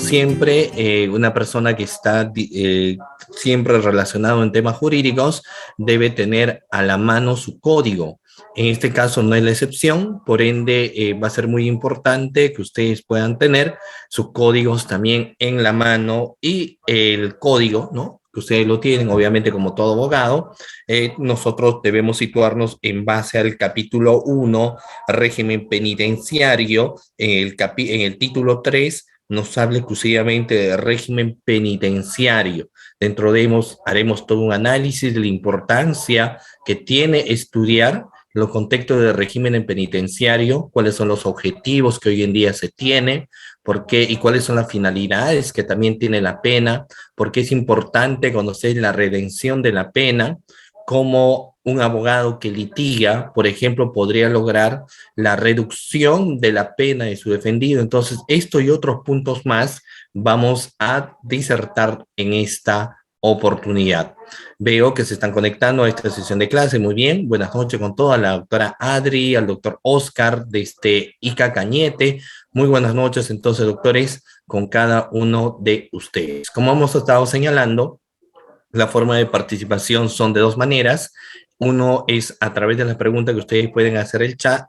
siempre una persona que está siempre relacionado en temas jurídicos debe tener a la mano su código. En este caso no es la excepción, por ende va a ser muy importante que ustedes puedan tener sus códigos también en la mano y el código, ¿no? Que ustedes lo tienen, obviamente como todo abogado, nosotros debemos situarnos en base al capítulo 1, régimen penitenciario, en el título 3 nos habla exclusivamente de régimen penitenciario. Dentro de ellos haremos todo un análisis de la importancia que tiene estudiar los contextos de régimen penitenciario, cuáles son los objetivos que hoy en día se tienen, por qué y cuáles son las finalidades que también tiene la pena, por qué es importante conocer la redención de la pena, cómo un abogado que litiga, por ejemplo, podría lograr la reducción de la pena de su defendido. Entonces, esto y otros puntos más vamos a disertar en esta oportunidad. Veo que se están conectando a esta sesión de clase. Muy bien. Buenas noches con toda la doctora Adri, al doctor Oscar de ICA Cañete. Muy buenas noches, entonces, doctores, con cada uno de ustedes. Como hemos estado señalando, la forma de participación son de dos maneras. Uno es a través de las preguntas que ustedes pueden hacer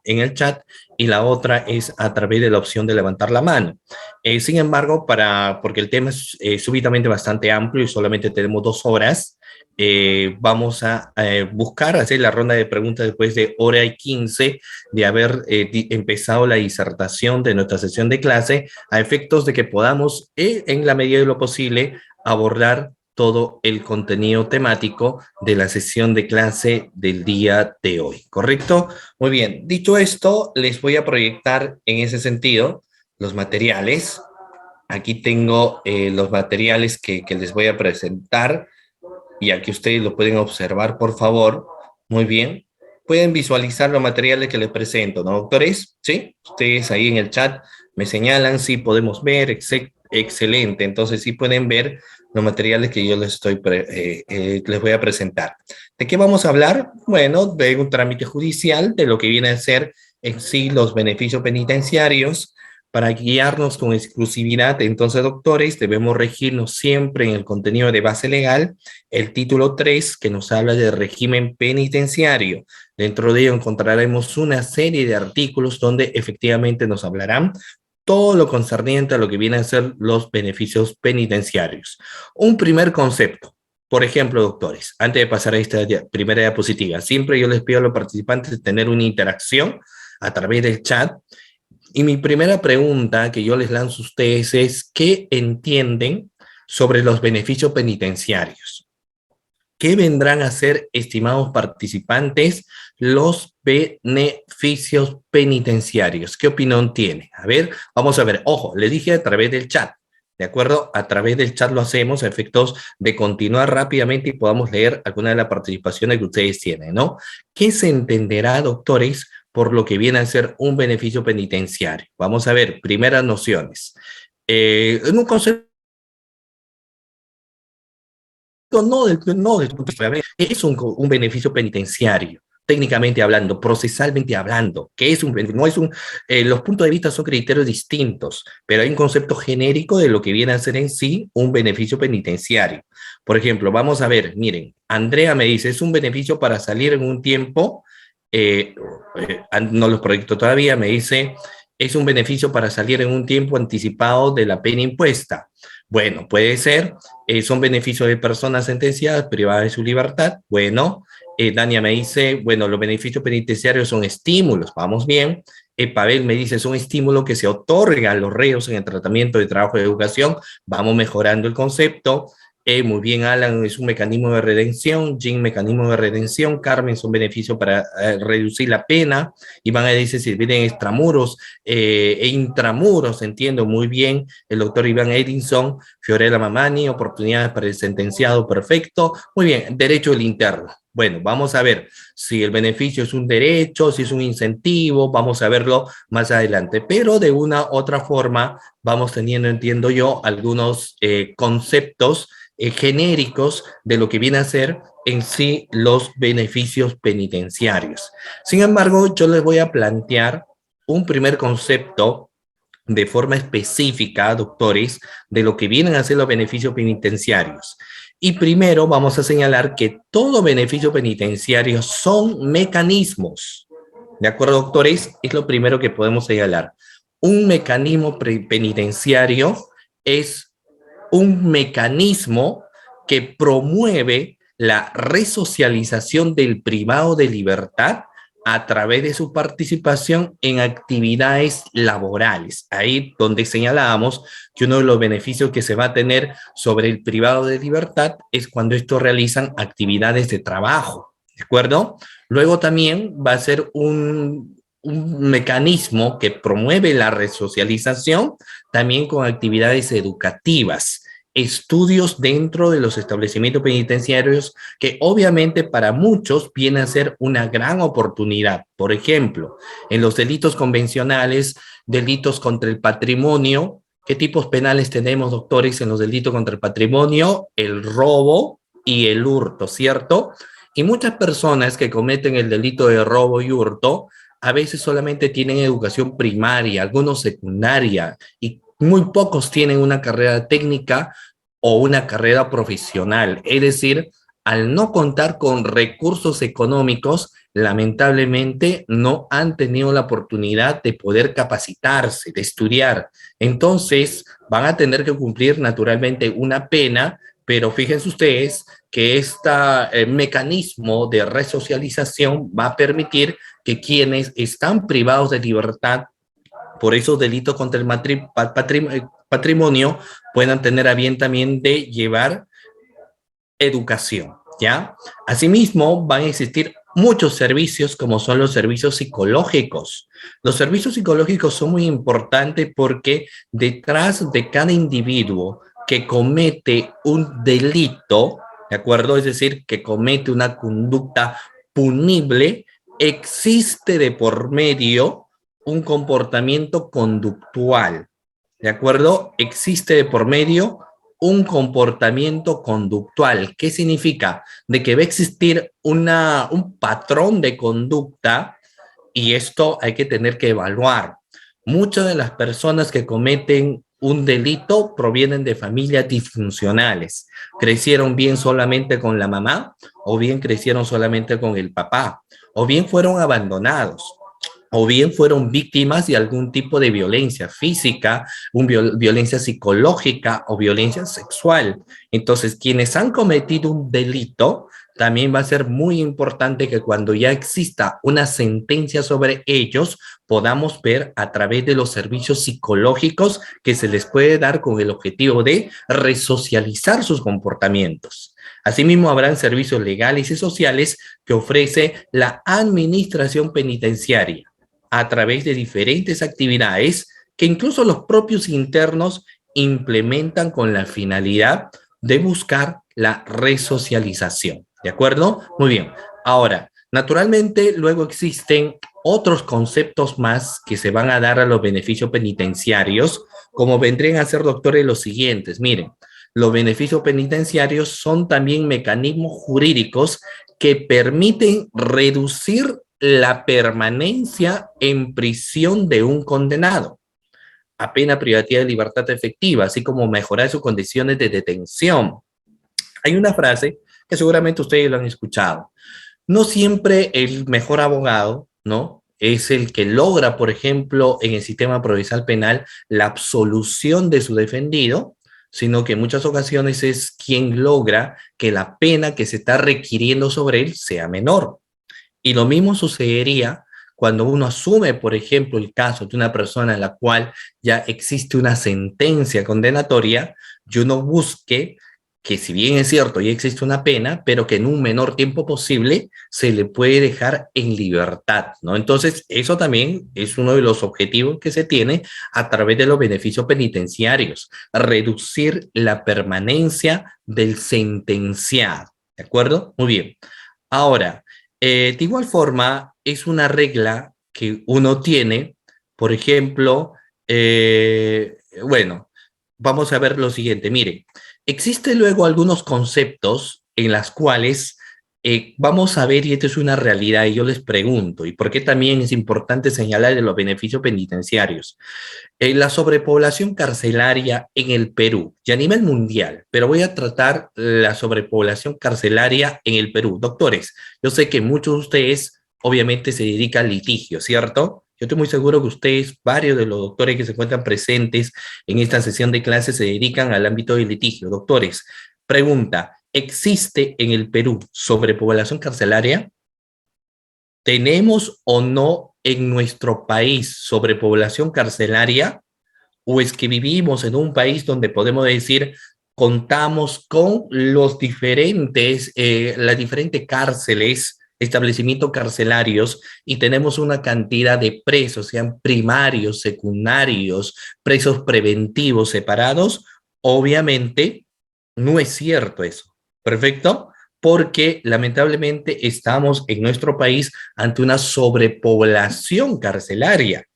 en el chat y la otra es a través de la opción de levantar la mano. Sin embargo, porque el tema es súbitamente bastante amplio y solamente tenemos 2 horas, vamos a buscar hacer la ronda de preguntas después de hora y 15 de haber empezado la disertación de nuestra sesión de clase, a efectos de que podamos, en la medida de lo posible, abordar todo el contenido temático de la sesión de clase del día de hoy, ¿correcto? Muy bien, dicho esto, les voy a proyectar en ese sentido los materiales. Aquí tengo los materiales que les voy a presentar y aquí ustedes lo pueden observar, por favor. Muy bien. Pueden visualizar los materiales que les presento, ¿no, doctores? ¿Sí? Ustedes ahí en el chat me señalan si podemos ver, excelente. Entonces sí pueden ver los materiales que yo les voy a presentar. ¿De qué vamos a hablar? Bueno, de un trámite judicial, de lo que viene a ser en sí los beneficios penitenciarios. Para guiarnos con exclusividad, entonces, doctores, debemos regirnos siempre en el contenido de base legal, el título 3, que nos habla de régimen penitenciario. Dentro de ello encontraremos una serie de artículos donde efectivamente nos hablarán todo lo concerniente a lo que vienen a ser los beneficios penitenciarios. Un primer concepto. Por ejemplo, doctores, antes de pasar a esta primera diapositiva, siempre yo les pido a los participantes tener una interacción a través del chat. Y mi primera pregunta que yo les lanzo a ustedes es, ¿qué entienden sobre los beneficios penitenciarios? ¿Qué vendrán a ser, estimados participantes, los beneficios penitenciarios? ¿Qué opinión tienen? A ver, vamos a ver. Ojo, le dije a través del chat. ¿De acuerdo? A través del chat lo hacemos a efectos de continuar rápidamente y podamos leer alguna de las participaciones que ustedes tienen, ¿no? ¿Qué se entenderá, doctores, por lo que viene a ser un beneficio penitenciario? Vamos a ver, primeras nociones. En un concepto es un beneficio penitenciario, técnicamente hablando, procesalmente hablando, que es no es los puntos de vista son criterios distintos, pero hay un concepto genérico de lo que viene a ser en sí un beneficio penitenciario. Por ejemplo, vamos a ver, miren, Andrea me dice, es un beneficio para salir en un tiempo, no los proyecto todavía, me dice, es un beneficio para salir en un tiempo anticipado de la pena impuesta. Bueno, puede ser, son beneficios de personas sentenciadas privadas de su libertad. Bueno, Dania me dice, bueno, los beneficios penitenciarios son estímulos, vamos bien. Pavel me dice, es un estímulo que se otorga a los reos en el tratamiento de trabajo de educación. Vamos mejorando el concepto. Muy bien, Alan, es un mecanismo de redención. Jim, mecanismo de redención. Carmen, es un beneficio para reducir la pena. Iván dice, si vienen extramuros e intramuros, entiendo muy bien. El doctor Iván Edinson, Fiorella Mamani, oportunidades para el sentenciado, perfecto. Muy bien, derecho del interno. Bueno, vamos a ver si el beneficio es un derecho, si es un incentivo, vamos a verlo más adelante. Pero de una u otra forma vamos teniendo, entiendo yo, algunos conceptos genéricos de lo que viene a ser en sí los beneficios penitenciarios. Sin embargo, yo les voy a plantear un primer concepto de forma específica, doctores, de lo que vienen a ser los beneficios penitenciarios. Y primero vamos a señalar que todo beneficio penitenciario son mecanismos. ¿De acuerdo, doctores? Es lo primero que podemos señalar. Un mecanismo penitenciario es un mecanismo que promueve la resocialización del privado de libertad a través de su participación en actividades laborales. Ahí donde señalábamos que uno de los beneficios que se va a tener sobre el privado de libertad es cuando estos realizan actividades de trabajo, ¿de acuerdo? Luego también va a ser un mecanismo que promueve la resocialización también con actividades educativas, estudios dentro de los establecimientos penitenciarios que obviamente para muchos viene a ser una gran oportunidad. Por ejemplo, en los delitos convencionales, delitos contra el patrimonio, ¿qué tipos penales tenemos, doctores, en los delitos contra el patrimonio? El robo y el hurto, ¿cierto? Y muchas personas que cometen el delito de robo y hurto a veces solamente tienen educación primaria, algunos secundaria, y muy pocos tienen una carrera técnica o una carrera profesional. Es decir, al no contar con recursos económicos, lamentablemente no han tenido la oportunidad de poder capacitarse, de estudiar. Entonces, van a tener que cumplir naturalmente una pena, pero fíjense ustedes que este mecanismo de resocialización va a permitir que quienes están privados de libertad por esos delitos contra el patrimonio puedan tener a bien también de llevar educación, ¿ya? Asimismo, van a existir muchos servicios como son los servicios psicológicos. Los servicios psicológicos son muy importantes porque detrás de cada individuo que comete un delito, ¿de acuerdo? Es decir, que comete una conducta punible, existe de por medio un comportamiento conductual, ¿de acuerdo? Existe de por medio un comportamiento conductual. ¿Qué significa? De que va a existir un patrón de conducta y esto hay que tener que evaluar. Muchas de las personas que cometen un delito provienen de familias disfuncionales. Crecieron bien solamente con la mamá o bien crecieron solamente con el papá o bien fueron abandonados o bien fueron víctimas de algún tipo de violencia física, violencia psicológica o violencia sexual. Entonces, quienes han cometido un delito, también va a ser muy importante que cuando ya exista una sentencia sobre ellos, podamos ver a través de los servicios psicológicos que se les puede dar con el objetivo de resocializar sus comportamientos. Asimismo, habrán servicios legales y sociales que ofrece la administración penitenciaria a través de diferentes actividades que incluso los propios internos implementan con la finalidad de buscar la resocialización. ¿De acuerdo? Muy bien. Ahora, naturalmente, luego existen otros conceptos más que se van a dar a los beneficios penitenciarios, como vendrían a ser, doctores, los siguientes. Miren, los beneficios penitenciarios son también mecanismos jurídicos que permiten reducir la permanencia en prisión de un condenado a pena privativa de libertad efectiva, así como mejorar sus condiciones de detención. Hay una frase que seguramente ustedes lo han escuchado. No siempre el mejor abogado, ¿no? Es el que logra, por ejemplo, en el sistema procesal penal, la absolución de su defendido, sino que en muchas ocasiones es quien logra que la pena que se está requiriendo sobre él sea menor. Y lo mismo sucedería cuando uno asume, por ejemplo, el caso de una persona en la cual ya existe una sentencia condenatoria y uno busque que si bien es cierto, ya existe una pena, pero que en un menor tiempo posible se le puede dejar en libertad, ¿no? Entonces, eso también es uno de los objetivos que se tiene a través de los beneficios penitenciarios, reducir la permanencia del sentenciado, ¿de acuerdo? Muy bien. Ahora, de igual forma, es una regla que uno tiene, por ejemplo, bueno, vamos a ver lo siguiente. Mire, existen luego algunos conceptos en las cuales vamos a ver, y esto es una realidad, y yo les pregunto, ¿y por qué también es importante señalar de los beneficios penitenciarios? La sobrepoblación carcelaria en el Perú y a nivel mundial, pero voy a tratar la sobrepoblación carcelaria en el Perú. Doctores, yo sé que muchos de ustedes obviamente se dedican al litigio, ¿cierto? Yo estoy muy seguro que ustedes, varios de los doctores que se encuentran presentes en esta sesión de clases, se dedican al ámbito del litigio. Doctores, pregunta, ¿existe en el Perú sobrepoblación carcelaria? ¿Tenemos o no en nuestro país sobrepoblación carcelaria? ¿O es que vivimos en un país donde podemos decir contamos con las diferentes cárceles, establecimientos carcelarios y tenemos una cantidad de presos, sean primarios, secundarios, presos preventivos separados? Obviamente no es cierto eso. ¿Perfecto? Porque lamentablemente estamos en nuestro país ante una sobrepoblación carcelaria,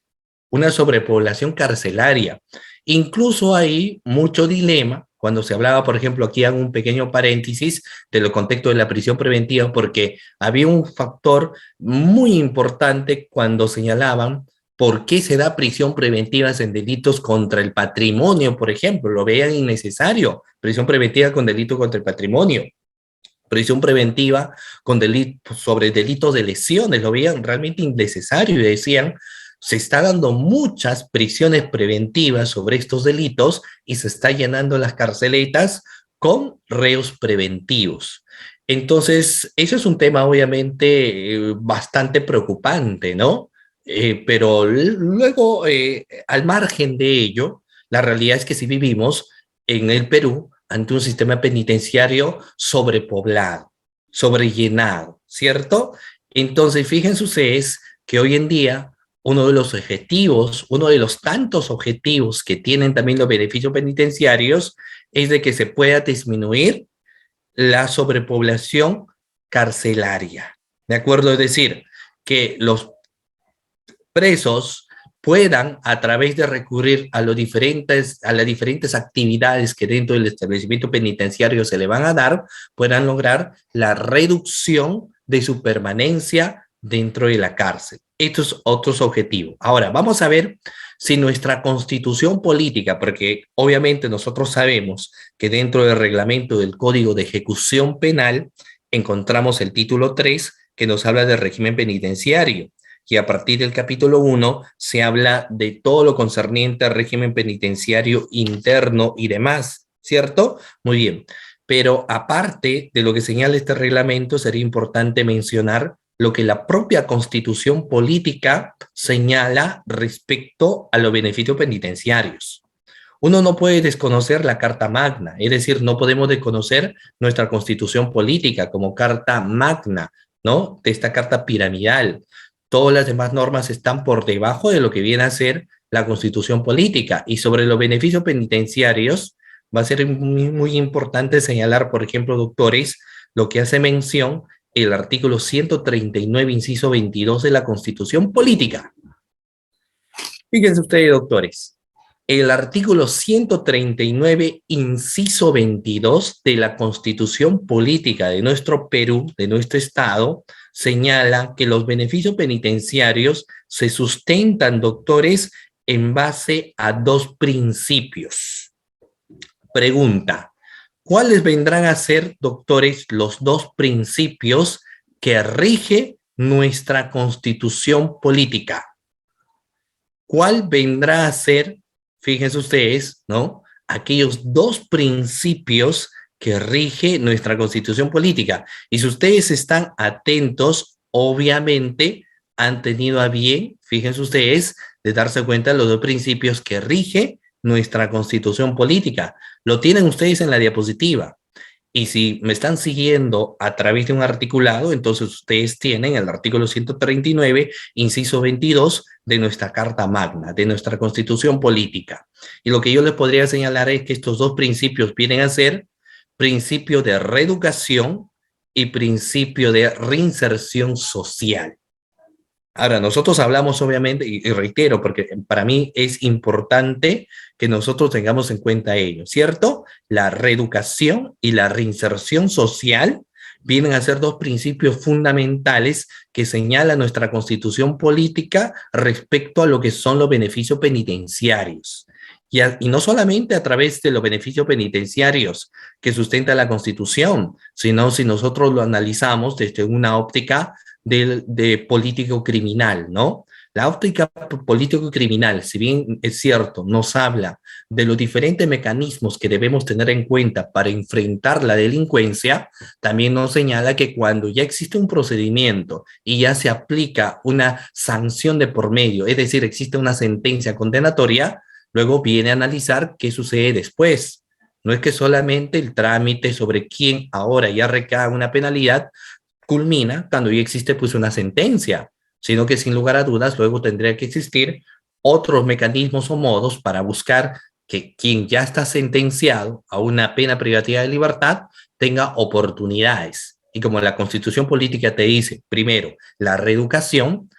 una sobrepoblación carcelaria. Incluso hay mucho dilema cuando se hablaba, por ejemplo, aquí hago un pequeño paréntesis de lo contexto de la prisión preventiva, porque había un factor muy importante cuando señalaban por qué se da prisión preventiva en delitos contra el patrimonio, por ejemplo, lo veían innecesario, prisión preventiva con delito contra el patrimonio, prisión preventiva con delitos, sobre delitos de lesiones, lo veían realmente innecesario y decían, se está dando muchas prisiones preventivas sobre estos delitos y se está llenando las carceletas con reos preventivos. Entonces, eso es un tema obviamente bastante preocupante, ¿no? Pero luego, al margen de ello, la realidad es que si vivimos en el Perú ante un sistema penitenciario sobrepoblado, sobrellenado, ¿cierto? Entonces, fíjense ustedes que hoy en día uno de los objetivos, uno de los tantos objetivos que tienen también los beneficios penitenciarios es de que se pueda disminuir la sobrepoblación carcelaria. ¿De acuerdo? Es decir, que los presos puedan, a través de recurrir a las diferentes actividades que dentro del establecimiento penitenciario se le van a dar, puedan lograr la reducción de su permanencia dentro de la cárcel. Estos otros objetivos. Ahora, vamos a ver si nuestra constitución política, porque obviamente nosotros sabemos que dentro del reglamento del Código de Ejecución Penal encontramos el título 3 que nos habla del régimen penitenciario y a partir del capítulo 1 se habla de todo lo concerniente al régimen penitenciario interno y demás, ¿cierto? Muy bien, pero aparte de lo que señala este reglamento, sería importante mencionar lo que la propia constitución política señala respecto a los beneficios penitenciarios. Uno no puede desconocer la Carta Magna, es decir, no podemos desconocer nuestra constitución política como Carta Magna, ¿no? De esta carta piramidal. Todas las demás normas están por debajo de lo que viene a ser la constitución política. Y sobre los beneficios penitenciarios, va a ser muy importante señalar, por ejemplo, doctores, lo que hace mención el artículo 139, inciso 22 de la constitución política. Fíjense ustedes, doctores, el artículo 139, inciso 22 de la Constitución Política de nuestro Perú, de nuestro Estado, señala que los beneficios penitenciarios se sustentan, doctores, en base a dos principios. Pregunta, ¿cuáles vendrán a ser, doctores, los dos principios que rige nuestra Constitución Política? ¿Cuál vendrá a ser, fíjense ustedes, ¿no? Aquellos dos principios que rige nuestra constitución política? Y si ustedes están atentos, obviamente han tenido a bien, fíjense ustedes, de darse cuenta de los dos principios que rige nuestra constitución política. Lo tienen ustedes en la diapositiva. Y si me están siguiendo a través de un articulado, entonces ustedes tienen el artículo 139, inciso 22 de nuestra Carta Magna, de nuestra Constitución Política. Y lo que yo les podría señalar es que estos dos principios vienen a ser principio de reeducación y principio de reinserción social. Ahora, nosotros hablamos obviamente, y reitero, porque para mí es importante que nosotros tengamos en cuenta ello, ¿cierto? La reeducación y la reinserción social Vienen a ser dos principios fundamentales que señala nuestra constitución política respecto a lo que son los beneficios penitenciarios. Y no solamente a través de los beneficios penitenciarios que sustenta la Constitución, sino si nosotros lo analizamos desde una óptica de político criminal, ¿no? La óptica político-criminal, si bien es cierto, nos habla de los diferentes mecanismos que debemos tener en cuenta para enfrentar la delincuencia, también nos señala que cuando ya existe un procedimiento y ya se aplica una sanción de por medio, es decir, existe una sentencia condenatoria, luego viene a analizar qué sucede después. No es que solamente el trámite sobre quién ahora ya recae una penalidad culmina cuando ya existe pues una sentencia, sino que sin lugar a dudas luego tendría que existir otros mecanismos o modos para buscar que quien ya está sentenciado a una pena privativa de libertad tenga oportunidades. Y como la Constitución política te dice, primero, la reeducación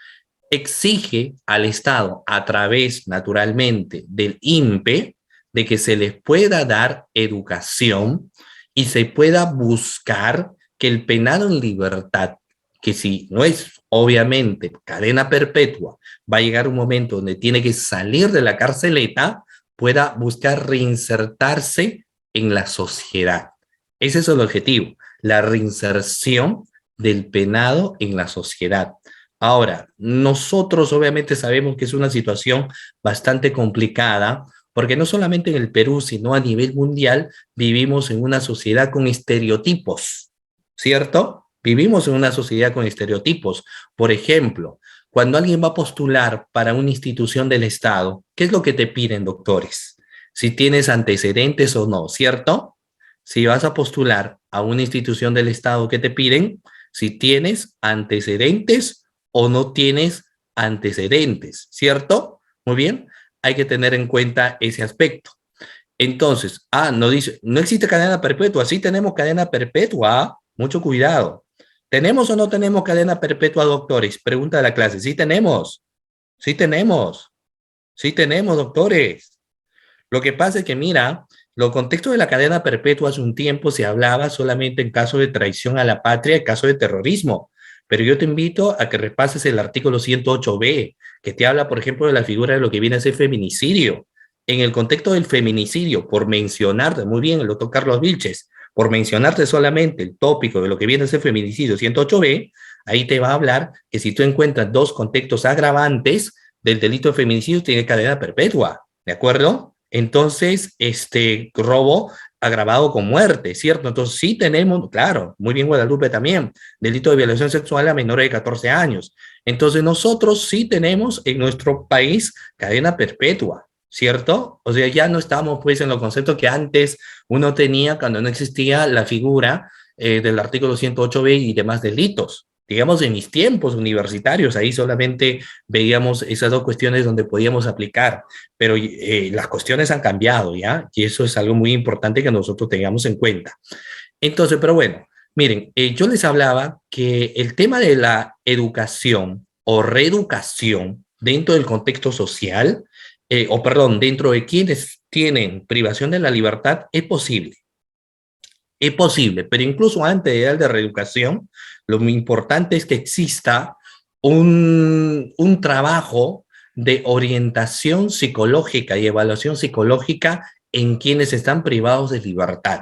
exige al Estado, a través naturalmente del INPE, de que se les pueda dar educación y se pueda buscar que el penado en libertad, que si no es obviamente cadena perpetua, va a llegar un momento donde tiene que salir de la carceleta, pueda buscar reinsertarse en la sociedad. Ese es el objetivo, la reinserción del penado en la sociedad. Ahora, nosotros obviamente sabemos que es una situación bastante complicada, porque no solamente en el Perú, sino a nivel mundial, vivimos en una sociedad con estereotipos, ¿cierto? Vivimos en una sociedad con estereotipos. Por ejemplo, cuando alguien va a postular para una institución del Estado, ¿qué es lo que te piden, doctores? Si tienes antecedentes o no, ¿cierto? Si vas a postular a una institución del Estado, ¿qué te piden? Si tienes antecedentes o no tienes antecedentes, ¿cierto? Muy bien, hay que tener en cuenta ese aspecto. Entonces, no dice, no existe cadena perpetua, sí tenemos cadena perpetua, mucho cuidado. ¿Tenemos o no tenemos cadena perpetua, doctores? Pregunta de la clase, sí tenemos, sí tenemos, sí tenemos, doctores. Lo que pasa es que, mira, los contextos de la cadena perpetua hace un tiempo se hablaba solamente en caso de traición a la patria, en caso de terrorismo. Pero yo te invito a que repases el artículo 108b, que te habla, por ejemplo, de la figura de lo que viene a ser feminicidio. En el contexto del feminicidio, por mencionarte, muy bien, el doctor Carlos Vilches, por mencionarte solamente el tópico de lo que viene a ser feminicidio 108b, ahí te va a hablar que si tú encuentras dos contextos agravantes del delito de feminicidio, tiene cadena perpetua, ¿de acuerdo? Entonces, robo agravado con muerte, ¿cierto? Entonces, sí tenemos, claro, muy bien Guadalupe también, delito de violación sexual a menores de 14 años. Entonces, nosotros sí tenemos en nuestro país cadena perpetua, ¿cierto? O sea, ya no estamos pues en los conceptos que antes uno tenía cuando no existía la figura del artículo 108b y demás delitos. Digamos, en mis tiempos universitarios, ahí solamente veíamos esas dos cuestiones donde podíamos aplicar, pero las cuestiones han cambiado, ¿ya? Y eso es algo muy importante que nosotros tengamos en cuenta. Entonces, pero bueno, miren, yo les hablaba que el tema de la educación o reeducación dentro del contexto social, o perdón, dentro de quienes tienen privación de la libertad, es posible. Es posible, pero incluso antes de la reeducación, lo muy importante es que exista un trabajo de orientación psicológica y evaluación psicológica en quienes están privados de libertad.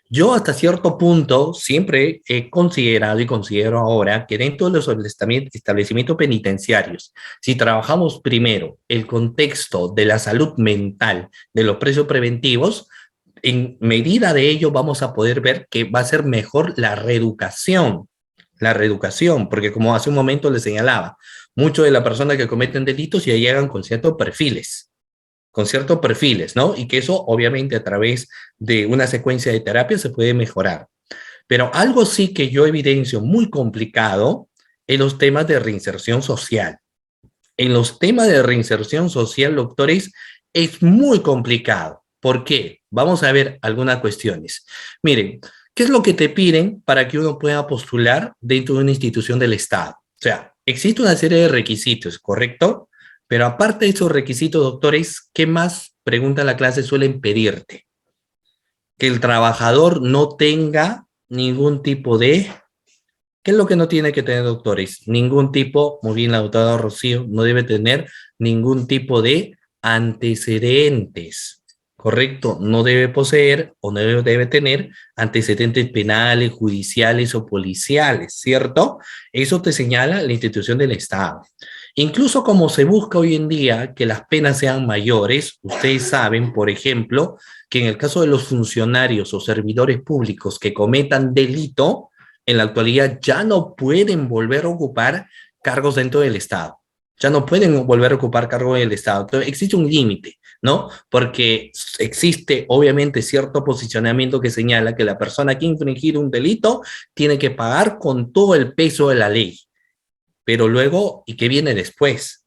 Yo hasta cierto punto siempre he considerado y considero ahora que dentro de los establecimientos penitenciarios, si trabajamos primero el contexto de la salud mental de los presos preventivos, en medida de ello vamos a poder ver que va a ser mejor la reeducación, porque como hace un momento les señalaba, muchos de las personas que cometen delitos ya llegan con ciertos perfiles, ¿no? Y que eso obviamente a través de una secuencia de terapia se puede mejorar. Pero algo sí que yo evidencio muy complicado en los temas de reinserción social. En los temas de reinserción social, doctores, es muy complicado. ¿Por qué? Vamos a ver algunas cuestiones. Miren, ¿qué es lo que te piden para que uno pueda postular dentro de una institución del Estado? O sea, existe una serie de requisitos, ¿correcto? Pero aparte de esos requisitos, doctores, ¿qué más, pregunta la clase, suelen pedirte? Que el trabajador no tenga ningún tipo de... ¿Qué es lo que no tiene que tener, doctores? Ningún tipo, muy bien la doctora Rocío, no debe tener ningún tipo de antecedentes, ¿correcto? No debe poseer o no debe tener antecedentes penales, judiciales o policiales, ¿cierto? Eso te señala la institución del Estado. Incluso como se busca hoy en día que las penas sean mayores, ustedes saben, por ejemplo, que en el caso de los funcionarios o servidores públicos que cometan delito, en la actualidad ya no pueden volver a ocupar cargos dentro del Estado. Ya no pueden volver a ocupar cargos del Estado. Entonces, existe un límite, ¿no? Porque existe, obviamente, cierto posicionamiento que señala que la persona que ha infringido un delito tiene que pagar con todo el peso de la ley. Pero luego, ¿y qué viene después?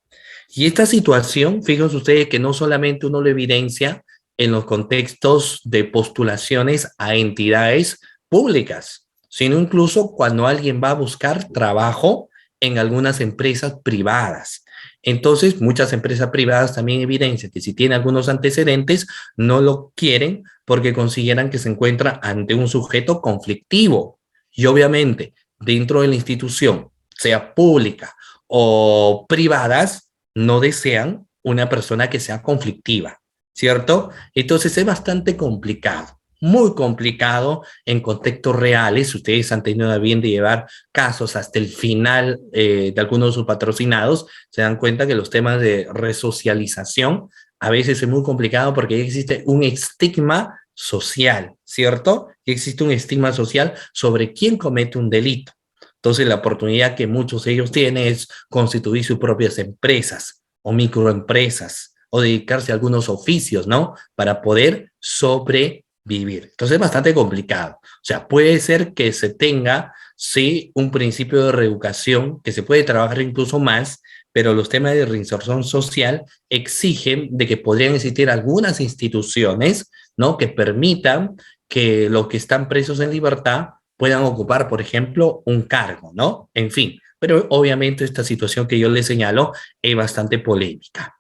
Y esta situación, fíjense ustedes que no solamente uno lo evidencia en los contextos de postulaciones a entidades públicas, sino incluso cuando alguien va a buscar trabajo en algunas empresas privadas. Entonces, muchas empresas privadas también evidencian que si tiene algunos antecedentes, no lo quieren porque consideran que se encuentra ante un sujeto conflictivo. Y obviamente, dentro de la institución, sea pública o privadas, no desean una persona que sea conflictiva, ¿cierto? Entonces es bastante complicado, muy complicado en contextos reales. Ustedes han tenido a bien de llevar casos hasta el final de algunos de sus patrocinados, se dan cuenta que los temas de resocialización a veces es muy complicado porque existe un estigma social, ¿cierto? Existe un estigma social sobre quién comete un delito. Entonces, la oportunidad que muchos de ellos tienen es constituir sus propias empresas o microempresas o dedicarse a algunos oficios, ¿no? Para poder sobrevivir. Entonces, es bastante complicado. O sea, puede ser que se tenga, sí, un principio de reeducación, que se puede trabajar incluso más, pero los temas de reinserción social exigen de que podrían existir algunas instituciones, ¿no? Que permitan que los que están presos en libertad puedan ocupar, por ejemplo, un cargo, ¿no? En fin, pero obviamente esta situación que yo les señalo es bastante polémica.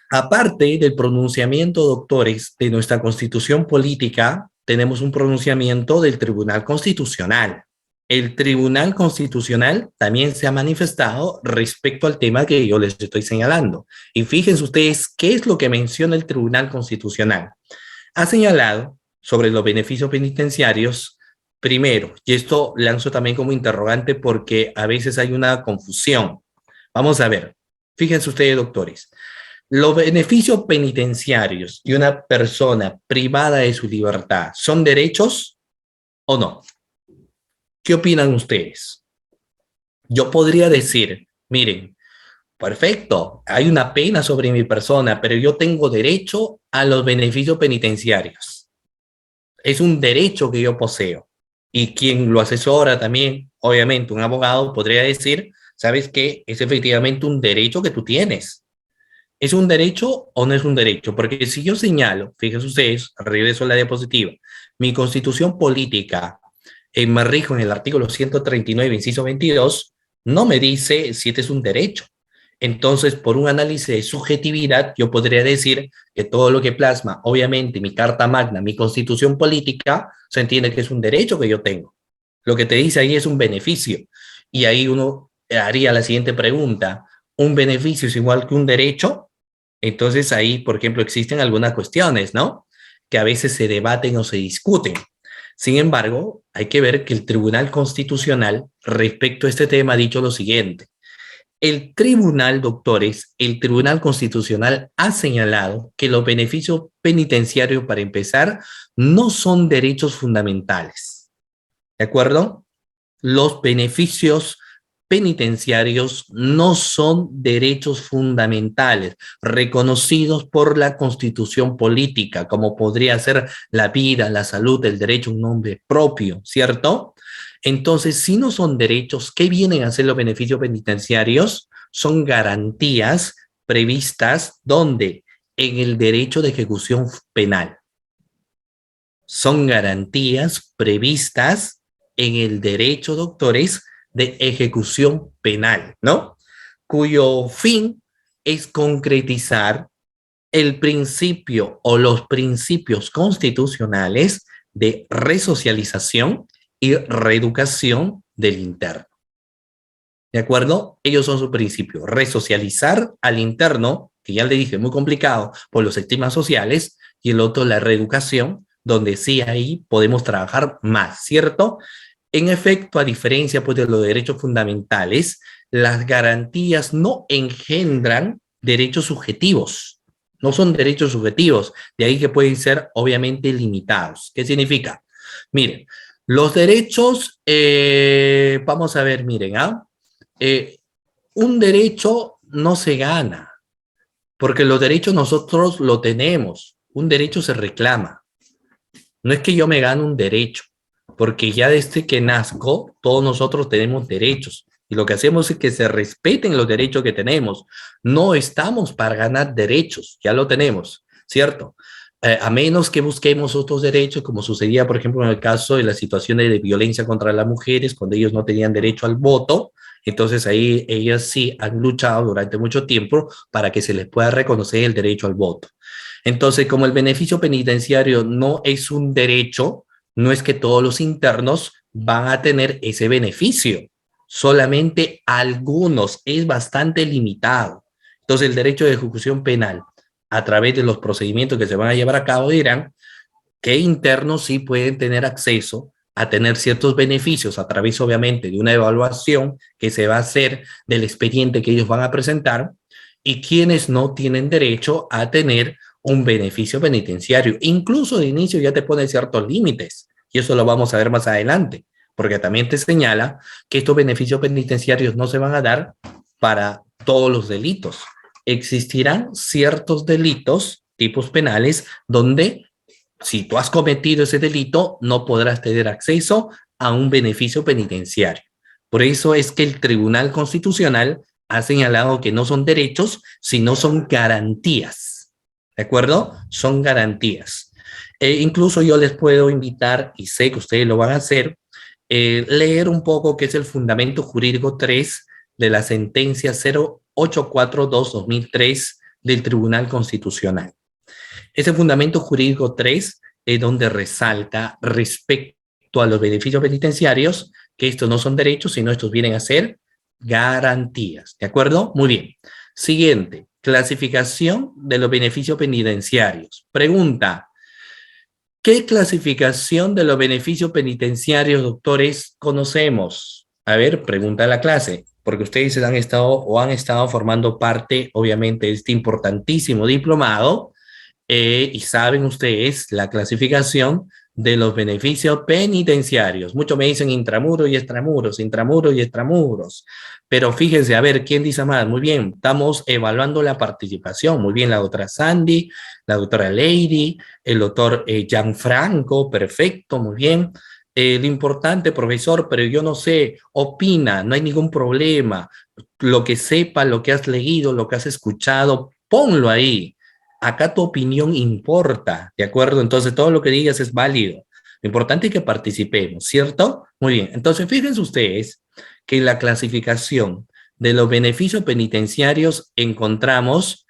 Aparte del pronunciamiento, doctores, de nuestra constitución política, tenemos un pronunciamiento del Tribunal Constitucional. El Tribunal Constitucional también se ha manifestado respecto al tema que yo les estoy señalando. Y fíjense ustedes qué es lo que menciona el Tribunal Constitucional. Ha señalado sobre los beneficios penitenciarios, primero, y esto lanzo también como interrogante porque a veces hay una confusión. Vamos a ver, fíjense ustedes, doctores, los beneficios penitenciarios de una persona privada de su libertad, ¿son derechos o no? ¿Qué opinan ustedes? Yo podría decir, miren, perfecto, hay una pena sobre mi persona, pero yo tengo derecho a los beneficios penitenciarios. Es un derecho que yo poseo. Y quien lo asesora también, obviamente, un abogado podría decir, ¿sabes qué? Es efectivamente un derecho que tú tienes. ¿Es un derecho o no es un derecho? Porque si yo señalo, fíjense ustedes, regreso a la diapositiva, mi constitución política, me rijo en el artículo 139, inciso 22, no me dice si este es un derecho. Entonces, por un análisis de subjetividad, yo podría decir que todo lo que plasma, obviamente, mi carta magna, mi constitución política, se entiende que es un derecho que yo tengo. Lo que te dice ahí es un beneficio. Y ahí uno haría la siguiente pregunta: ¿un beneficio es igual que un derecho? Entonces ahí, por ejemplo, existen algunas cuestiones, ¿no? Que a veces se debaten o se discuten. Sin embargo, hay que ver que el Tribunal Constitucional respecto a este tema ha dicho lo siguiente. El tribunal, doctores, el Tribunal Constitucional ha señalado que los beneficios penitenciarios, para empezar, no son derechos fundamentales. ¿De acuerdo? Los beneficios penitenciarios no son derechos fundamentales reconocidos por la Constitución política, como podría ser la vida, la salud, el derecho a un nombre propio, ¿cierto? Entonces, si no son derechos, ¿qué vienen a ser los beneficios penitenciarios? Son garantías previstas donde en el derecho de ejecución penal. Son garantías previstas en el derecho, doctores, de ejecución penal, ¿no? Cuyo fin es concretizar el principio o los principios constitucionales de resocialización y reeducación del interno. ¿De acuerdo? Ellos son su principio. Resocializar al interno, que ya le dije, muy complicado por los estigmas sociales, y el otro, la reeducación, donde sí ahí podemos trabajar más, ¿cierto? En efecto, a diferencia pues, de los derechos fundamentales, las garantías no engendran derechos subjetivos. No son derechos subjetivos, de ahí que pueden ser obviamente limitados. ¿Qué significa? Miren, los derechos, vamos a ver, miren, eh, un derecho no se gana, porque los derechos nosotros lo tenemos. Un derecho se reclama. No es que yo me gane un derecho, porque ya desde que nazco, todos nosotros tenemos derechos. Y lo que hacemos es que se respeten los derechos que tenemos. No estamos para ganar derechos, ya lo tenemos, ¿cierto? A menos que busquemos otros derechos, como sucedía, por ejemplo, en el caso de las situaciones de violencia contra las mujeres, cuando ellos no tenían derecho al voto, entonces ahí ellas sí han luchado durante mucho tiempo para que se les pueda reconocer el derecho al voto. Entonces, como el beneficio penitenciario no es un derecho, no es que todos los internos van a tener ese beneficio, solamente algunos, es bastante limitado. Entonces, el derecho de ejecución penal, a través de los procedimientos que se van a llevar a cabo, dirán que internos sí pueden tener acceso a tener ciertos beneficios a través, obviamente, de una evaluación que se va a hacer del expediente que ellos van a presentar, y quienes no tienen derecho a tener un beneficio penitenciario. Incluso de inicio ya te pone ciertos límites, y eso lo vamos a ver más adelante, porque también te señala que estos beneficios penitenciarios no se van a dar para todos los delitos. Existirán ciertos delitos, tipos penales, donde si tú has cometido ese delito, no podrás tener acceso a un beneficio penitenciario. Por eso es que el Tribunal Constitucional ha señalado que no son derechos, sino son garantías. ¿De acuerdo? Son garantías. Incluso yo les puedo invitar, y sé que ustedes lo van a hacer, leer un poco qué es el Fundamento Jurídico 3 de la sentencia 0842-2003 del Tribunal Constitucional. Ese Fundamento Jurídico 3 es donde resalta respecto a los beneficios penitenciarios que estos no son derechos, sino estos vienen a ser garantías. ¿De acuerdo? Muy bien. Siguiente, clasificación de los beneficios penitenciarios. Pregunta, ¿qué clasificación de los beneficios penitenciarios, doctores, conocemos? A ver, pregunta a la clase, porque ustedes han estado formando parte, obviamente, de este importantísimo diplomado, y saben ustedes la clasificación de los beneficios penitenciarios. Muchos me dicen intramuros y extramuros, intramuros y extramuros. Pero fíjense, a ver, ¿quién dice más? Muy bien, estamos evaluando la participación. Muy bien, la doctora Sandy, la doctora Lady, el doctor Gianfranco, perfecto, muy bien. Lo importante, profesor, pero yo no sé, opina, no hay ningún problema. Lo que sepa, lo que has leído, lo que has escuchado, ponlo ahí. Acá tu opinión importa, ¿de acuerdo? Entonces todo lo que digas es válido. Lo importante es que participemos, ¿cierto? Muy bien, entonces fíjense ustedes que en la clasificación de los beneficios penitenciarios encontramos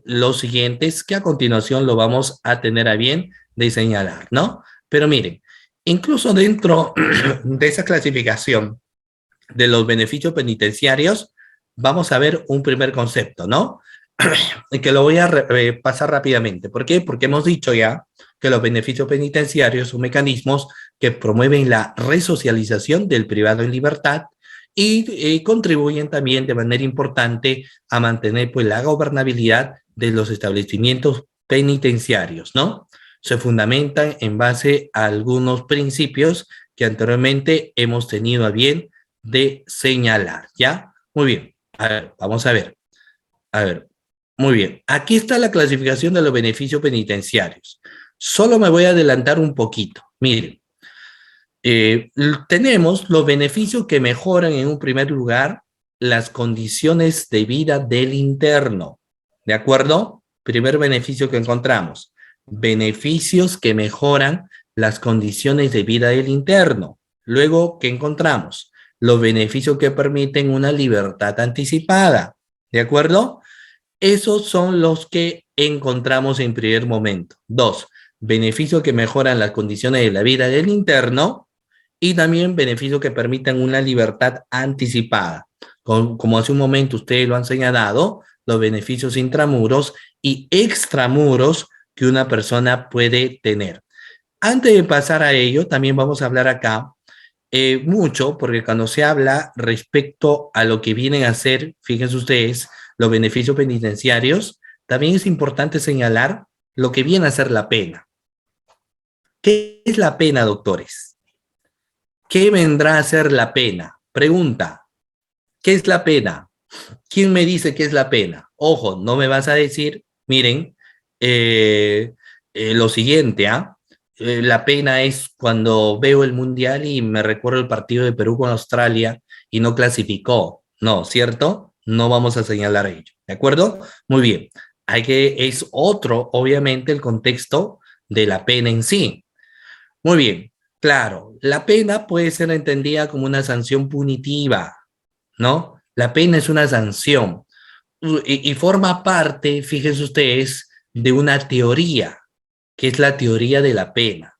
los siguientes, que a continuación lo vamos a tener a bien de señalar, ¿no? Pero miren, incluso dentro de esa clasificación de los beneficios penitenciarios, vamos a ver un primer concepto, ¿no? Y que lo voy a pasar rápidamente. ¿Por qué? Porque hemos dicho ya que los beneficios penitenciarios son mecanismos que promueven la resocialización del privado en libertad y contribuyen también de manera importante a mantener pues, la gobernabilidad de los establecimientos penitenciarios, ¿no? Se fundamentan en base a algunos principios que anteriormente hemos tenido a bien de señalar, ¿ya? Muy bien, a ver, vamos a ver. A ver, muy bien. Aquí está la clasificación de los beneficios penitenciarios. Solo me voy a adelantar un poquito. Miren, tenemos los beneficios que mejoran en un primer lugar las condiciones de vida del interno. ¿De acuerdo? Primer beneficio que encontramos. Beneficios que mejoran las condiciones de vida del interno. Luego, ¿qué encontramos? Los beneficios que permiten una libertad anticipada. ¿De acuerdo? Esos son los que encontramos en primer momento. Dos, beneficios que mejoran las condiciones de la vida del interno y también beneficios que permitan una libertad anticipada. Como hace un momento ustedes lo han señalado, los beneficios intramuros y extramuros que una persona puede tener. Antes de pasar a ello, también vamos a hablar acá mucho, porque cuando se habla respecto a lo que vienen a ser, fíjense ustedes, los beneficios penitenciarios, también es importante señalar lo que viene a ser la pena. ¿Qué es la pena, doctores? ¿Qué vendrá a ser la pena? Pregunta, ¿qué es la pena? ¿Quién me dice qué es la pena? Ojo, no me vas a decir, miren, lo siguiente, ¿ah? La pena es cuando veo el mundial y me recuerdo el partido de Perú con Australia y no clasificó. No, ¿cierto? No vamos a señalar ello. ¿De acuerdo? Muy bien. Es otro, obviamente, el contexto de la pena en sí. Muy bien. Claro, la pena puede ser entendida como una sanción punitiva, ¿no? La pena es una sanción y forma parte, fíjense ustedes, de una teoría, que es la teoría de la pena.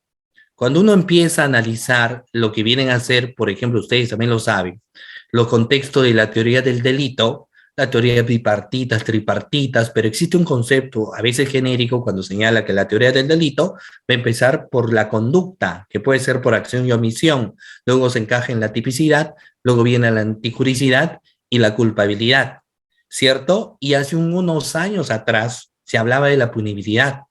Cuando uno empieza a analizar lo que vienen a ser, por ejemplo, ustedes también lo saben, los contextos de la teoría del delito, la teoría de bipartitas, tripartitas, pero existe un concepto a veces genérico cuando señala que la teoría del delito va a empezar por la conducta, que puede ser por acción y omisión, luego se encaja en la tipicidad, luego viene la anticuricidad y la culpabilidad, ¿cierto? Y hace unos años atrás se hablaba de la punibilidad.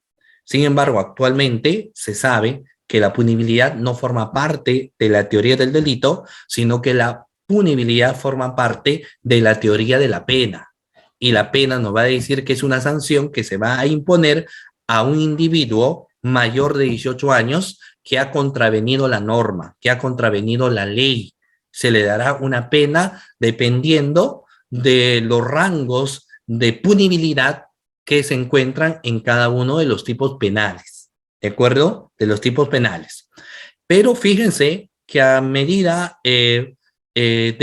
Sin embargo, actualmente se sabe que la punibilidad no forma parte de la teoría del delito, sino que la punibilidad forma parte de la teoría de la pena. Y la pena nos va a decir que es una sanción que se va a imponer a un individuo mayor de 18 años que ha contravenido la norma, que ha contravenido la ley. Se le dará una pena dependiendo de los rangos de punibilidad que se encuentran en cada uno de los tipos penales, ¿de acuerdo? De los tipos penales. Pero fíjense que a medida de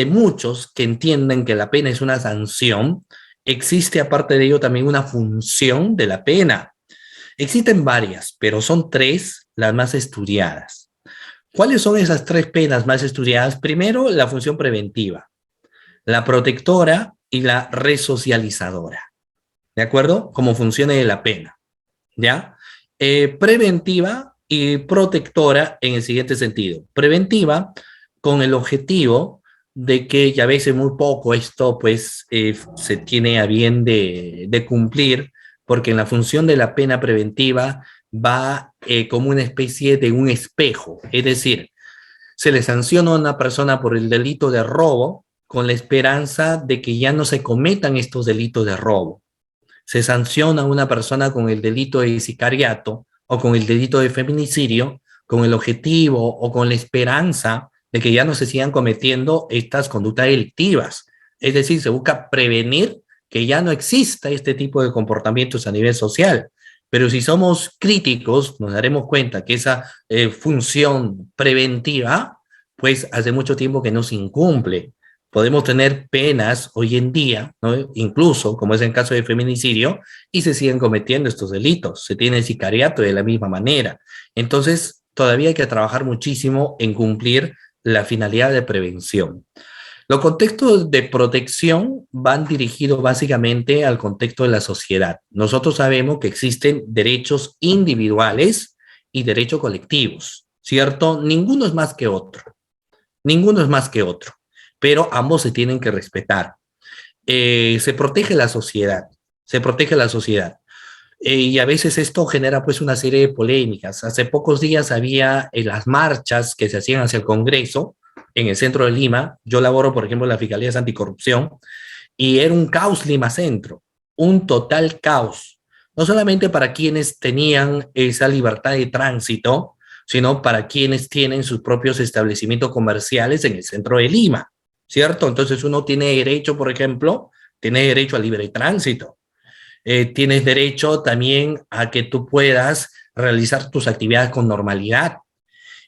muchos que entienden que la pena es una sanción, existe aparte de ello también una función de la pena. Existen varias, pero son tres las más estudiadas. ¿Cuáles son esas tres penas más estudiadas? Primero, la función preventiva, la protectora y la resocializadora. ¿De acuerdo? Como funciones de la pena, ¿ya? Preventiva y protectora en el siguiente sentido. Preventiva con el objetivo de que ya a veces muy poco esto pues se tiene a bien de cumplir, porque en la función de la pena preventiva va como una especie de un espejo, es decir, se le sanciona a una persona por el delito de robo con la esperanza de que ya no se cometan estos delitos de robo. Se sanciona a una persona con el delito de sicariato o con el delito de feminicidio con el objetivo o con la esperanza de que ya no se sigan cometiendo estas conductas delictivas. Es decir, se busca prevenir que ya no exista este tipo de comportamientos a nivel social. Pero si somos críticos, nos daremos cuenta que esa función preventiva, pues hace mucho tiempo que no se incumple. Podemos tener penas hoy en día, ¿no? Incluso, como es el caso de feminicidio, y se siguen cometiendo estos delitos. Se tiene el sicariato de la misma manera. Entonces, todavía hay que trabajar muchísimo en cumplir la finalidad de prevención. Los contextos de protección van dirigidos básicamente al contexto de la sociedad. Nosotros sabemos que existen derechos individuales y derechos colectivos, ¿cierto? Ninguno es más que otro. Ninguno es más que otro, pero ambos se tienen que respetar. Se protege la sociedad, se protege la sociedad. Y a veces esto genera pues una serie de polémicas. Hace pocos días había las marchas que se hacían hacia el Congreso en el centro de Lima. Yo laboro, por ejemplo, en la Fiscalía de Anticorrupción y era un caos Lima Centro, un total caos. No solamente para quienes tenían esa libertad de tránsito, sino para quienes tienen sus propios establecimientos comerciales en el centro de Lima, ¿cierto? Entonces uno tiene derecho, por ejemplo, tiene derecho a libre tránsito. Tienes derecho también a que tú puedas realizar tus actividades con normalidad.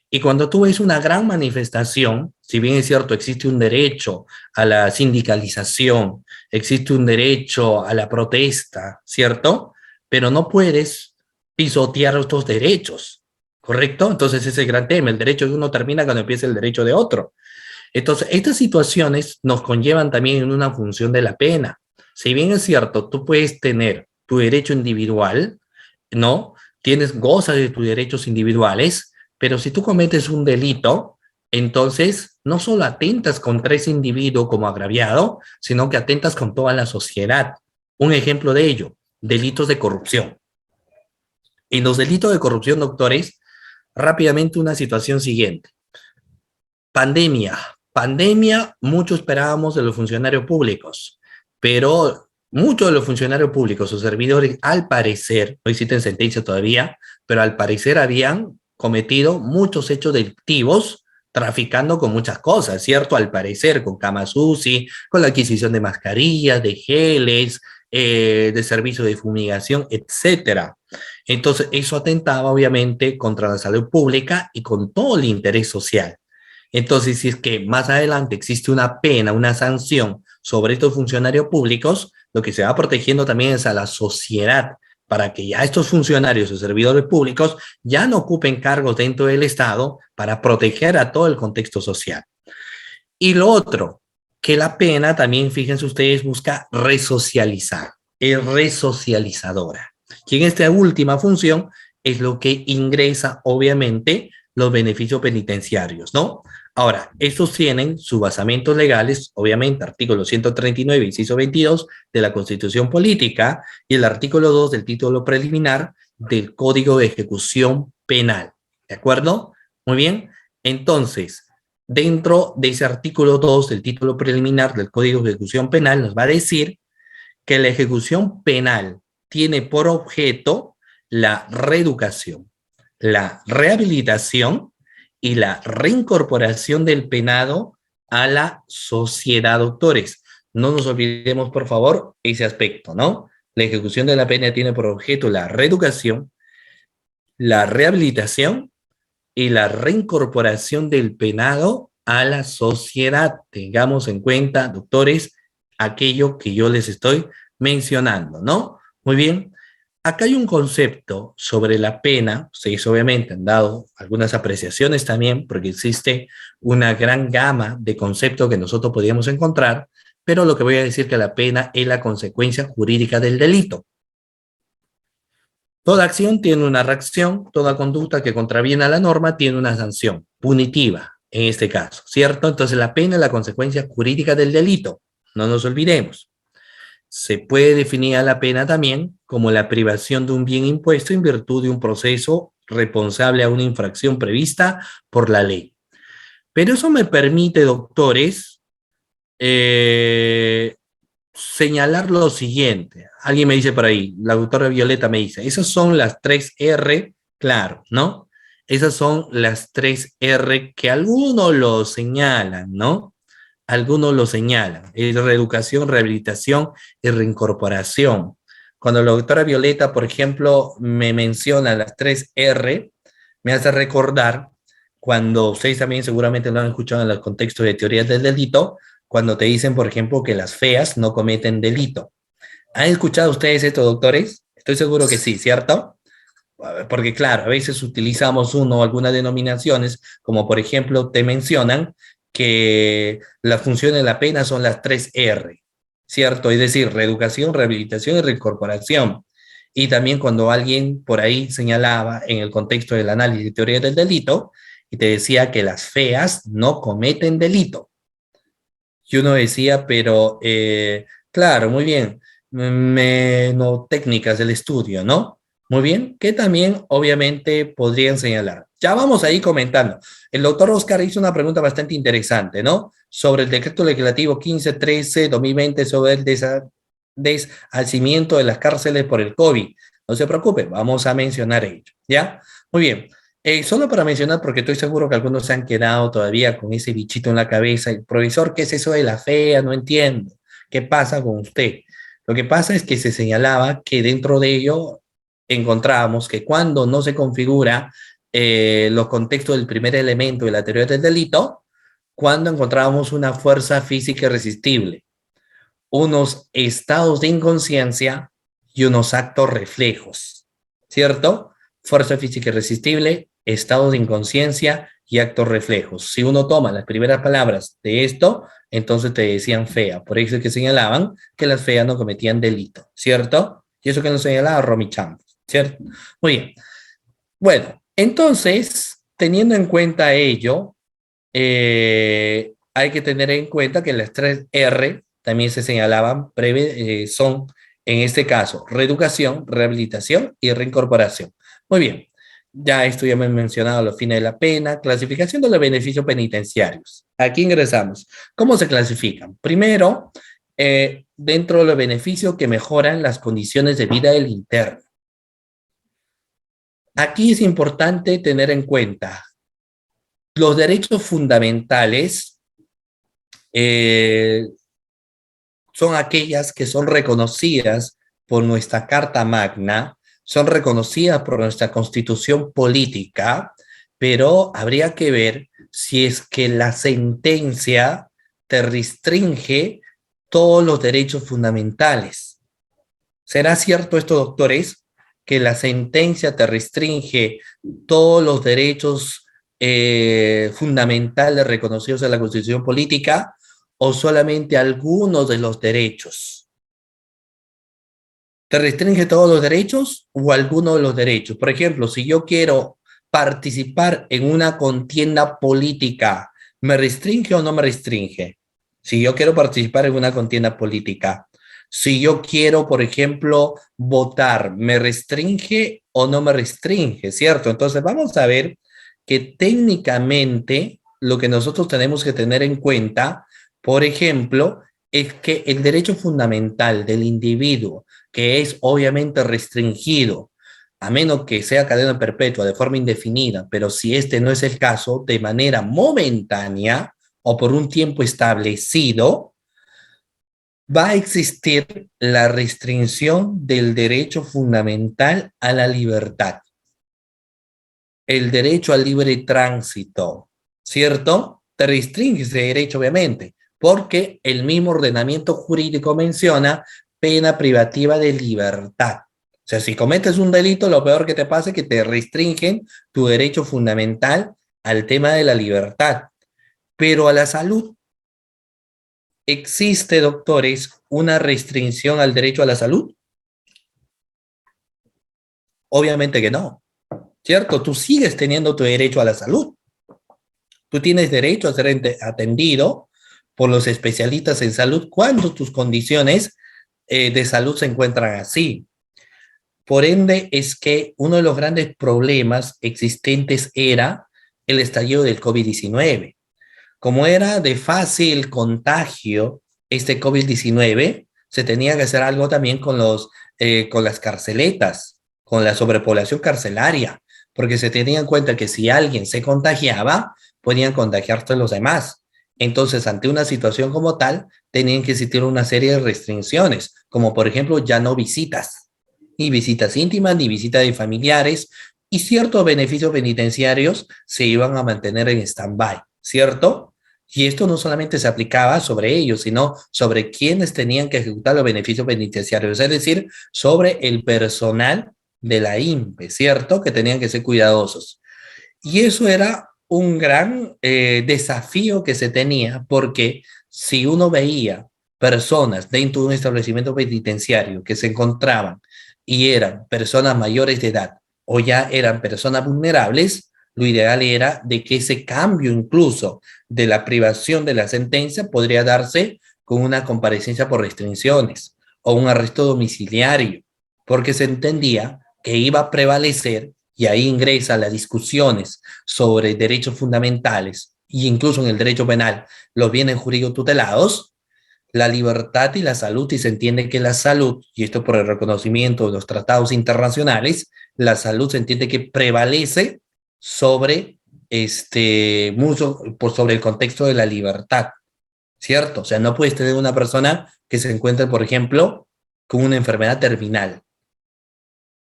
Y cuando tú ves una gran manifestación, si bien es cierto, existe un derecho a la sindicalización, existe un derecho a la protesta, ¿cierto? Pero no puedes pisotear estos derechos, ¿correcto? Entonces ese es el gran tema, el derecho de uno termina cuando empieza el derecho de otro. Entonces, estas situaciones nos conllevan también en una función de la pena. Si bien es cierto, tú puedes tener tu derecho individual, ¿no? Gozas de tus derechos individuales, pero si tú cometes un delito, entonces no solo atentas contra ese individuo como agraviado, sino que atentas con toda la sociedad. Un ejemplo de ello, delitos de corrupción. En los delitos de corrupción, doctores, rápidamente una situación siguiente. Pandemia. Pandemia, mucho esperábamos de los funcionarios públicos, pero muchos de los funcionarios públicos o servidores, al parecer, no existen sentencia todavía, pero al parecer habían cometido muchos hechos delictivos traficando con muchas cosas, ¿cierto? Al parecer, con camas UCI, con la adquisición de mascarillas, de geles, de servicio de fumigación, etcétera. Entonces, eso atentaba obviamente contra la salud pública y con todo el interés social. Entonces, si es que más adelante existe una pena, una sanción sobre estos funcionarios públicos, lo que se va protegiendo también es a la sociedad para que ya estos funcionarios o servidores públicos ya no ocupen cargos dentro del Estado para proteger a todo el contexto social. Y lo otro, que la pena también, fíjense ustedes, busca resocializar, es resocializadora. Y en esta última función es lo que ingresa, obviamente, los beneficios penitenciarios, ¿no? Ahora, estos tienen sus basamentos legales, obviamente, artículo 139, inciso 22 de la Constitución Política y el artículo 2 del título preliminar del Código de Ejecución Penal, ¿de acuerdo? Muy bien, entonces, dentro de ese artículo 2 del título preliminar del Código de Ejecución Penal nos va a decir que la ejecución penal tiene por objeto la reeducación, la rehabilitación y la reincorporación del penado a la sociedad, doctores. No nos olvidemos, por favor, ese aspecto, ¿no? La ejecución de la pena tiene por objeto la reeducación, la rehabilitación y la reincorporación del penado a la sociedad. Tengamos en cuenta, doctores, aquello que yo les estoy mencionando, ¿no? Muy bien. Acá hay un concepto sobre la pena, ustedes obviamente han dado algunas apreciaciones también, porque existe una gran gama de conceptos que nosotros podríamos encontrar, pero lo que voy a decir que la pena es la consecuencia jurídica del delito. Toda acción tiene una reacción, toda conducta que contraviene a la norma tiene una sanción punitiva, en este caso, ¿cierto? Entonces la pena es la consecuencia jurídica del delito, no nos olvidemos. Se puede definir a la pena también como la privación de un bien impuesto en virtud de un proceso responsable a una infracción prevista por la ley. Pero eso me permite, doctores, eh, señalar lo siguiente. Alguien me dice por ahí, la doctora Violeta me dice, esas son las tres R, claro, ¿no? Esas son las tres R que algunos lo señalan, ¿no? Algunos lo señalan. Es reeducación, rehabilitación y reincorporación. Cuando la doctora Violeta, por ejemplo, me menciona las tres R, me hace recordar cuando ustedes también seguramente lo han escuchado en los contextos de teorías del delito, cuando te dicen, por ejemplo, que las feas no cometen delito. ¿Han escuchado ustedes esto, doctores? Estoy seguro que sí, ¿cierto? Porque claro, a veces utilizamos uno o algunas denominaciones, como por ejemplo te mencionan que las funciones de la pena son las tres R, ¿cierto? Es decir, reeducación, rehabilitación y reincorporación. Y también cuando alguien por ahí señalaba en el contexto del análisis de teoría del delito, y te decía que las feas no cometen delito. Y uno decía, pero claro, muy bien, no, técnicas del estudio, ¿no? Muy bien, que también obviamente podrían señalar. Ya vamos ahí comentando. El doctor Oscar hizo una pregunta bastante interesante, ¿no? Sobre el decreto legislativo 1513-2020 sobre el deshacimiento de las cárceles por el COVID. No se preocupe, vamos a mencionar ello, ¿ya? Muy bien. Solo para mencionar, porque estoy seguro que algunos se han quedado todavía con ese bichito en la cabeza. El profesor, ¿qué es eso de la fea? No entiendo. ¿Qué pasa con usted? Lo que pasa es que se señalaba que dentro de ello encontrábamos que cuando no se configura los contextos del primer elemento de la teoría del delito, cuando encontrábamos una fuerza física irresistible, unos estados de inconsciencia y unos actos reflejos, ¿cierto? Fuerza física irresistible, estado de inconsciencia y actos reflejos. Si uno toma las primeras palabras de esto, entonces te decían fea. Por eso es que señalaban que las feas no cometían delito, ¿cierto? Y eso que nos señalaba Romy Campos, ¿cierto? Muy bien. Bueno, entonces, teniendo en cuenta ello, hay que tener en cuenta que las tres R también se señalaban, son en este caso reeducación, rehabilitación y reincorporación. Muy bien, ya esto ya me he mencionado los fines de la pena, clasificación de los beneficios penitenciarios. Aquí ingresamos. ¿Cómo se clasifican? Primero, dentro de los beneficios que mejoran las condiciones de vida del interno. Aquí es importante tener en cuenta los derechos fundamentales eh, son aquellas que son reconocidas por nuestra Carta Magna, son reconocidas por nuestra Constitución política, pero habría que ver si es que la sentencia te restringe todos los derechos fundamentales. ¿Será cierto esto, doctores, que la sentencia te restringe todos los derechos fundamentales reconocidos en la Constitución política o solamente algunos de los derechos? ¿Te restringe todos los derechos o algunos de los derechos? Por ejemplo, si yo quiero participar en una contienda política, ¿me restringe o no me restringe? Si yo quiero participar en una contienda política, si yo quiero, por ejemplo, votar, ¿me restringe o no me restringe? ¿Cierto? Entonces vamos a ver que técnicamente lo que nosotros tenemos que tener en cuenta, por ejemplo, es que el derecho fundamental del individuo, que es obviamente restringido, a menos que sea cadena perpetua de forma indefinida, pero si este no es el caso, de manera momentánea o por un tiempo establecido, va a existir la restricción del derecho fundamental a la libertad, el derecho al libre tránsito, ¿cierto? Te restringe ese derecho, obviamente, porque el mismo ordenamiento jurídico menciona pena privativa de libertad. O sea, si cometes un delito, lo peor que te pasa es que te restringen tu derecho fundamental al tema de la libertad. Pero a la salud, ¿existe, doctores, una restricción al derecho a la salud? Obviamente que no, ¿cierto? Tú sigues teniendo tu derecho a la salud. Tú tienes derecho a ser atendido por los especialistas en salud cuando tus condiciones de salud se encuentran así. Por ende, es que uno de los grandes problemas existentes era el estallido del COVID-19. Como era de fácil contagio este COVID-19, se tenía que hacer algo también con las carceletas, con la sobrepoblación carcelaria, porque se tenía en cuenta que si alguien se contagiaba, podían contagiarse a los demás. Entonces, ante una situación como tal, tenían que existir una serie de restricciones, como por ejemplo, ya no visitas, ni visitas íntimas, ni visitas de familiares, y ciertos beneficios penitenciarios se iban a mantener en stand-by, ¿cierto? Y esto no solamente se aplicaba sobre ellos, sino sobre quienes tenían que ejecutar los beneficios penitenciarios, es decir, sobre el personal de la INPE, ¿cierto? Que tenían que ser cuidadosos. Y eso era un gran desafío que se tenía, porque si uno veía personas dentro de un establecimiento penitenciario que se encontraban y eran personas mayores de edad o ya eran personas vulnerables, lo ideal era de que ese cambio incluso de la privación de la sentencia podría darse con una comparecencia por restricciones o un arresto domiciliario, porque se entendía que iba a prevalecer, y ahí ingresa las discusiones sobre derechos fundamentales e incluso en el derecho penal, los bienes jurídicos tutelados, la libertad y la salud, y se entiende que la salud, y esto por el reconocimiento de los tratados internacionales, la salud se entiende que prevalece sobre mucho por sobre el contexto de la libertad, ¿cierto? O sea, no puedes tener una persona que se encuentre, por ejemplo, con una enfermedad terminal,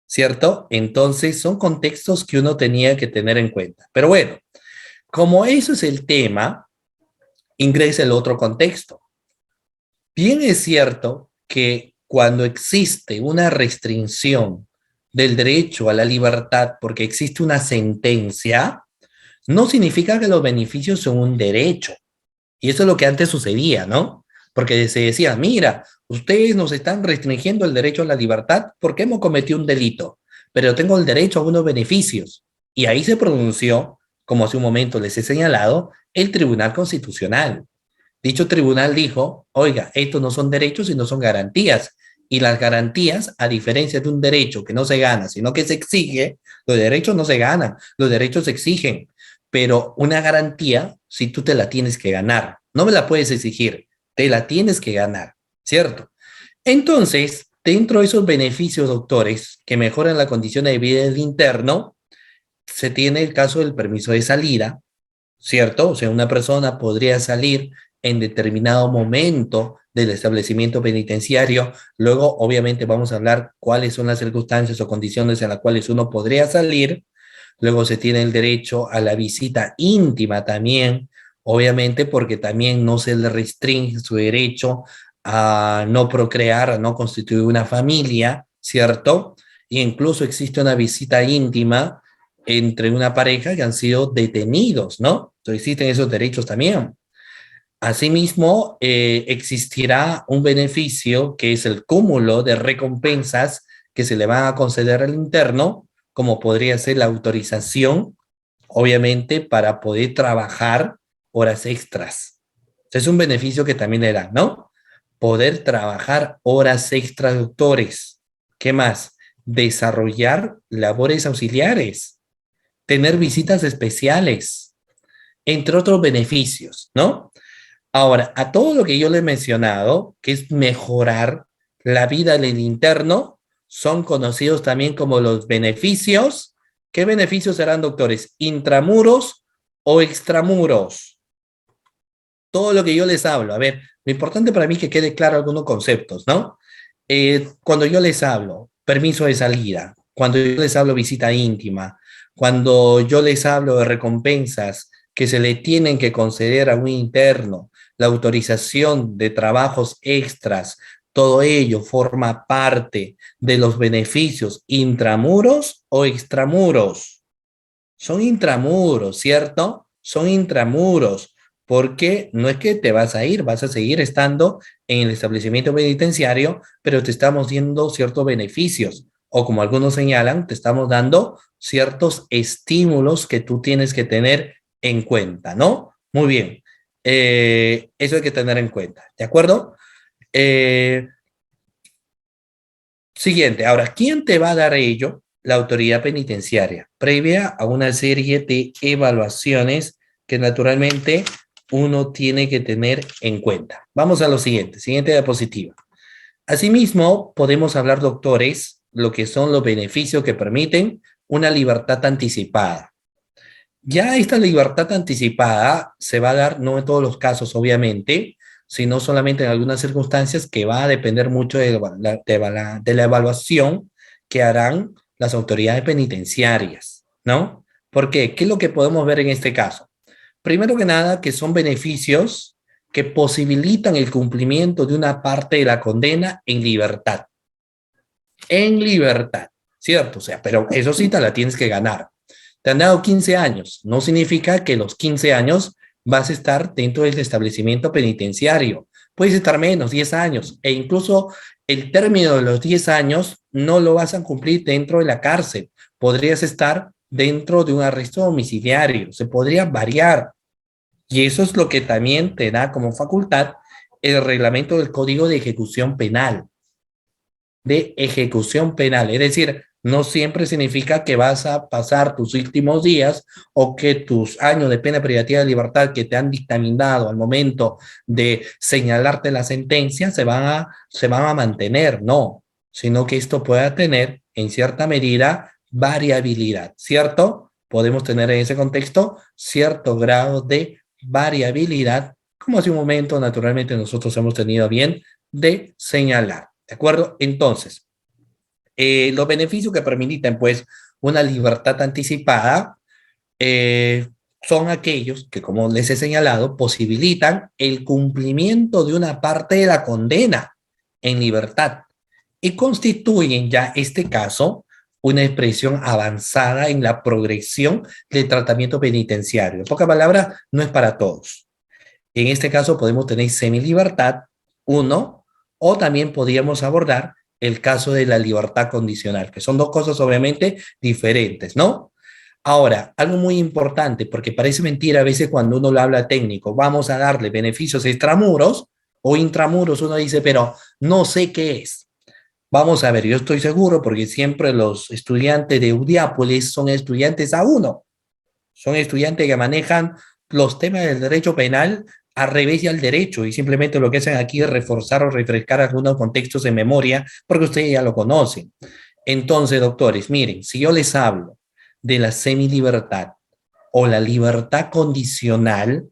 ¿cierto? Entonces, son contextos que uno tenía que tener en cuenta. Pero bueno, como eso es el tema, ingresa el otro contexto. Bien es cierto que cuando existe una restricción del derecho a la libertad porque existe una sentencia, no significa que los beneficios son un derecho. Y eso es lo que antes sucedía, ¿no? Porque se decía, mira, ustedes nos están restringiendo el derecho a la libertad porque hemos cometido un delito, pero tengo el derecho a unos beneficios. Y ahí se pronunció, como hace un momento les he señalado, el Tribunal Constitucional. Dicho tribunal dijo, oiga, estos no son derechos, sino son garantías. Y las garantías, a diferencia de un derecho que no se gana, sino que se exige, los derechos no se ganan, los derechos se exigen. Pero una garantía, si tú te la tienes que ganar, no me la puedes exigir, te la tienes que ganar, ¿cierto? Entonces, dentro de esos beneficios, doctores, que mejoran la condición de vida del interno, se tiene el caso del permiso de salida, ¿cierto? O sea, una persona podría salir en determinado momento del establecimiento penitenciario. Luego, obviamente, vamos a hablar cuáles son las circunstancias o condiciones en las cuales uno podría salir. Luego se tiene el derecho a la visita íntima también, obviamente, porque también no se le restringe su derecho a no procrear, a no constituir una familia, ¿cierto? E incluso existe una visita íntima entre una pareja que han sido detenidos, ¿no? Entonces existen esos derechos también. Asimismo, existirá un beneficio que es el cúmulo de recompensas que se le van a conceder al interno, como podría ser la autorización, obviamente, para poder trabajar horas extras. Es un beneficio que también le dan, ¿no? Poder trabajar horas extras, doctores. ¿Qué más? Desarrollar labores auxiliares, tener visitas especiales, entre otros beneficios, ¿no? Ahora, a todo lo que yo le he mencionado, que es mejorar la vida del interno, son conocidos también como los beneficios. ¿Qué beneficios serán, doctores? ¿Intramuros o extramuros? Todo lo que yo les hablo. A ver, lo importante para mí es que quede claro algunos conceptos, ¿no? Cuando yo les hablo, permiso de salida, cuando yo les hablo visita íntima, cuando yo les hablo de recompensas que se le tienen que conceder a un interno, la autorización de trabajos extras, todo ello forma parte de los beneficios intramuros o extramuros. Son intramuros, ¿cierto? Son intramuros, porque no es que te vas a ir, vas a seguir estando en el establecimiento penitenciario, pero te estamos dando ciertos beneficios, o como algunos señalan, te estamos dando ciertos estímulos que tú tienes que tener en cuenta, ¿no? Muy bien. Eso hay que tener en cuenta, ¿de acuerdo? Eh, Siguiente, ahora, ¿quién te va a dar ello? La autoridad penitenciaria, previa a una serie de evaluaciones que naturalmente uno tiene que tener en cuenta. Vamos a lo siguiente, siguiente diapositiva. Asimismo, podemos hablar, doctores, lo que son los beneficios que permiten una libertad anticipada. Ya esta libertad anticipada se va a dar, no en todos los casos, obviamente, sino solamente en algunas circunstancias que va a depender mucho de la evaluación que harán las autoridades penitenciarias, ¿no? ¿Por qué? ¿Qué es lo que podemos ver en este caso? Primero que nada, que son beneficios que posibilitan el cumplimiento de una parte de la condena en libertad, ¿cierto? O sea, pero eso sí te la tienes que ganar. Te han dado 15 años, no significa que los 15 años vas a estar dentro del establecimiento penitenciario. Puedes estar menos, 10 años, e incluso el término de los 10 años no lo vas a cumplir dentro de la cárcel. Podrías estar dentro de un arresto domiciliario, se podría variar. Y eso es lo que también te da como facultad el reglamento del Código de Ejecución Penal, es decir, no siempre significa que vas a pasar tus últimos días o que tus años de pena privativa de libertad que te han dictaminado al momento de señalarte la sentencia se van a mantener, no, sino que esto pueda tener en cierta medida variabilidad, ¿cierto? Podemos tener en ese contexto cierto grado de variabilidad, como hace un momento naturalmente nosotros hemos tenido bien de señalar. ¿De acuerdo? Entonces, los beneficios que permiten, pues, una libertad anticipada son aquellos que, como les he señalado, posibilitan el cumplimiento de una parte de la condena en libertad y constituyen ya este caso una expresión avanzada en la progresión del tratamiento penitenciario. En pocas palabras, no es para todos. En este caso podemos tener semilibertad, uno, o también podríamos abordar el caso de la libertad condicional, que son dos cosas obviamente diferentes, ¿no? Ahora, algo muy importante, porque parece mentira a veces cuando uno lo habla técnico, vamos a darle beneficios extramuros o intramuros, uno dice, pero no sé qué es. Vamos a ver, yo estoy seguro porque siempre los estudiantes de Udiápolis son estudiantes A1, son estudiantes que manejan los temas del derecho penal al revés y al derecho, y simplemente lo que hacen aquí es reforzar o refrescar algunos contextos en memoria, porque ustedes ya lo conocen. Entonces, doctores, miren, si yo les hablo de la semilibertad o la libertad condicional,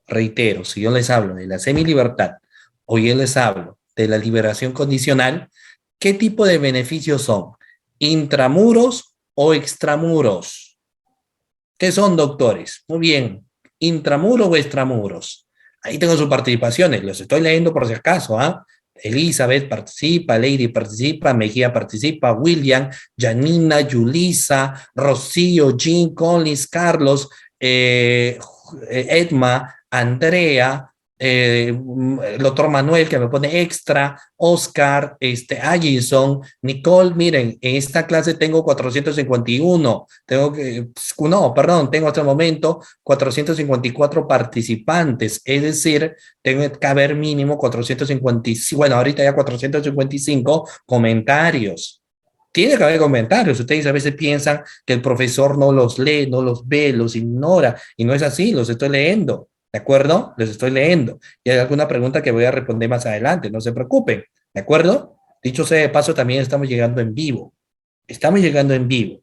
reitero, si yo les hablo de la semilibertad o yo les hablo de la liberación condicional, ¿qué tipo de beneficios son? ¿Intramuros o extramuros? ¿Qué son, doctores? Muy bien, ¿intramuros o extramuros? Ahí tengo sus participaciones, los estoy leyendo por si acaso, ¿ah? Elizabeth participa, Lady participa, Mejía participa, William, Janina, Yulisa, Rocío, Jean, Collins, Carlos, Edma, Andrea, el doctor Manuel que me pone extra, Oscar, Allison, Nicole, miren, en esta clase tengo 451, tengo que, no, perdón, tengo hasta el momento 454 participantes, es decir, tengo que haber mínimo 455, bueno, ahorita ya 455 comentarios. Tiene que haber comentarios. Ustedes a veces piensan que el profesor no los lee, no los ve, los ignora, y no es así, los estoy leyendo. ¿De acuerdo? Les estoy leyendo. Y hay alguna pregunta que voy a responder más adelante, no se preocupen. ¿De acuerdo? Dicho sea de paso, también estamos llegando en vivo. Estamos llegando en vivo.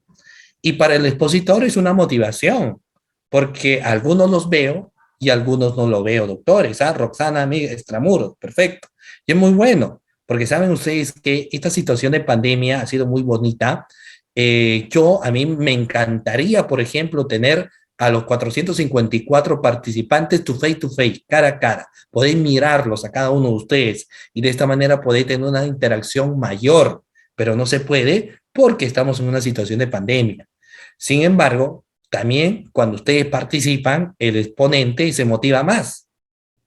Y para el expositor es una motivación, porque algunos los veo y algunos no lo veo, doctores. ¿Ah? Roxana, amiga, extramuros, perfecto. Y es muy bueno, porque saben ustedes que esta situación de pandemia ha sido muy bonita. A mí me encantaría, por ejemplo, tener a los 454 participantes to face, cara a cara. Podéis mirarlos a cada uno de ustedes y de esta manera podéis tener una interacción mayor, pero no se puede porque estamos en una situación de pandemia. Sin embargo, también cuando ustedes participan, el exponente se motiva más,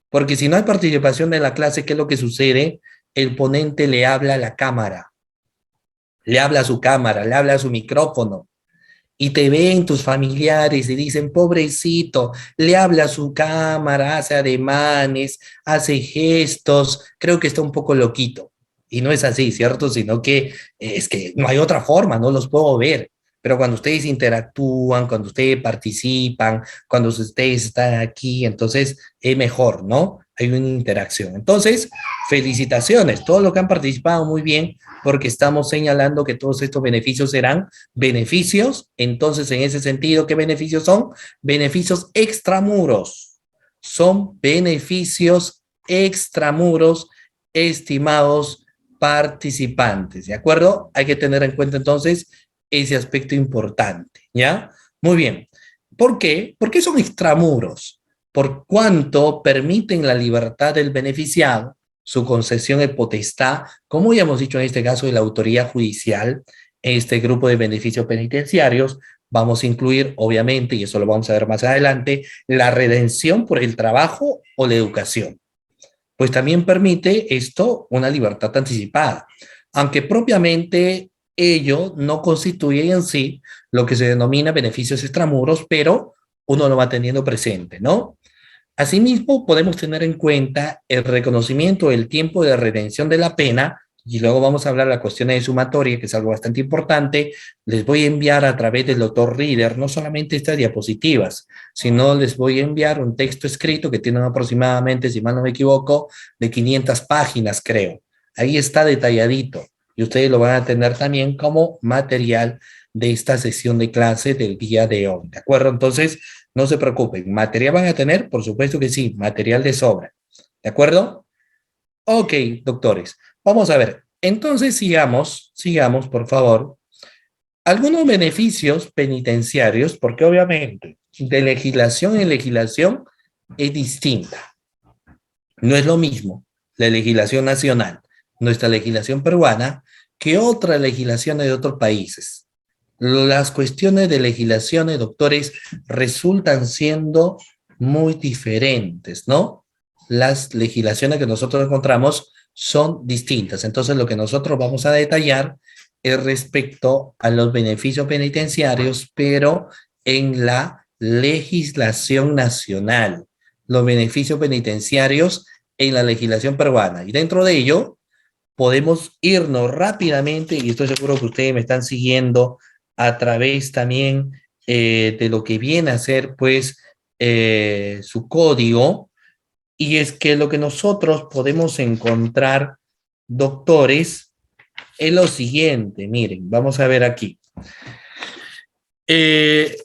porque si no hay participación de la clase, ¿qué es lo que sucede? El ponente le habla a la cámara, le habla a su cámara, le habla a su micrófono, y te ven tus familiares y dicen, pobrecito, le habla a su cámara, hace ademanes, hace gestos, creo que está un poco loquito. Y no es así, ¿cierto? Sino que es que no hay otra forma, no los puedo ver. Pero cuando ustedes interactúan, cuando ustedes participan, cuando ustedes están aquí, entonces es mejor, ¿no? Hay una interacción. Entonces, felicitaciones, todos los que han participado muy bien, porque estamos señalando que todos estos beneficios serán beneficios. Entonces, en ese sentido, ¿qué beneficios son? Beneficios extramuros. Son beneficios extramuros, estimados participantes, ¿de acuerdo? Hay que tener en cuenta entonces ese aspecto importante, ¿ya? Muy bien. ¿Por qué? Porque son extramuros. Por cuanto permiten la libertad del beneficiado, su concesión de potestad, como ya hemos dicho en este caso de la autoridad judicial, en este grupo de beneficios penitenciarios, vamos a incluir, obviamente, y eso lo vamos a ver más adelante, la redención por el trabajo o la educación. Pues también permite esto una libertad anticipada, aunque propiamente ello no constituye en sí lo que se denomina beneficios extramuros, pero uno lo va teniendo presente, ¿no? Asimismo, podemos tener en cuenta el reconocimiento del tiempo de redención de la pena, y luego vamos a hablar de la cuestión de sumatoria, que es algo bastante importante. Les voy a enviar a través del doctor Reader no solamente estas diapositivas, sino les voy a enviar un texto escrito que tiene aproximadamente, si mal no me equivoco, de 500 páginas, creo. Ahí está detalladito, y ustedes lo van a tener también como material de esta sesión de clase del día de hoy, ¿de acuerdo? Entonces, no se preocupen, ¿material van a tener? Por supuesto que sí, material de sobra. ¿De acuerdo? Ok, doctores. Vamos a ver. Entonces sigamos, por favor. Algunos beneficios penitenciarios, porque obviamente de legislación en legislación es distinta. No es lo mismo la legislación nacional, nuestra legislación peruana, que otras legislaciones de otros países. las cuestiones de legislaciones, doctores, resultan siendo muy diferentes, ¿no? Las legislaciones que nosotros encontramos son distintas. Entonces, lo que nosotros vamos a detallar es respecto a los beneficios penitenciarios, pero en la legislación nacional, los beneficios penitenciarios en la legislación peruana. Y dentro de ello, podemos irnos rápidamente, y estoy seguro que ustedes me están siguiendo a través también de lo que viene a ser, pues, su código, y es que lo que nosotros podemos encontrar, doctores, es lo siguiente. Miren, vamos a ver aquí. Eh,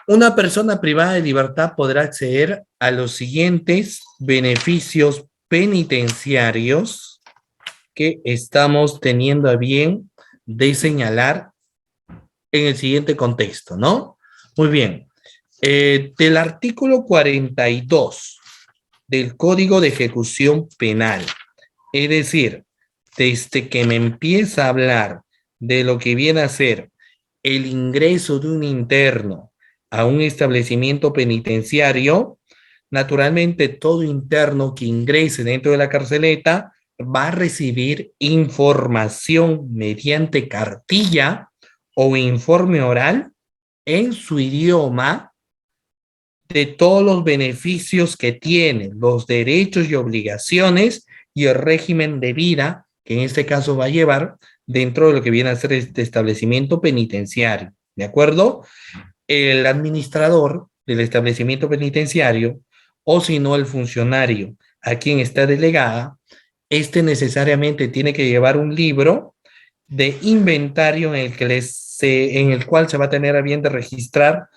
una persona privada de libertad podrá acceder a los siguientes beneficios penitenciarios que estamos teniendo a bien de señalar en el siguiente contexto, ¿no? Muy bien. Del artículo 42 del Código de Ejecución Penal, es decir, desde que me empieza a hablar de lo que viene a ser el ingreso de un interno a un establecimiento penitenciario, naturalmente todo interno que ingrese dentro de la carceleta va a recibir información mediante cartilla o informe oral en su idioma de todos los beneficios que tiene, los derechos y obligaciones y el régimen de vida que en este caso va a llevar dentro de lo que viene a ser este establecimiento penitenciario. ¿De acuerdo? El administrador del establecimiento penitenciario o si no el funcionario a quien está delegada, este necesariamente tiene que llevar un libro de inventario en el cual se va a tener a bien de registrar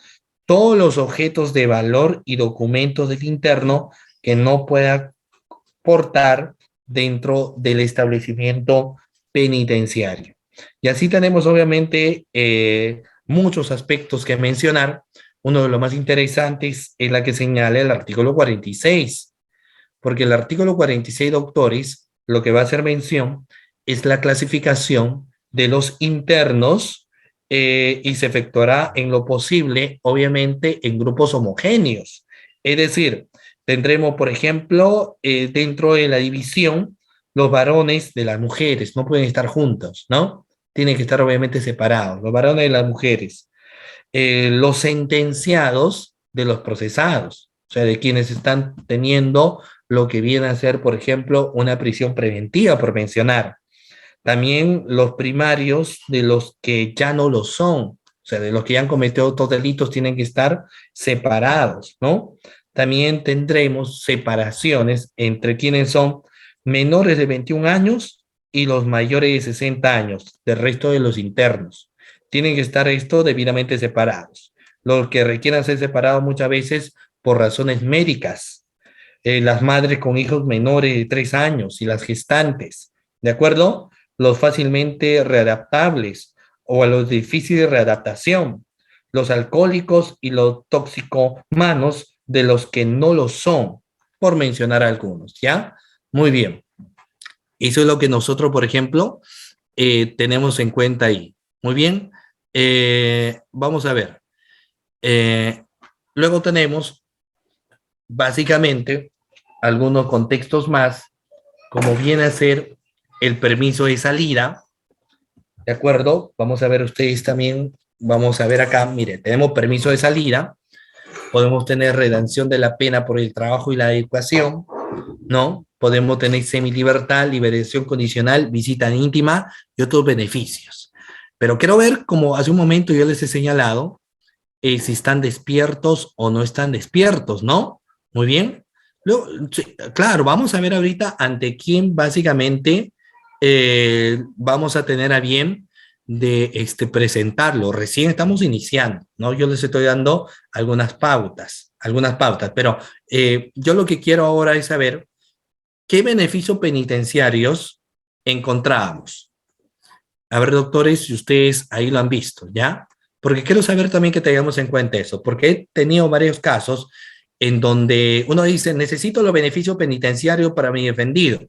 todos los objetos de valor y documentos del interno que no pueda portar dentro del establecimiento penitenciario. Y así tenemos obviamente muchos aspectos que mencionar. Uno de los más interesantes es la que señala el artículo 46, porque el artículo 46, doctores, lo que va a hacer mención es la clasificación de los internos y se efectuará en lo posible, obviamente, en grupos homogéneos. Es decir, tendremos, por ejemplo, dentro de la división, los varones de las mujeres no pueden estar juntos, ¿no? Tienen que estar obviamente separados, los varones de las mujeres. Los sentenciados de los procesados, o sea, de quienes están teniendo lo que viene a ser, por ejemplo, una prisión preventiva, por mencionar. También los primarios de los que ya no lo son, o sea, de los que ya han cometido otros delitos, tienen que estar separados, ¿no? También tendremos separaciones entre quienes son menores de 21 años y los mayores de 60 años, del resto de los internos. Tienen que estar esto debidamente separados. Los que requieran ser separados muchas veces por razones médicas, las madres con hijos menores de 3 años y las gestantes, ¿de acuerdo? Los fácilmente readaptables o a los difíciles de readaptación, los alcohólicos y los toxicomanos de los que no lo son, por mencionar algunos, ¿ya? Muy bien. Eso es lo que nosotros, por ejemplo, tenemos en cuenta ahí. Muy bien. Vamos a ver. Eh, luego tenemos, básicamente, algunos contextos más, como viene a ser el permiso de salida, ¿de acuerdo? Vamos a ver ustedes también, vamos a ver acá, mire, tenemos permiso de salida, podemos tener redención de la pena por el trabajo y la adecuación, ¿no? Podemos tener semilibertad, liberación condicional, visita íntima y otros beneficios. Pero quiero ver, como hace un momento yo les he señalado, si están despiertos o no están despiertos, ¿no? Muy bien. Luego, sí, claro, vamos a ver ahorita ante quién básicamente vamos a tener a bien de presentarlo. Recién estamos iniciando, ¿no? Yo les estoy dando algunas pautas, pero yo lo que quiero ahora es saber qué beneficios penitenciarios encontramos. A ver, doctores, si ustedes ahí lo han visto, ¿ya? Porque quiero saber también que tengamos en cuenta eso, porque he tenido varios casos en donde uno dice, necesito los beneficios penitenciarios para mi defendido.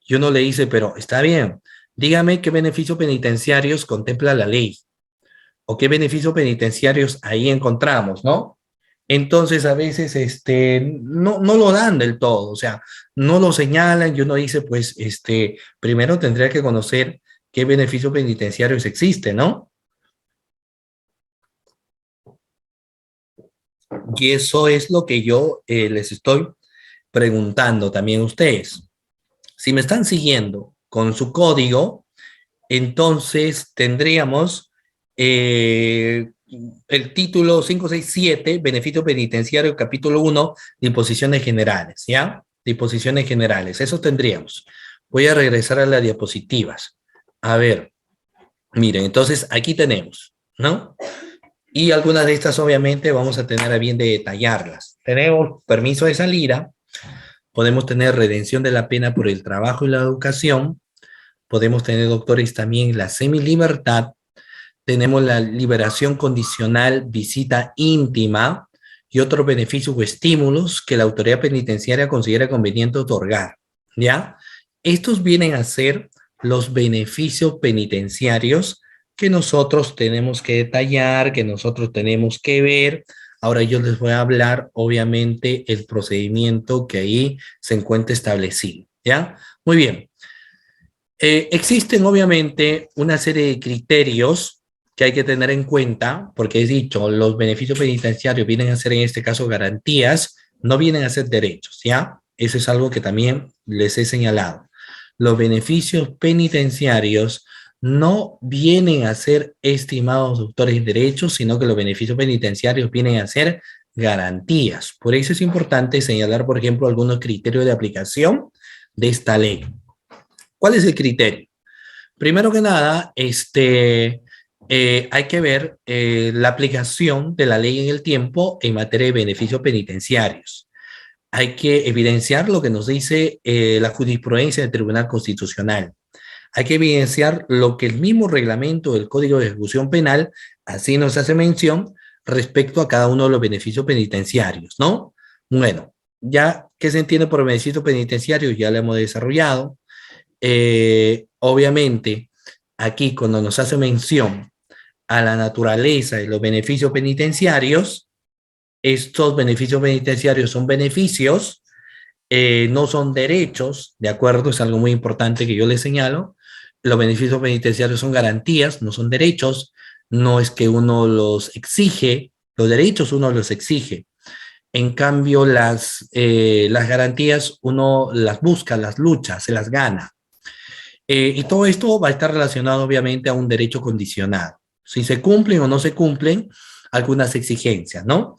Y uno le dice, pero está bien, dígame qué beneficios penitenciarios contempla la ley. o qué beneficios penitenciarios ahí encontramos, ¿no? Entonces a veces no lo dan del todo, o sea, no lo señalan y uno dice, pues, primero tendría que conocer qué beneficios penitenciarios existen, ¿no? Y eso es lo que yo les estoy preguntando también a ustedes. Si me están siguiendo con su código, entonces tendríamos eh, el título 567, Beneficio Penitenciario, capítulo 1, Disposiciones Generales, ¿ya? Disposiciones Generales, eso tendríamos. Voy a regresar a las diapositivas. A ver, miren, entonces aquí tenemos, ¿no? Y algunas de estas obviamente vamos a tener a bien de detallarlas. Tenemos permiso de salida, podemos tener redención de la pena por el trabajo y la educación, podemos tener, doctores, también la semilibertad, tenemos la liberación condicional, visita íntima y otros beneficios o estímulos que la autoridad penitenciaria considera conveniente otorgar, ¿ya? Estos vienen a ser los beneficios penitenciarios que nosotros tenemos que detallar, que nosotros tenemos que ver. Ahora yo les voy a hablar, obviamente, el procedimiento que ahí se encuentra establecido, ¿ya? Muy bien. Existen obviamente una serie de criterios que hay que tener en cuenta, porque he dicho, los beneficios penitenciarios vienen a ser en este caso garantías, no vienen a ser derechos, ¿ya? Eso es algo que también les he señalado. Los beneficios penitenciarios no vienen a ser estimados doctores en derechos, sino que los beneficios penitenciarios vienen a ser garantías. Por eso es importante señalar, por ejemplo, algunos criterios de aplicación de esta ley. ¿Cuál es el criterio? Primero que nada, hay que ver la aplicación de la ley en el tiempo en materia de beneficios penitenciarios. Hay que evidenciar lo que nos dice la jurisprudencia del Tribunal Constitucional. Hay que evidenciar lo que el mismo reglamento del Código de Ejecución Penal así nos hace mención respecto a cada uno de los beneficios penitenciarios, ¿no? Bueno, ya, ¿qué se entiende por beneficio penitenciario? Ya lo hemos desarrollado. Obviamente, aquí cuando nos hace mención a la naturaleza y los beneficios penitenciarios, estos beneficios penitenciarios son beneficios, no son derechos, ¿de acuerdo? Es algo muy importante que yo les señalo. Los beneficios penitenciarios son garantías, no son derechos, no es que uno los exige, los derechos uno los exige. En cambio, las garantías uno las busca, las lucha, se las gana. Y todo esto va a estar relacionado obviamente a un derecho condicionado. Si se cumplen o no se cumplen algunas exigencias, ¿no?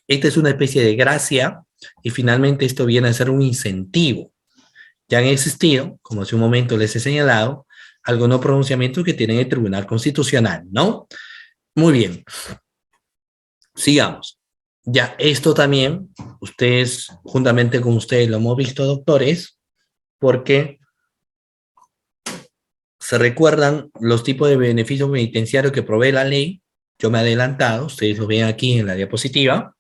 Esta es una especie de gracia y finalmente esto viene a ser un incentivo. Ya han existido, como hace un momento les he señalado, algunos pronunciamientos que tiene el Tribunal Constitucional, ¿no? Muy bien, sigamos. Ya esto también, ustedes, juntamente con ustedes, lo hemos visto, doctores, porque se recuerdan los tipos de beneficios penitenciarios que provee la ley. Yo me he adelantado, ustedes lo ven aquí en la diapositiva,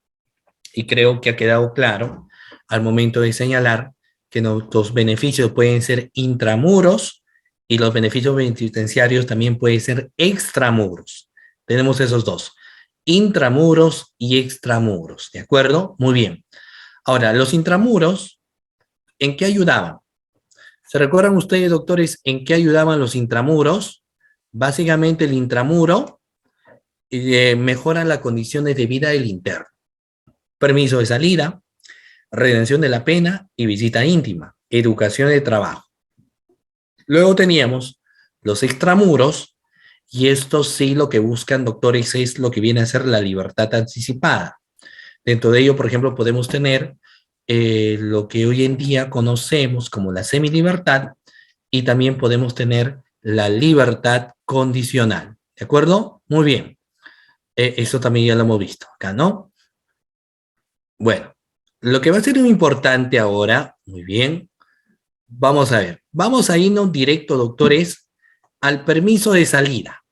y creo que ha quedado claro al momento de señalar que los beneficios pueden ser intramuros y los beneficios penitenciarios también pueden ser extramuros. Tenemos esos dos, intramuros y extramuros, ¿de acuerdo? Muy bien. Ahora, los intramuros, ¿en qué ayudaban? ¿Se recuerdan ustedes, doctores, en qué ayudaban los intramuros? Básicamente el intramuro mejora las condiciones de vida del interno. Permiso de salida, redención de la pena y visita íntima, educación de trabajo. Luego teníamos los extramuros, y esto sí lo que buscan, doctores, es lo que viene a ser la libertad anticipada. Dentro de ello, por ejemplo, podemos tener lo que hoy en día conocemos como la semilibertad, y también podemos tener la libertad condicional. ¿De acuerdo? Muy bien. Eso también ya lo hemos visto acá, ¿no? Bueno, lo que va a ser muy importante ahora, muy bien, vamos a ver. Vamos a irnos directo, doctores, al permiso de salida.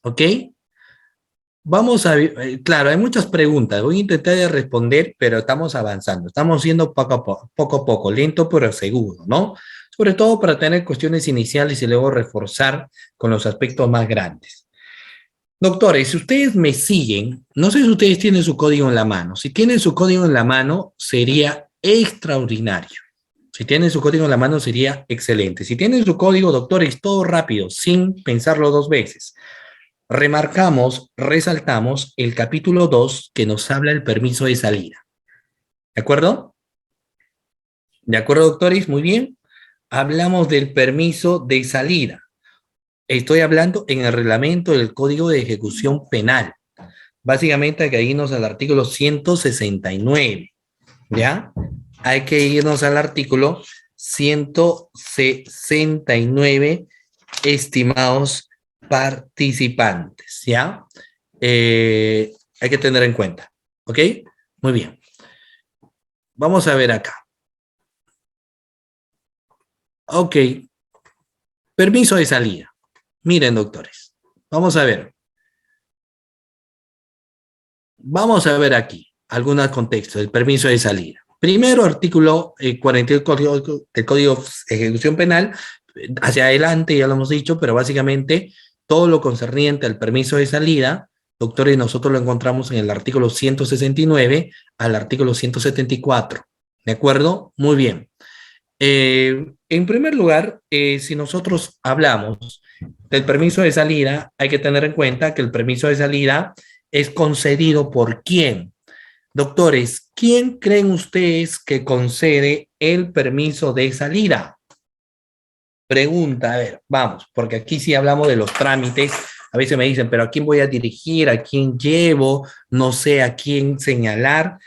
¿Ok? Vamos a ver, claro, hay muchas preguntas. Voy a intentar de responder, pero estamos avanzando. Estamos yendo poco a poco, lento pero seguro, ¿no? Sobre todo para tener cuestiones iniciales y luego reforzar con los aspectos más grandes. Doctores, si ustedes me siguen, no sé si ustedes tienen su código en la mano. Si tienen su código en la mano, sería extraordinario. Si tienen su código en la mano, sería excelente. Si tienen su código, doctores, todo rápido, sin pensarlo dos veces. Remarcamos, resaltamos el capítulo 2 que nos habla del permiso de salida. ¿De acuerdo? ¿De acuerdo, doctores? Muy bien. Hablamos del permiso de salida. Estoy hablando en el reglamento del Código de Ejecución Penal. Básicamente hay que irnos al artículo 169, ¿ya? Hay que irnos al artículo 169, estimados participantes, ¿ya? Hay que tener en cuenta, ¿ok? Muy bien. Vamos a ver acá. Ok, permiso de salida. Miren, doctores, vamos a ver. Vamos a ver aquí algunos contextos del permiso de salida. Primero, artículo 40 del Código de Ejecución Penal, hacia adelante ya lo hemos dicho, pero básicamente todo lo concerniente al permiso de salida, doctores, nosotros lo encontramos en el artículo 169 al artículo 174. ¿De acuerdo? Muy bien. En primer lugar, si nosotros hablamos del permiso de salida, hay que tener en cuenta que el permiso de salida es concedido por quién. Doctores, ¿quién creen ustedes que concede el permiso de salida? Pregunta, a ver, vamos, porque aquí sí hablamos de los trámites. A veces me dicen, pero ¿a quién voy a dirigir? ¿A quién llevo? No sé a quién señalar.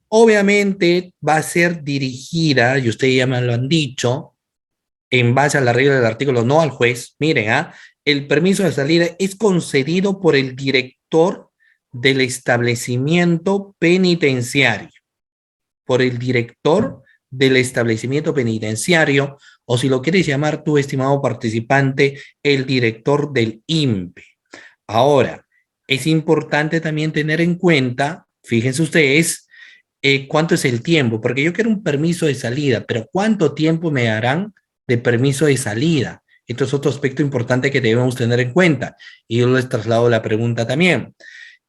Obviamente va a ser dirigida, y ustedes ya me lo han dicho, en base a la regla del artículo, no al juez. Miren, el permiso de salida es concedido por el director del establecimiento penitenciario, por el director del establecimiento penitenciario, o si lo quieres llamar tú, estimado participante, el director del INPE. Ahora, es importante también tener en cuenta, fíjense ustedes, cuánto es el tiempo, porque yo quiero un permiso de salida, pero ¿cuánto tiempo me darán de permiso de salida? Esto es otro aspecto importante que debemos tener en cuenta. Y yo les traslado la pregunta también.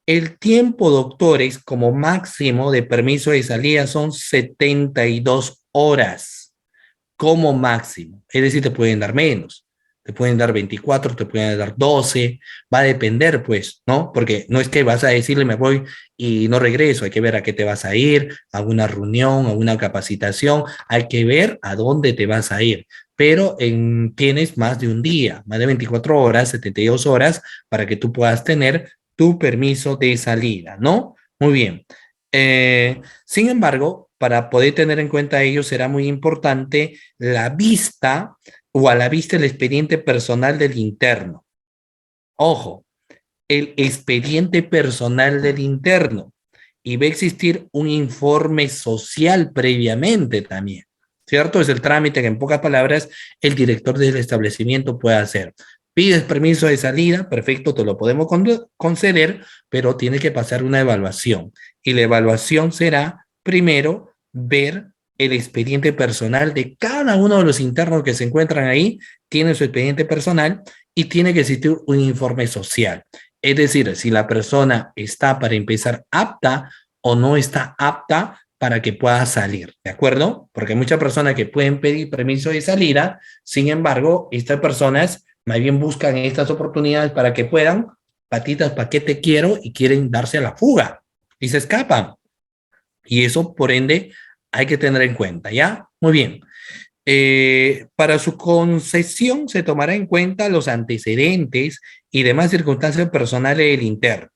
El tiempo, doctores, como máximo de permiso de salida son 72 horas, como máximo. Es decir, te pueden dar menos, te pueden dar 24, te pueden dar 12, va a depender, pues, ¿no? Porque no es que vas a decirle me voy y no regreso, hay que ver a qué te vas a ir, a una reunión, a una capacitación, hay que ver a dónde te vas a ir. Pero tienes más de un día, más de 24 horas, 72 horas, para que tú puedas tener tu permiso de salida, ¿no? Muy bien. Sin embargo, para poder tener en cuenta ello, será muy importante la vista o a la vista el expediente personal del interno. Ojo, el expediente personal del interno. Y va a existir un informe social previamente también. ¿Cierto? Es el trámite que en pocas palabras el director del establecimiento puede hacer. Pides permiso de salida, perfecto, te lo podemos conceder, pero tiene que pasar una evaluación. Y la evaluación será, primero, ver el expediente personal de cada uno de los internos que se encuentran ahí, tiene su expediente personal y tiene que existir un informe social. Es decir, si la persona está para empezar apta o no está apta para que pueda salir, ¿de acuerdo? Porque hay muchas personas que pueden pedir permiso de salida, sin embargo, estas personas más bien buscan estas oportunidades para que puedan, patitas, ¿para qué te quiero? Y quieren darse a la fuga y se escapan. Y eso, por ende, hay que tener en cuenta, ¿ya? Muy bien. Para su concesión se tomará en cuenta los antecedentes y demás circunstancias personales del interno.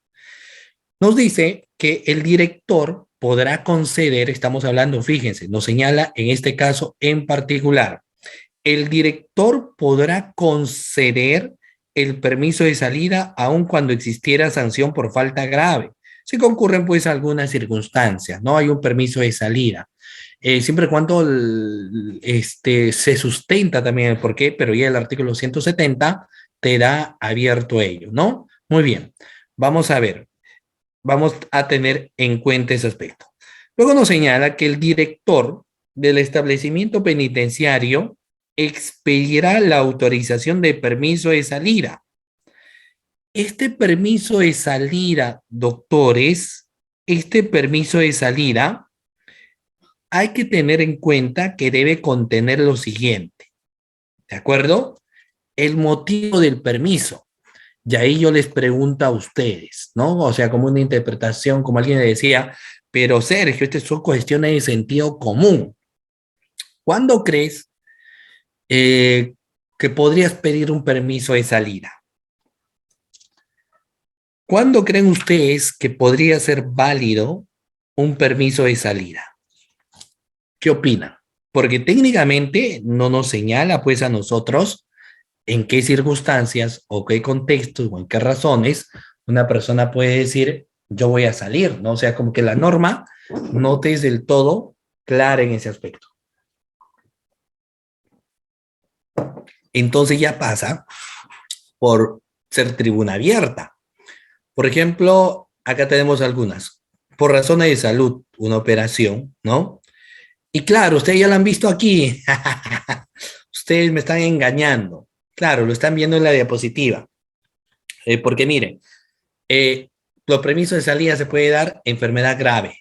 Nos dice que el director podrá conceder, estamos hablando, fíjense, nos señala en este caso en particular, el director podrá conceder el permiso de salida aun cuando existiera sanción por falta grave. Si concurren pues algunas circunstancias, no hay un permiso de salida. Siempre y cuando se sustenta también el porqué, pero ya el artículo 170 te da abierto ello, ¿no? Muy bien, vamos a ver, vamos a tener en cuenta ese aspecto. Luego nos señala que el director del establecimiento penitenciario expedirá la autorización de permiso de salida Este permiso de salida, doctores, este permiso de salida, hay que tener en cuenta que debe contener lo siguiente, ¿de acuerdo? El motivo del permiso. Y ahí yo les pregunto a ustedes, ¿no? O sea, como una interpretación, como alguien le decía, pero Sergio, estas son cuestiones de sentido común. ¿Cuándo crees que podrías pedir un permiso de salida? ¿Cuándo creen ustedes que podría ser válido un permiso de salida? ¿Qué opinan? Porque técnicamente no nos señala pues a nosotros en qué circunstancias o qué contextos o en qué razones una persona puede decir yo voy a salir, ¿no? O sea, como que la norma no te es del todo clara en ese aspecto. Entonces ya pasa por ser tribuna abierta. Por ejemplo, acá tenemos algunas. Por razones de salud, una operación, ¿no? Y claro, ustedes ya lo han visto aquí. Ustedes me están engañando. Claro, lo están viendo en la diapositiva. Porque miren, eh, los permisos de salida se puede dar enfermedad grave,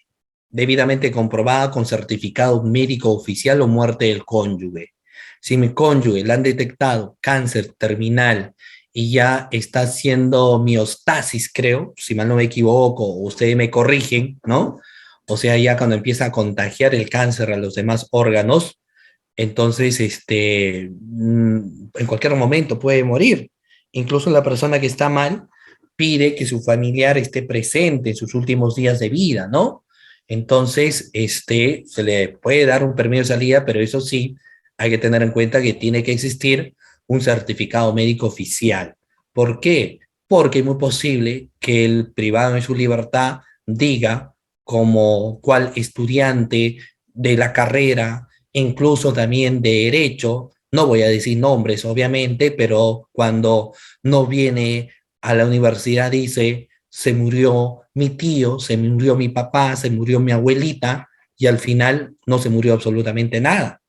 debidamente comprobada con certificado médico oficial o muerte del cónyuge. Si mi cónyuge le han detectado cáncer terminal y ya está haciendo miostasis, creo, si mal no me equivoco, o ustedes me corrigen, ¿no? O sea, ya cuando empieza a contagiar el cáncer a los demás órganos, entonces, en cualquier momento puede morir. Incluso la persona que está mal pide que su familiar esté presente en sus últimos días de vida, ¿no? Entonces, se le puede dar un permiso de salida, pero eso sí, hay que tener en cuenta que tiene que existir un certificado médico oficial. ¿Por qué? Porque es muy posible que el privado en su libertad diga como cual estudiante de la carrera, incluso también de derecho, no voy a decir nombres obviamente, pero cuando no viene a la universidad dice, se murió mi tío, se murió mi papá, se murió mi abuelita, y al final no se murió absolutamente nada,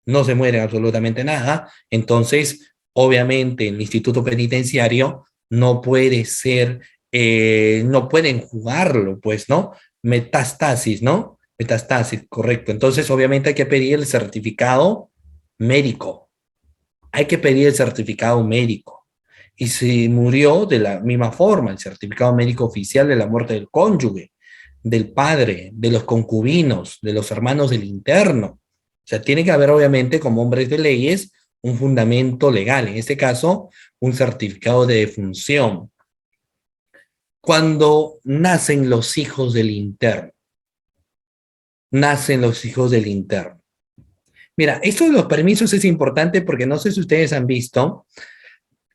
no se muere absolutamente nada, entonces obviamente el instituto penitenciario no puede ser, no pueden jugarlo, pues, ¿no? Metastasis, ¿no? Metastasis, correcto. Entonces, obviamente hay que pedir el certificado médico. Hay que pedir el certificado médico. Y si murió de la misma forma, el certificado médico oficial de la muerte del cónyuge, del padre, de los concubinos, de los hermanos del interno. O sea, tiene que haber, obviamente, como hombres de leyes, un fundamento legal. En este caso, un certificado de defunción. Cuando nacen los hijos del interno, nacen los hijos del interno. Mira, esto de los permisos es importante porque no sé si ustedes han visto,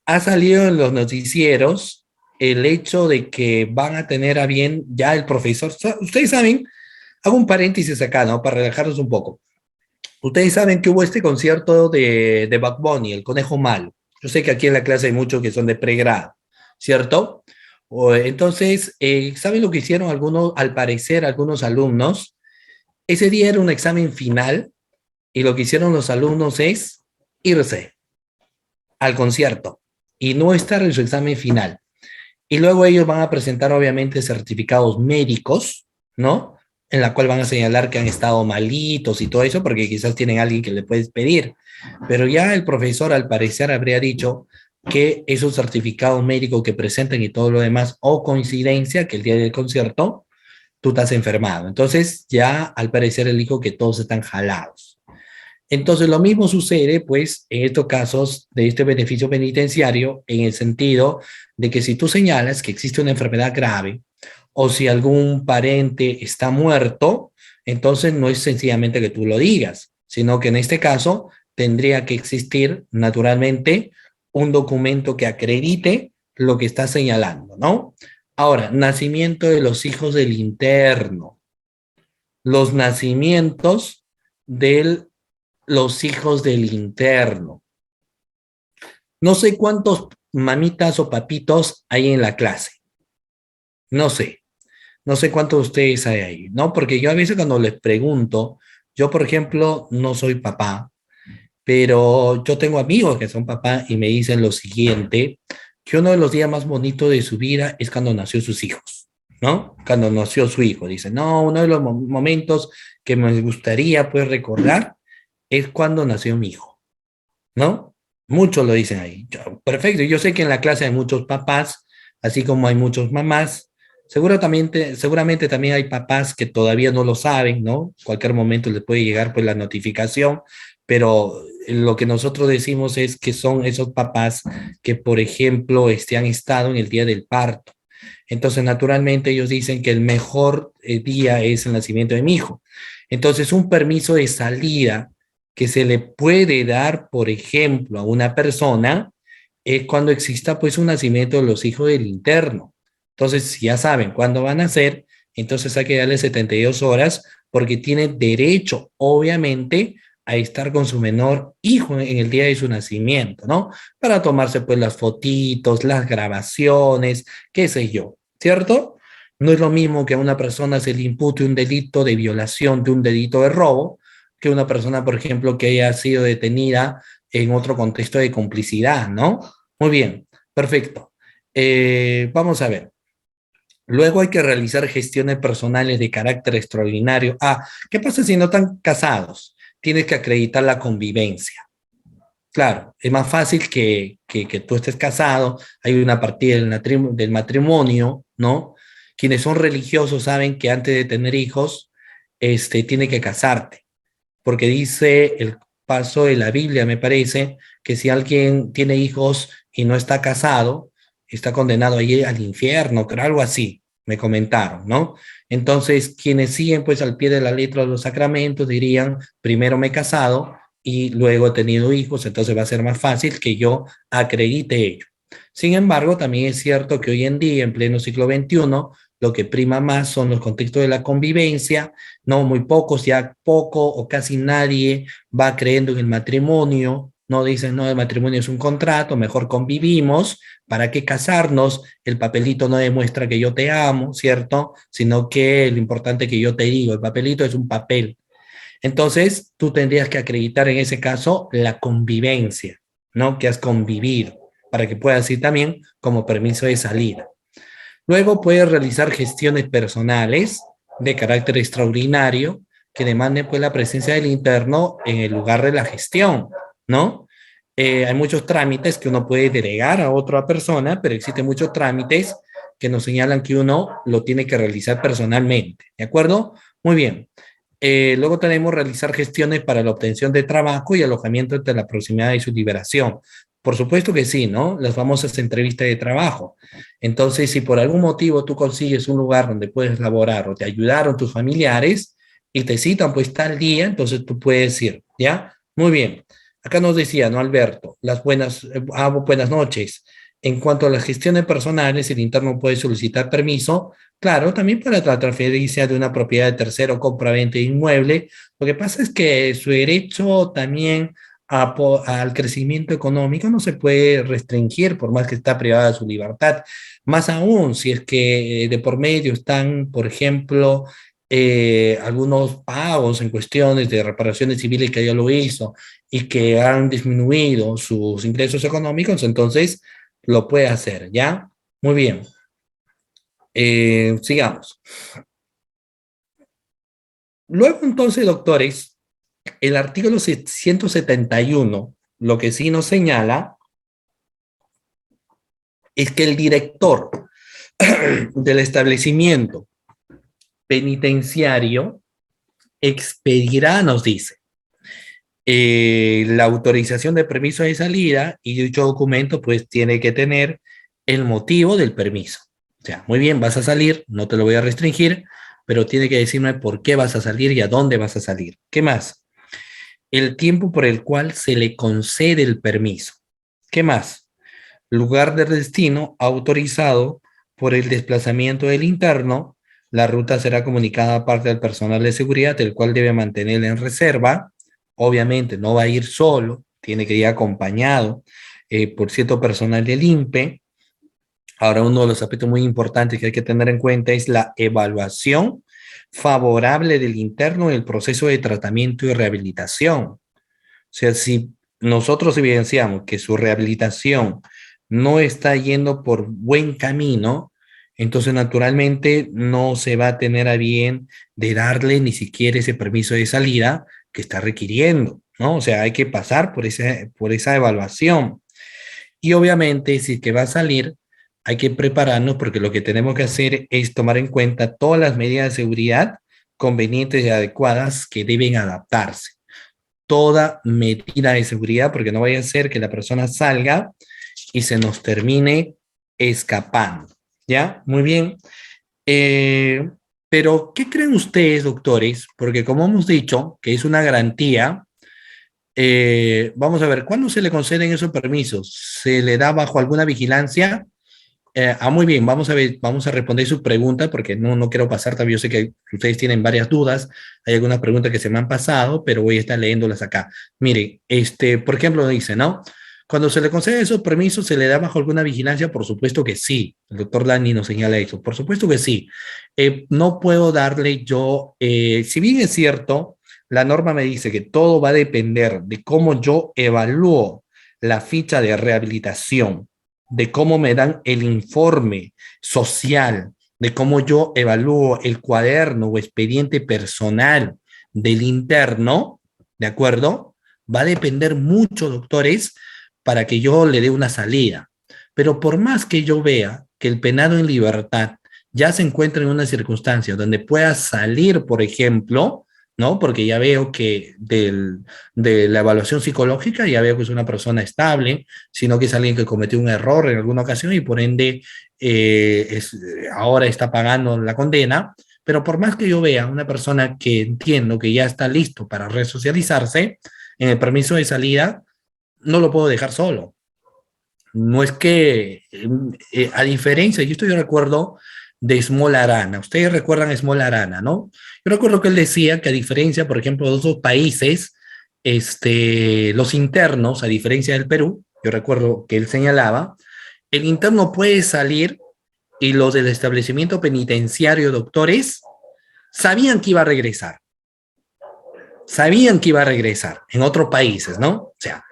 ha salido en los noticieros el hecho de que van a tener a bien ya el profesor. Ustedes saben, hago un paréntesis acá, ¿no? Para relajarnos un poco. Ustedes saben que hubo este concierto de Bad Bunny, El Conejo Malo. Yo sé que aquí en la clase hay muchos que son de pregrado, ¿cierto? Entonces, ¿saben lo que hicieron algunos, al parecer, algunos alumnos? Ese día era un examen final y lo que hicieron los alumnos es irse al concierto y no estar en su examen final. Y luego ellos van a presentar, obviamente, certificados médicos, ¿no? En la cual van a señalar que han estado malitos y todo eso, porque quizás tienen a alguien que le puedes pedir. Pero ya el profesor, al parecer, habría dicho que esos certificados médicos que presenten y todo lo demás, o coincidencia que el día del concierto tú estás enfermado. Entonces, ya al parecer, él dijo que todos están jalados. Entonces, lo mismo sucede, pues, en estos casos de este beneficio penitenciario, en el sentido de que si tú señalas que existe una enfermedad grave o si algún pariente está muerto, entonces no es sencillamente que tú lo digas, sino que en este caso tendría que existir, naturalmente, un documento que acredite lo que está señalando, ¿no? Ahora, nacimiento de los hijos del interno, los nacimientos de los hijos del interno. No sé cuántos mamitas o papitos hay en la clase. No sé. No sé cuántos de ustedes hay ahí, ¿no? Porque yo a veces cuando les pregunto, yo por ejemplo no soy papá, pero yo tengo amigos que son papás y me dicen lo siguiente, que uno de los días más bonitos de su vida es cuando nació sus hijos, ¿no? Cuando nació su hijo. Dice, no, uno de los momentos que me gustaría pues recordar es cuando nació mi hijo, ¿no? Muchos lo dicen ahí. Perfecto, yo sé que en la clase hay muchos papás, así como hay muchos mamás. Seguramente también hay papás que todavía no lo saben, ¿no? Cualquier momento les puede llegar pues la notificación, pero lo que nosotros decimos es que son esos papás que, por ejemplo, han estado en el día del parto. Entonces, naturalmente, ellos dicen que el mejor día es el nacimiento de mi hijo. Entonces, un permiso de salida que se le puede dar, por ejemplo, a una persona es cuando exista pues un nacimiento de los hijos del interno. Entonces, si ya saben cuándo van a ser, entonces hay que darle 72 horas porque tiene derecho, obviamente, a estar con su menor hijo en el día de su nacimiento, ¿no? Para tomarse pues las fotitos, las grabaciones, qué sé yo, ¿cierto? No es lo mismo que a una persona se le impute un delito de violación de un delito de robo, que una persona, por ejemplo, que haya sido detenida en otro contexto de complicidad, ¿no? Muy bien, perfecto. Vamos a ver. Luego hay que realizar gestiones personales de carácter extraordinario. Ah, ¿qué pasa si no están casados? Tienes que acreditar la convivencia. Claro, es más fácil que tú estés casado, hay una partida del matrimonio, ¿no? Quienes son religiosos saben que antes de tener hijos, tiene que casarte, porque dice el paso de la Biblia, me parece, que si alguien tiene hijos y no está casado, está condenado ahí al infierno, pero algo así, me comentaron, ¿no? Entonces, quienes siguen pues al pie de la letra de los sacramentos dirían, primero me he casado y luego he tenido hijos, entonces va a ser más fácil que yo acredite ello. Sin embargo, también es cierto que hoy en día, en pleno siglo XXI, lo que prima más son los contextos de la convivencia, no muy pocos, ya poco o casi nadie va creyendo en el matrimonio, no dicen, no, el matrimonio es un contrato, mejor convivimos, ¿para qué casarnos? El papelito no demuestra que yo te amo, ¿cierto? Sino que lo importante es que yo te digo, el papelito es un papel. Entonces, tú tendrías que acreditar en ese caso la convivencia, ¿no? Que has convivido, para que puedas ir también como permiso de salida. Luego puedes realizar gestiones personales de carácter extraordinario que demanden pues la presencia del interno en el lugar de la gestión, ¿no? Hay muchos trámites que uno puede delegar a otra persona, pero existen muchos trámites que nos señalan que uno lo tiene que realizar personalmente, ¿de acuerdo? Muy bien. Luego tenemos realizar gestiones para la obtención de trabajo y alojamiento entre la proximidad y su liberación. Por supuesto que sí, ¿no? Las famosas entrevistas de trabajo. Entonces, si por algún motivo tú consigues un lugar donde puedes laborar o te ayudaron tus familiares y te citan pues tal día, entonces tú puedes ir, ¿ya? Muy bien. Acá nos decía, ¿no, Alberto? Buenas noches. En cuanto a las gestiones personales, el interno puede solicitar permiso. Claro, también para la transferencia de una propiedad de tercero, compra-venta de inmueble. Lo que pasa es que su derecho también al crecimiento económico no se puede restringir por más que está privada de su libertad. Más aún si es que de por medio están, por ejemplo, algunos pagos en cuestiones de reparaciones civiles que ya lo hizo y que han disminuido sus ingresos económicos, entonces lo puede hacer, ¿ya? Muy bien. Sigamos. Luego, entonces, doctores, el artículo 171, lo que sí nos señala es que el director del establecimiento penitenciario expedirá, nos dice, la autorización de permiso de salida y dicho documento pues tiene que tener el motivo del permiso. O sea, muy bien, vas a salir, no te lo voy a restringir, pero tiene que decirme por qué vas a salir y a dónde vas a salir. ¿Qué más? El tiempo por el cual se le concede el permiso. ¿Qué más? Lugar de destino autorizado por el desplazamiento del interno. La ruta será comunicada aparte al personal de seguridad, el cual debe mantenerla en reserva. Obviamente no va a ir solo, tiene que ir acompañado por cierto personal del INPE. Ahora, uno de los aspectos muy importantes que hay que tener en cuenta es la evaluación favorable del interno en el proceso de tratamiento y rehabilitación. O sea, si nosotros evidenciamos que su rehabilitación no está yendo por buen camino, entonces naturalmente no se va a tener a bien de darle ni siquiera ese permiso de salida que está requiriendo, ¿no? O sea, hay que pasar por esa evaluación. Y obviamente, si es que va a salir, hay que prepararnos porque lo que tenemos que hacer es tomar en cuenta todas las medidas de seguridad convenientes y adecuadas que deben adaptarse. Toda medida de seguridad, porque no vaya a ser que la persona salga y se nos termine escapando. ¿Ya? Muy bien. Eh, pero, ¿qué creen ustedes, doctores? Porque como hemos dicho, que es una garantía, vamos a ver, ¿cuándo se le conceden esos permisos? ¿Se le da bajo alguna vigilancia? Muy bien, vamos a ver, vamos a responder su pregunta porque no quiero pasar también. Yo sé que ustedes tienen varias dudas, hay algunas preguntas que se me han pasado, pero voy a estar leyéndolas acá. Mire, por ejemplo, dice, ¿no? Cuando se le concede esos permisos, ¿se le da bajo alguna vigilancia? Por supuesto que sí. El doctor Dani nos señala eso. Por supuesto que sí. No puedo darle yo, si bien es cierto, la norma me dice que todo va a depender de cómo yo evalúo la ficha de rehabilitación, de cómo me dan el informe social, de cómo yo evalúo el cuaderno o expediente personal del interno, ¿de acuerdo? Va a depender mucho, doctores, para que yo le dé una salida. Pero por más que yo vea que el penado en libertad ya se encuentra en una circunstancia donde pueda salir, por ejemplo, ¿no? Porque ya veo que de la evaluación psicológica ya veo que es una persona estable, sino que es alguien que cometió un error en alguna ocasión y por ende ahora está pagando la condena. Pero por más que yo vea una persona que entiendo que ya está listo para resocializarse, en el permiso de salida, no lo puedo dejar solo. No es que, a diferencia, yo estoy de acuerdo de Small Arana. Ustedes recuerdan a Small Arana, ¿no? Yo recuerdo que él decía que a diferencia, por ejemplo, de otros países, los internos, a diferencia del Perú, yo recuerdo que él señalaba, el interno puede salir y los del establecimiento penitenciario, doctores, sabían que iba a regresar. Sabían que iba a regresar en otros países, ¿no? O sea,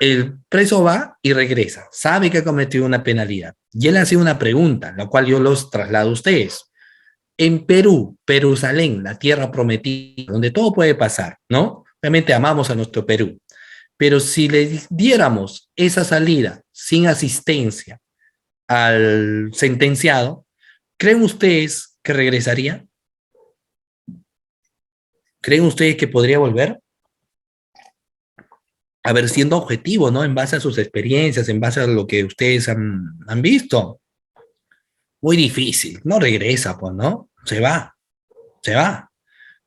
el preso va y regresa, sabe que ha cometido una penalidad. Y él hace una pregunta, la cual yo los traslado a ustedes. En Perú, Jerusalén, la tierra prometida, donde todo puede pasar, ¿no? Obviamente amamos a nuestro Perú, pero si le diéramos esa salida sin asistencia al sentenciado, ¿creen ustedes que regresaría? ¿Creen ustedes que podría volver? A ver, siendo objetivo, ¿no? En base a sus experiencias, en base a lo que ustedes han visto. Muy difícil, no regresa, pues, ¿no? Se va.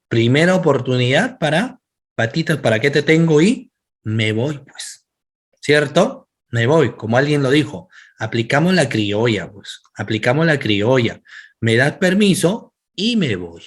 Primera oportunidad para, patitas, ¿para qué te tengo? Y me voy, pues, ¿cierto? Me voy, como alguien lo dijo, aplicamos la criolla, pues, aplicamos la criolla. Me das permiso y me voy.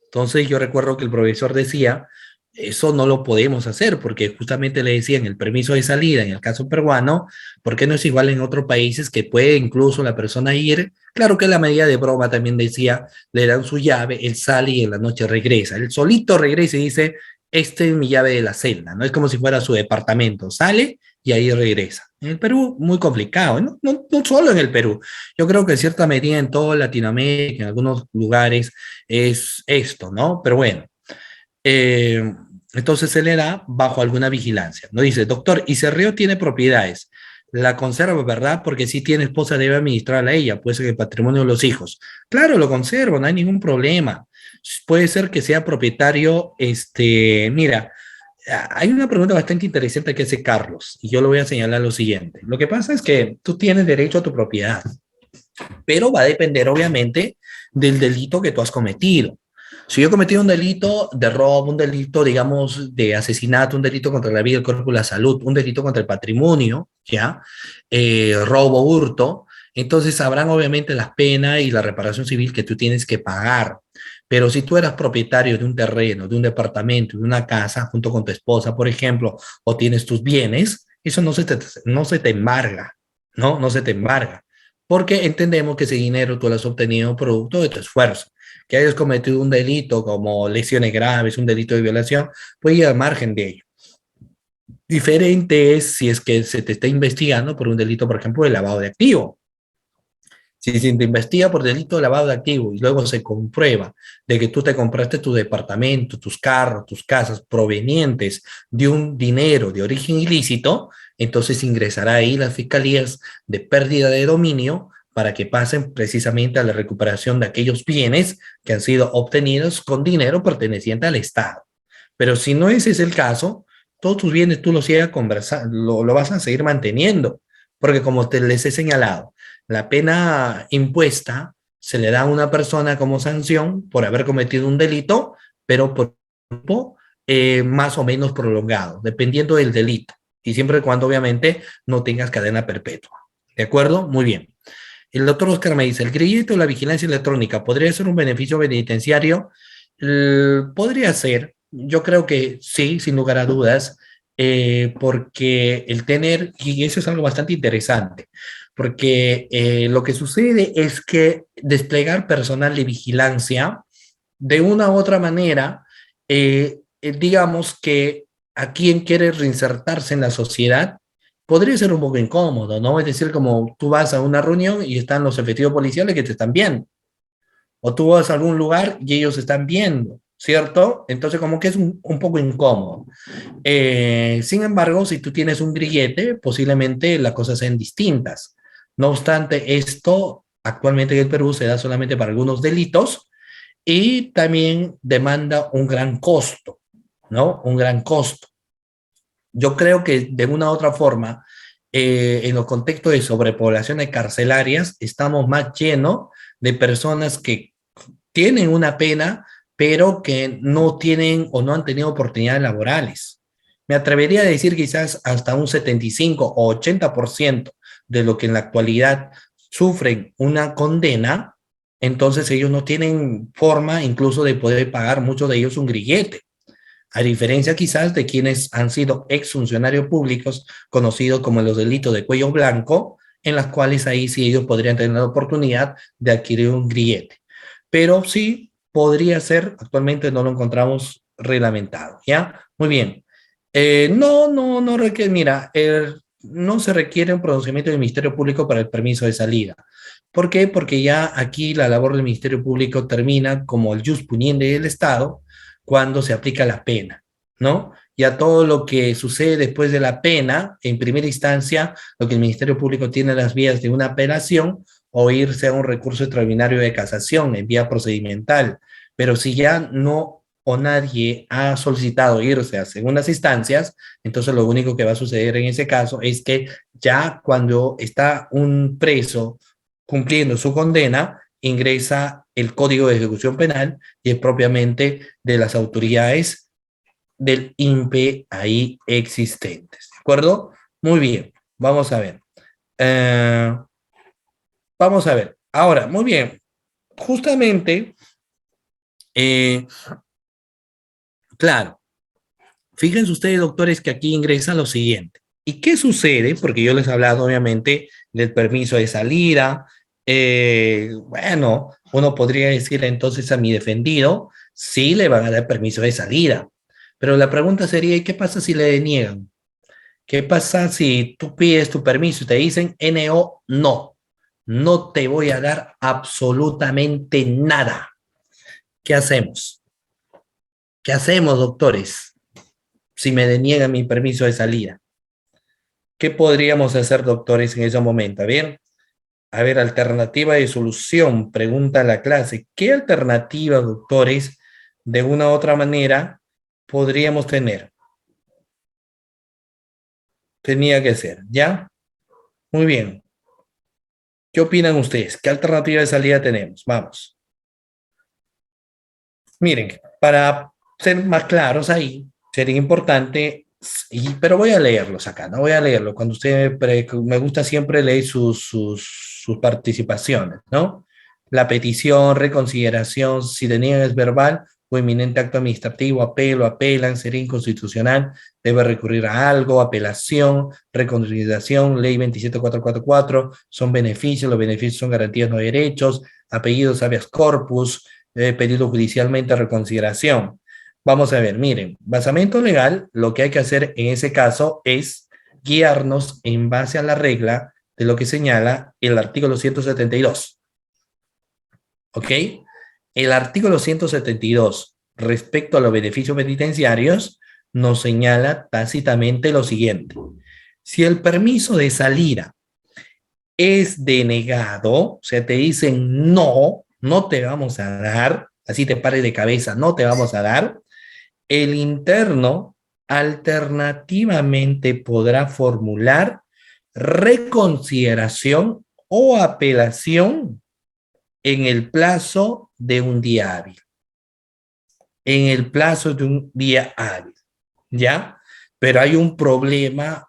Entonces yo recuerdo que el profesor decía, eso no lo podemos hacer porque justamente le decían el permiso de salida en el caso peruano, porque no es igual en otros países que puede incluso la persona ir. Claro que la medida de broma también decía, le dan su llave, él sale y en la noche regresa. Él solito regresa y dice, esta es mi llave de la celda, no es como si fuera su departamento, sale y ahí regresa. En el Perú, muy complicado, no solo en el Perú, yo creo que en cierta medida en toda Latinoamérica, en algunos lugares, es esto, ¿no? Pero bueno, eh, entonces se le da bajo alguna vigilancia. No dice, doctor, y si el reo tiene propiedades, la conserva, ¿verdad? Porque si tiene esposa debe administrarla a ella, puede ser el patrimonio de los hijos. Claro, lo conservo, no hay ningún problema. Puede ser que sea propietario, mira, hay una pregunta bastante interesante que hace Carlos, y yo lo voy a señalar lo siguiente. Lo que pasa es que tú tienes derecho a tu propiedad, pero va a depender obviamente del delito que tú has cometido. Si yo he cometido un delito de robo, un delito, digamos, de asesinato, un delito contra la vida, el cuerpo y la salud, un delito contra el patrimonio, ¿ya? Robo, hurto, entonces habrán obviamente las penas y la reparación civil que tú tienes que pagar. Pero si tú eras propietario de un terreno, de un departamento, de una casa, junto con tu esposa, por ejemplo, o tienes tus bienes, eso no se te embarga, ¿no? No se te embarga porque entendemos que ese dinero tú lo has obtenido producto de tu esfuerzo. Que hayas cometido un delito como lesiones graves, un delito de violación, pues ir al margen de ello. Diferente es si es que se te está investigando por un delito, por ejemplo, de lavado de activo. Si se te investiga por delito de lavado de activos y luego se comprueba de que tú te compraste tu departamento, tus carros, tus casas provenientes de un dinero de origen ilícito, entonces ingresará ahí las fiscalías de pérdida de dominio para que pasen precisamente a la recuperación de aquellos bienes que han sido obtenidos con dinero perteneciente al Estado. Pero si no ese es el caso, todos tus bienes tú los, lo vas a seguir manteniendo, porque como te les he señalado, la pena impuesta se le da a una persona como sanción por haber cometido un delito, pero por tiempo más o menos prolongado, dependiendo del delito, y siempre y cuando obviamente no tengas cadena perpetua. ¿De acuerdo? Muy bien. El doctor Oscar me dice, ¿el grillete o la vigilancia electrónica podría ser un beneficio penitenciario? Podría ser, yo creo que sí, sin lugar a dudas, porque el tener, y eso es algo bastante interesante, porque lo que sucede es que desplegar personal de vigilancia, de una u otra manera, digamos que a quien quiere reinsertarse en la sociedad, podría ser un poco incómodo, ¿no? Es decir, como tú vas a una reunión y están los efectivos policiales que te están viendo, o tú vas a algún lugar y ellos están viendo, ¿cierto? Entonces como que es un poco incómodo. Sin embargo, si tú tienes un grillete, posiblemente las cosas sean distintas. No obstante, esto actualmente en el Perú se da solamente para algunos delitos y también demanda un gran costo, ¿no? Un gran costo. Yo creo que de una u otra forma, en los contextos de sobrepoblaciones carcelarias, estamos más llenos de personas que tienen una pena, pero que no tienen o no han tenido oportunidades laborales. Me atrevería a decir quizás hasta un 75 o 80% de lo que en la actualidad sufren una condena, entonces ellos no tienen forma incluso de poder pagar, muchos de ellos, un grillete. A diferencia quizás de quienes han sido exfuncionarios públicos, conocidos como los delitos de cuello blanco, en las cuales ahí sí ellos podrían tener la oportunidad de adquirir un grillete. Pero sí podría ser, actualmente no lo encontramos reglamentado, ¿ya? Muy bien. No requiere, mira, no se requiere un pronunciamiento del Ministerio Público para el permiso de salida. ¿Por qué? Porque ya aquí la labor del Ministerio Público termina como el jus puniendi del Estado cuando se aplica la pena, ¿no? Ya todo lo que sucede después de la pena, en primera instancia, lo que el Ministerio Público tiene las vías de una apelación o irse a un recurso extraordinario de casación en vía procedimental. Pero si ya no o nadie ha solicitado irse a segundas instancias, entonces lo único que va a suceder en ese caso es que ya cuando está un preso cumpliendo su condena, ingresa el Código de Ejecución Penal y es propiamente de las autoridades del INPE ahí existentes. ¿De acuerdo? Muy bien, vamos a ver. Eh, vamos a ver. Ahora, muy bien. Justamente, eh, claro, fíjense ustedes, doctores, que aquí ingresa lo siguiente. ¿Y qué sucede? Porque yo les he hablado, obviamente, del permiso de salida. Bueno, uno podría decir entonces a mi defendido, sí le van a dar permiso de salida. Pero la pregunta sería, ¿y qué pasa si le deniegan? ¿Qué pasa si tú pides tu permiso y te dicen NO, no, no te voy a dar absolutamente nada? ¿Qué hacemos? ¿Qué hacemos, doctores, si me deniegan mi permiso de salida? ¿Qué podríamos hacer, doctores, en ese momento? A ver, alternativa de solución, pregunta la clase. ¿Qué alternativa, doctores, de una u otra manera podríamos tener? Tenía que ser, ¿ya? Muy bien. ¿Qué opinan ustedes? ¿Qué alternativa de salida tenemos? Vamos. Miren, para ser más claros ahí, sería importante, pero voy a leerlos acá, no voy a leerlo. Cuando me gusta siempre leer sus participaciones, ¿no? La petición, reconsideración, si tenían es verbal o inminente acto administrativo, apelo, apelan, sería inconstitucional, debe recurrir a algo, apelación, reconsideración, ley 27444, son beneficios, los beneficios son garantías no derechos, apellidos habeas corpus, pedido judicialmente a reconsideración. Vamos a ver, miren, basamento legal, lo que hay que hacer en ese caso es guiarnos en base a la regla de lo que señala el artículo 172. ¿Ok? El artículo 172 respecto a los beneficios penitenciarios nos señala tácitamente lo siguiente. Si el permiso de salida es denegado, o sea, te dicen no, no te vamos a dar, así te pares de cabeza, no te vamos a dar, el interno alternativamente podrá formular reconsideración o apelación en el plazo de un día hábil. En el plazo de un día hábil, ¿ya? Pero hay un problema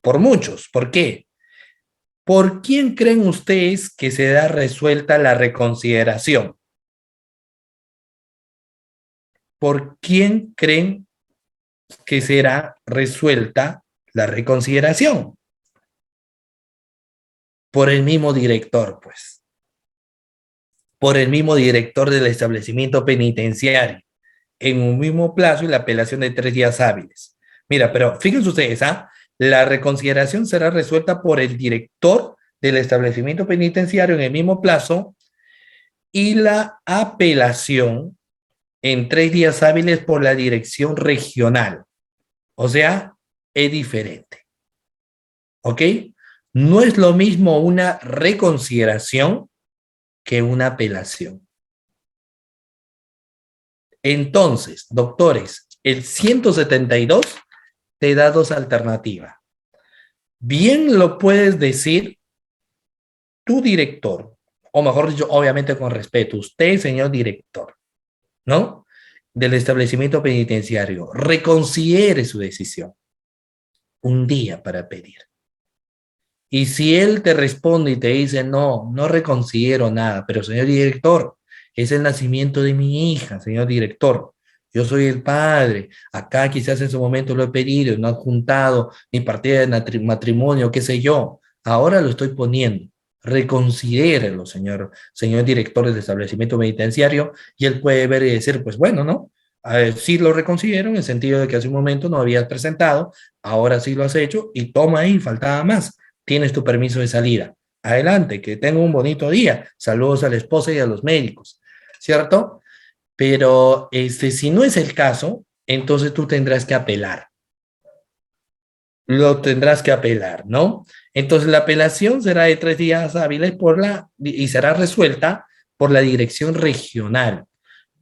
por muchos. ¿Por qué? ¿Por quién creen ustedes que se da resuelta la reconsideración? ¿Por quién creen que será resuelta la reconsideración? Por el mismo director, pues. Por el mismo director del establecimiento penitenciario, en un mismo plazo y la apelación de 3 días hábiles. Mira, pero fíjense ustedes, ¿ah? La reconsideración será resuelta por el director del establecimiento penitenciario en el mismo plazo y la apelación en 3 días hábiles por la dirección regional. O sea, es diferente. ¿Ok? No es lo mismo una reconsideración que una apelación. Entonces, doctores, el 172 te da dos alternativas. Bien lo puedes decir tu director, o mejor dicho, obviamente con respeto, usted, señor director, ¿no? Del establecimiento penitenciario, reconsidere su decisión. Un día para pedir. Y si él te responde y te dice, no, no reconsidero nada, pero señor director, es el nacimiento de mi hija, señor director. Yo soy el padre. Acá quizás en su momento lo he pedido, no han juntado mi partida de matrimonio, qué sé yo. Ahora lo estoy poniendo. Reconsidérelo, señor director del establecimiento penitenciario, y él puede ver y decir, pues bueno, ¿no? A ver, sí lo reconsidero en el sentido de que hace un momento no habías presentado, ahora sí lo has hecho y toma ahí, faltaba más, tienes tu permiso de salida. Adelante, que tenga un bonito día. Saludos a la esposa y a los médicos, ¿cierto? Pero si no es el caso, entonces tú tendrás que apelar. Lo tendrás que apelar, ¿no? Entonces la apelación será de 3 días hábiles y será resuelta por la dirección regional.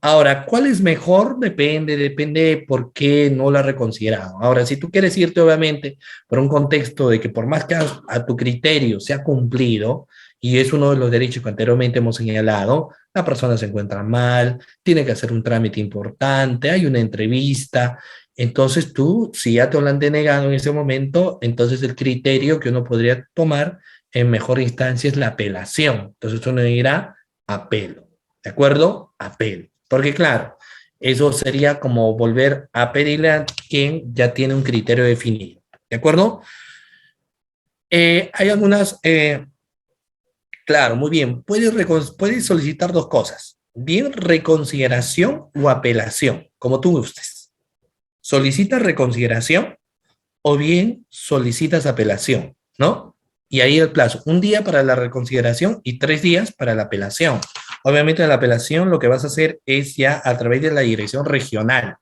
Ahora, ¿cuál es mejor? Depende de por qué no lo ha reconsiderado. Ahora, si tú quieres irte, obviamente, por un contexto de que por más que a tu criterio se ha cumplido, y es uno de los derechos que anteriormente hemos señalado, la persona se encuentra mal, tiene que hacer un trámite importante, hay una entrevista, entonces tú, si ya te lo han denegado en ese momento, entonces el criterio que uno podría tomar en mejor instancia es la apelación. Entonces uno dirá apelo, ¿de acuerdo? Apelo. Porque claro, eso sería como volver a pedirle a quien ya tiene un criterio definido. ¿De acuerdo? Hay algunas, claro, muy bien. Puedes solicitar dos cosas. Bien, reconsideración o apelación, como tú gustes. Solicitas reconsideración o bien solicitas apelación, ¿no? Y ahí el plazo, un día para la reconsideración y 3 días para la apelación. Obviamente la apelación lo que vas a hacer es ya a través de la dirección regional,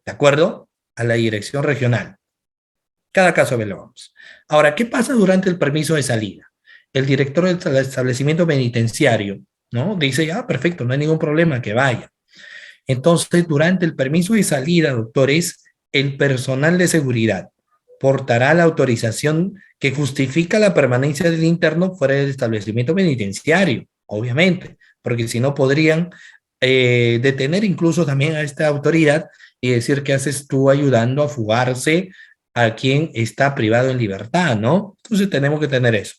¿de acuerdo? A la dirección regional. Cada caso evaluamos. Ahora, ¿qué pasa durante el permiso de salida? El director del establecimiento penitenciario, ¿no? Dice, ah, perfecto, no hay ningún problema, que vaya. Entonces, durante el permiso de salida, doctores, el personal de seguridad portará la autorización que justifica la permanencia del interno fuera del establecimiento penitenciario, obviamente, porque si no podrían detener incluso también a esta autoridad y decir que haces tú ayudando a fugarse a quien está privado en libertad, ¿no? Entonces tenemos que tener eso.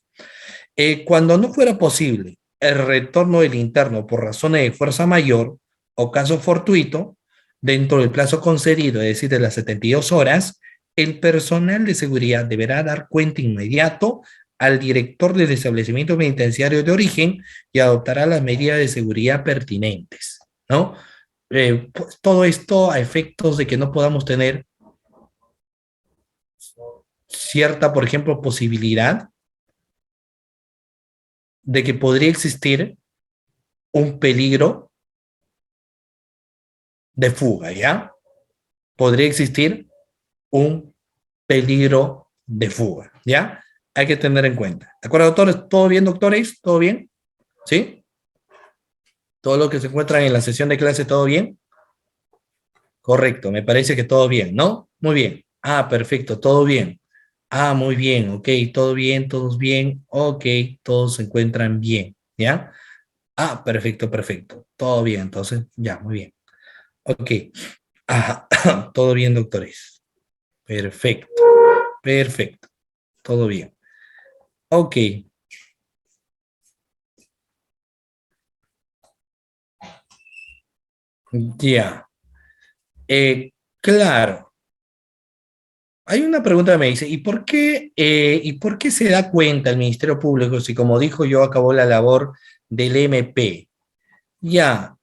Cuando no fuera posible el retorno del interno por razones de fuerza mayor o caso fortuito, dentro del plazo concedido, es decir, de las 72 horas, el personal de seguridad deberá dar cuenta inmediato al director del establecimiento penitenciario de origen y adoptará las medidas de seguridad pertinentes, ¿no? pues, todo esto a efectos de que no podamos tener cierta, por ejemplo, posibilidad de que podría existir un peligro de fuga, ¿ya? Podría existir un peligro de fuga, ¿ya? Hay que tener en cuenta. ¿De acuerdo, doctores? ¿Todo bien, doctores? ¿Todo bien? ¿Sí? ¿Todo lo que se encuentra en la sesión de clase, todo bien? Correcto, me parece que todo bien, ¿no? Muy bien. Ah, perfecto, todo bien. Ah, muy bien, ok, todo bien, todos bien, ok, todos se encuentran bien, ¿ya? Ah, perfecto, perfecto, todo bien, entonces, ya, muy bien. Ok, ah, todo bien, doctores. Perfecto, perfecto, todo bien. Ok, ya. Claro, hay una pregunta que me dice, ¿y por qué se da cuenta el Ministerio Público si, como dijo yo, acabó la labor del MP? Ya,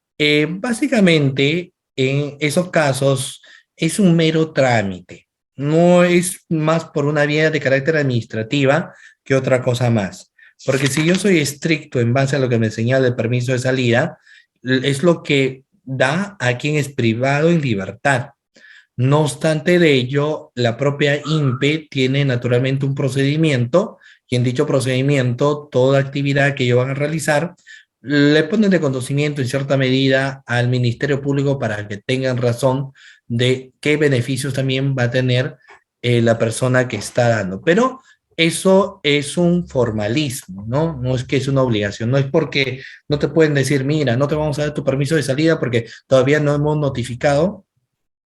básicamente en esos casos es un mero trámite, no es más por una vía de carácter administrativa que otra cosa más. Porque si yo soy estricto en base a lo que me señala el permiso de salida, es lo que da a quien es privado en libertad. No obstante de ello, la propia INPE tiene naturalmente un procedimiento y en dicho procedimiento, toda actividad que ellos van a realizar, le ponen de conocimiento en cierta medida al Ministerio Público para que tengan razón de qué beneficios también va a tener la persona que está dando. Pero eso es un formalismo, ¿no? No es que es una obligación, no es porque no te pueden decir, mira, no te vamos a dar tu permiso de salida porque todavía no hemos notificado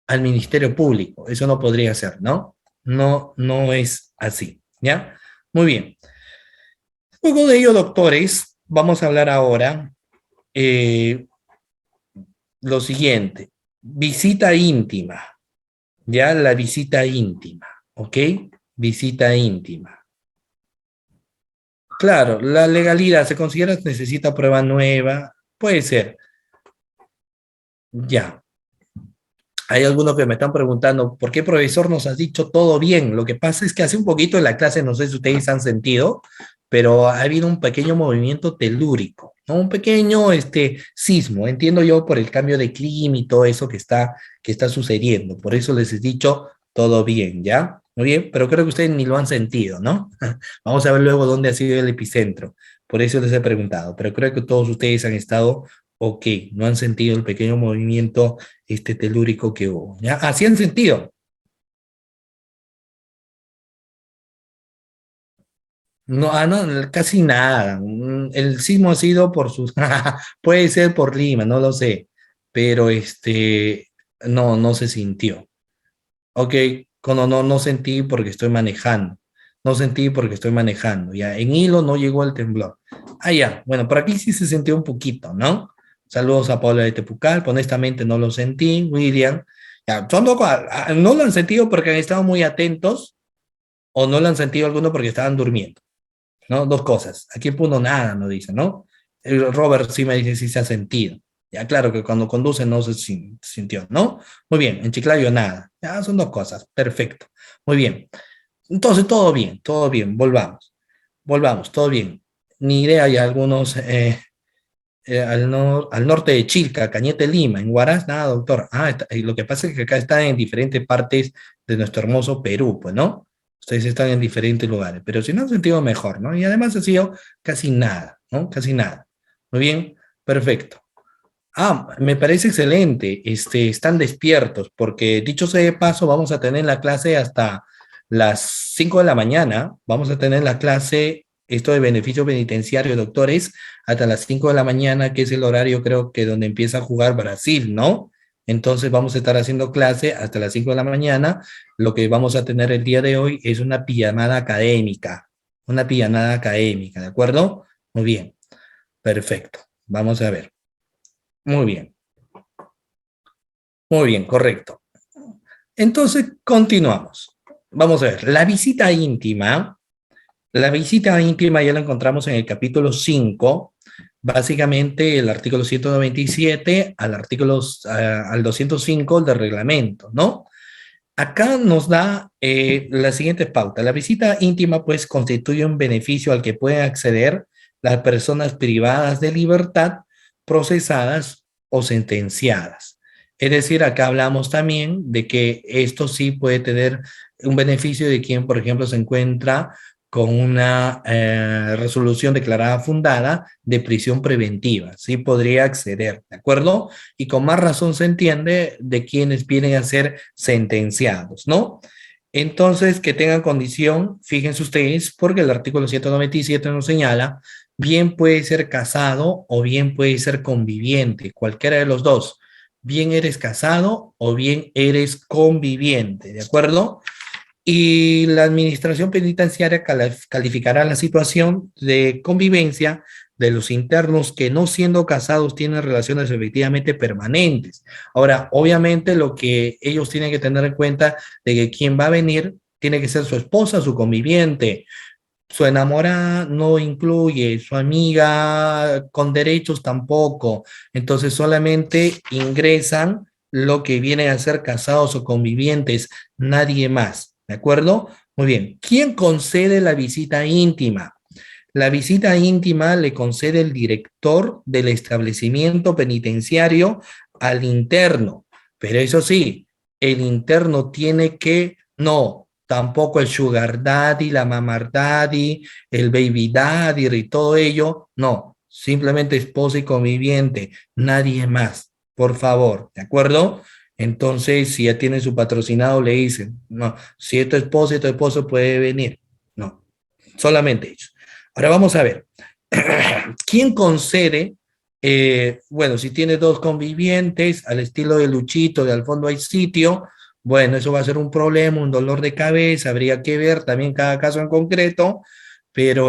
al Ministerio Público. Eso no podría ser, ¿no? No, no es así, ¿ya? Muy bien. Luego de ello, doctores, vamos a hablar ahora eh, lo siguiente. Visita íntima, ¿ya? La visita íntima, ¿ok? Visita íntima. Claro, la legalidad, ¿se considera que necesita prueba nueva? Puede ser, ya. Hay algunos que me están preguntando, ¿por qué profesor nos has dicho todo bien? Lo que pasa es que hace un poquito en la clase, no sé si ustedes han sentido, pero ha habido un pequeño movimiento telúrico, ¿no? Un pequeño sismo, entiendo yo, por el cambio de clima y todo eso que está sucediendo. Por eso les he dicho todo bien, ¿ya? Muy bien, pero creo que ustedes ni lo han sentido, ¿no? Vamos a ver luego dónde ha sido el epicentro. Por eso les he preguntado, pero creo que todos ustedes han estado ok, no han sentido el pequeño movimiento telúrico que hubo. ¿Ya? Así han sentido. No, no, casi nada. El sismo ha sido por sus, puede ser por Lima, no lo sé, pero no, no se sintió. Ok, cuando no, no sentí porque estoy manejando. No sentí porque estoy manejando. Ya, en Hilo no llegó el temblor. Ah, ya, bueno, por aquí sí se sintió un poquito, ¿no? Saludos a Paula de Tepucal, honestamente no lo sentí, William. Ya, son dos cosas. No lo han sentido porque han estado muy atentos o no lo han sentido alguno porque estaban durmiendo, ¿no? Dos cosas. Aquí en Puno nada, no dice, ¿no? El Robert sí me dice si se ha sentido. Ya, claro que cuando conduce no se sintió, ¿no? Muy bien, en Chiclayo nada. Ya, son dos cosas. Perfecto. Muy bien. Entonces, todo bien, volvamos. Volvamos, todo bien. Ni idea, hay algunos al norte de Chilca, Cañete, Lima, en Huaraz, nada, doctor. Lo que pasa es que acá están en diferentes partes de nuestro hermoso Perú, pues, ¿no? Ustedes están en diferentes lugares, pero si no han sentido mejor, ¿no? Y además ha sido casi nada, ¿no? Casi nada. Muy bien, perfecto. Me parece excelente. Están despiertos, porque dicho sea de paso, vamos a tener la clase hasta las 5 de la mañana. Vamos a tener la clase, esto de beneficio penitenciario, doctores, hasta las 5 de la mañana, que es el horario, creo que donde empieza a jugar Brasil, ¿no? Entonces vamos a estar haciendo clase hasta las 5 de la mañana. Lo que vamos a tener el día de hoy es una pijamada académica, una pijamada académica, ¿de acuerdo? Muy bien, perfecto. Vamos a ver. Muy bien. Muy bien, correcto. Entonces, continuamos. Vamos a ver, la visita íntima ya la encontramos en el capítulo 5 básicamente el artículo 197 al 205 del reglamento, ¿no? Acá nos da la siguiente pauta. La visita íntima, pues, constituye un beneficio al que pueden acceder las personas privadas de libertad, procesadas o sentenciadas. Es decir, acá hablamos también de que esto sí puede tener un beneficio de quien, por ejemplo, se encuentra con una resolución declarada fundada de prisión preventiva. Sí podría acceder, ¿de acuerdo? Y con más razón se entiende de quienes vienen a ser sentenciados, ¿no? Entonces, que tengan condición, fíjense ustedes, porque el artículo 197 nos señala, bien puede ser casado o bien puede ser conviviente, cualquiera de los dos. Bien eres casado o bien eres conviviente, ¿de acuerdo? Y la administración penitenciaria calificará la situación de convivencia de los internos que no siendo casados tienen relaciones efectivamente permanentes. Ahora, obviamente lo que ellos tienen que tener en cuenta de que quien va a venir tiene que ser su esposa, su conviviente, su enamorada no incluye, su amiga con derechos tampoco. Entonces solamente ingresan lo que vienen a ser casados o convivientes, nadie más. ¿De acuerdo? Muy bien. ¿Quién concede la visita íntima? La visita íntima le concede el director del establecimiento penitenciario al interno, pero eso sí, el interno tiene que, no, tampoco el sugar daddy, la mamar daddy, el baby daddy y todo ello, no, simplemente esposa y conviviente, nadie más, por favor, ¿de acuerdo? Entonces, si ya tiene su patrocinado, le dicen, no, si es tu esposa y tu esposo puede venir, no, solamente ellos. Ahora vamos a ver, ¿quién concede? Bueno, si tiene dos convivientes, al estilo de Luchito, de al fondo hay sitio, bueno, eso va a ser un problema, un dolor de cabeza, habría que ver también cada caso en concreto, pero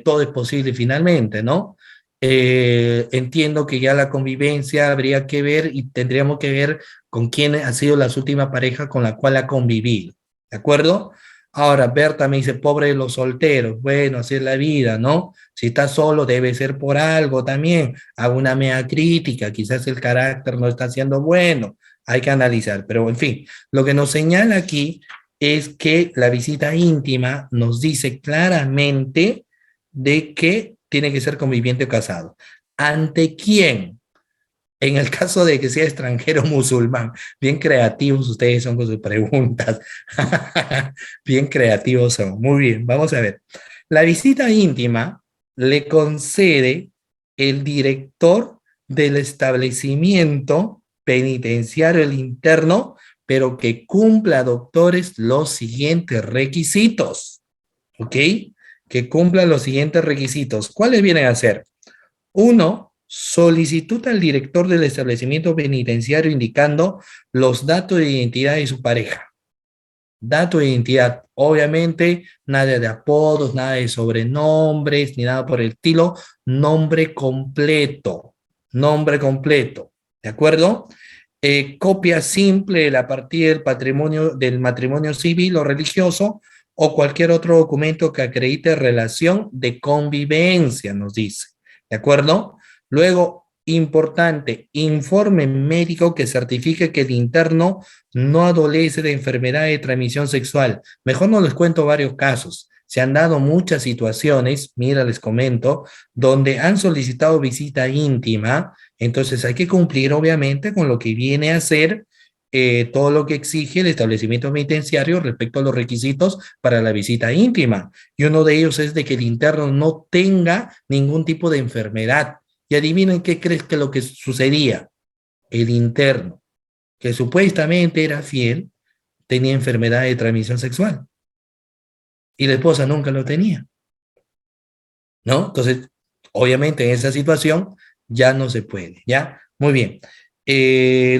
todo es posible finalmente, ¿no? Entiendo que ya la convivencia habría que ver y tendríamos que ver con quién ha sido la última pareja con la cual ha convivido, ¿de acuerdo? Ahora, Berta me dice, pobre de los solteros. Bueno, así es la vida, ¿no? Si está solo, debe ser por algo también. Hago una mea crítica, quizás el carácter no está siendo bueno. Hay que analizar. Pero, en fin, lo que nos señala aquí es que la visita íntima nos dice claramente de que tiene que ser conviviente o casado. ¿Ante quién? En el caso de que sea extranjero musulmán, bien creativos ustedes son con sus preguntas. Bien creativos son. Muy bien, vamos a ver. La visita íntima le concede el director del establecimiento penitenciario, el interno, pero que cumpla, doctores, los siguientes requisitos. ¿Ok? Que cumpla los siguientes requisitos. ¿Cuáles vienen a ser? Uno, solicitud al director del establecimiento penitenciario indicando los datos de identidad de su pareja. Dato de identidad, obviamente, nada de apodos, nada de sobrenombres, ni nada por el estilo. Nombre completo, ¿de acuerdo? Copia simple de la partida del patrimonio, del matrimonio civil o religioso o cualquier otro documento que acredite relación de convivencia, nos dice. ¿De acuerdo? Luego, importante, informe médico que certifique que el interno no adolece de enfermedad de transmisión sexual. Mejor no les cuento varios casos. Se han dado muchas situaciones, mira, les comento, donde han solicitado visita íntima, entonces hay que cumplir obviamente con lo que viene a ser todo lo que exige el establecimiento penitenciario respecto a los requisitos para la visita íntima. Y uno de ellos es de que el interno no tenga ningún tipo de enfermedad. Y adivinen qué crees que lo que sucedía. El interno, que supuestamente era fiel, tenía enfermedad de transmisión sexual y la esposa nunca lo tenía, ¿no? Entonces, obviamente en esa situación ya no se puede, ¿ya? Muy bien.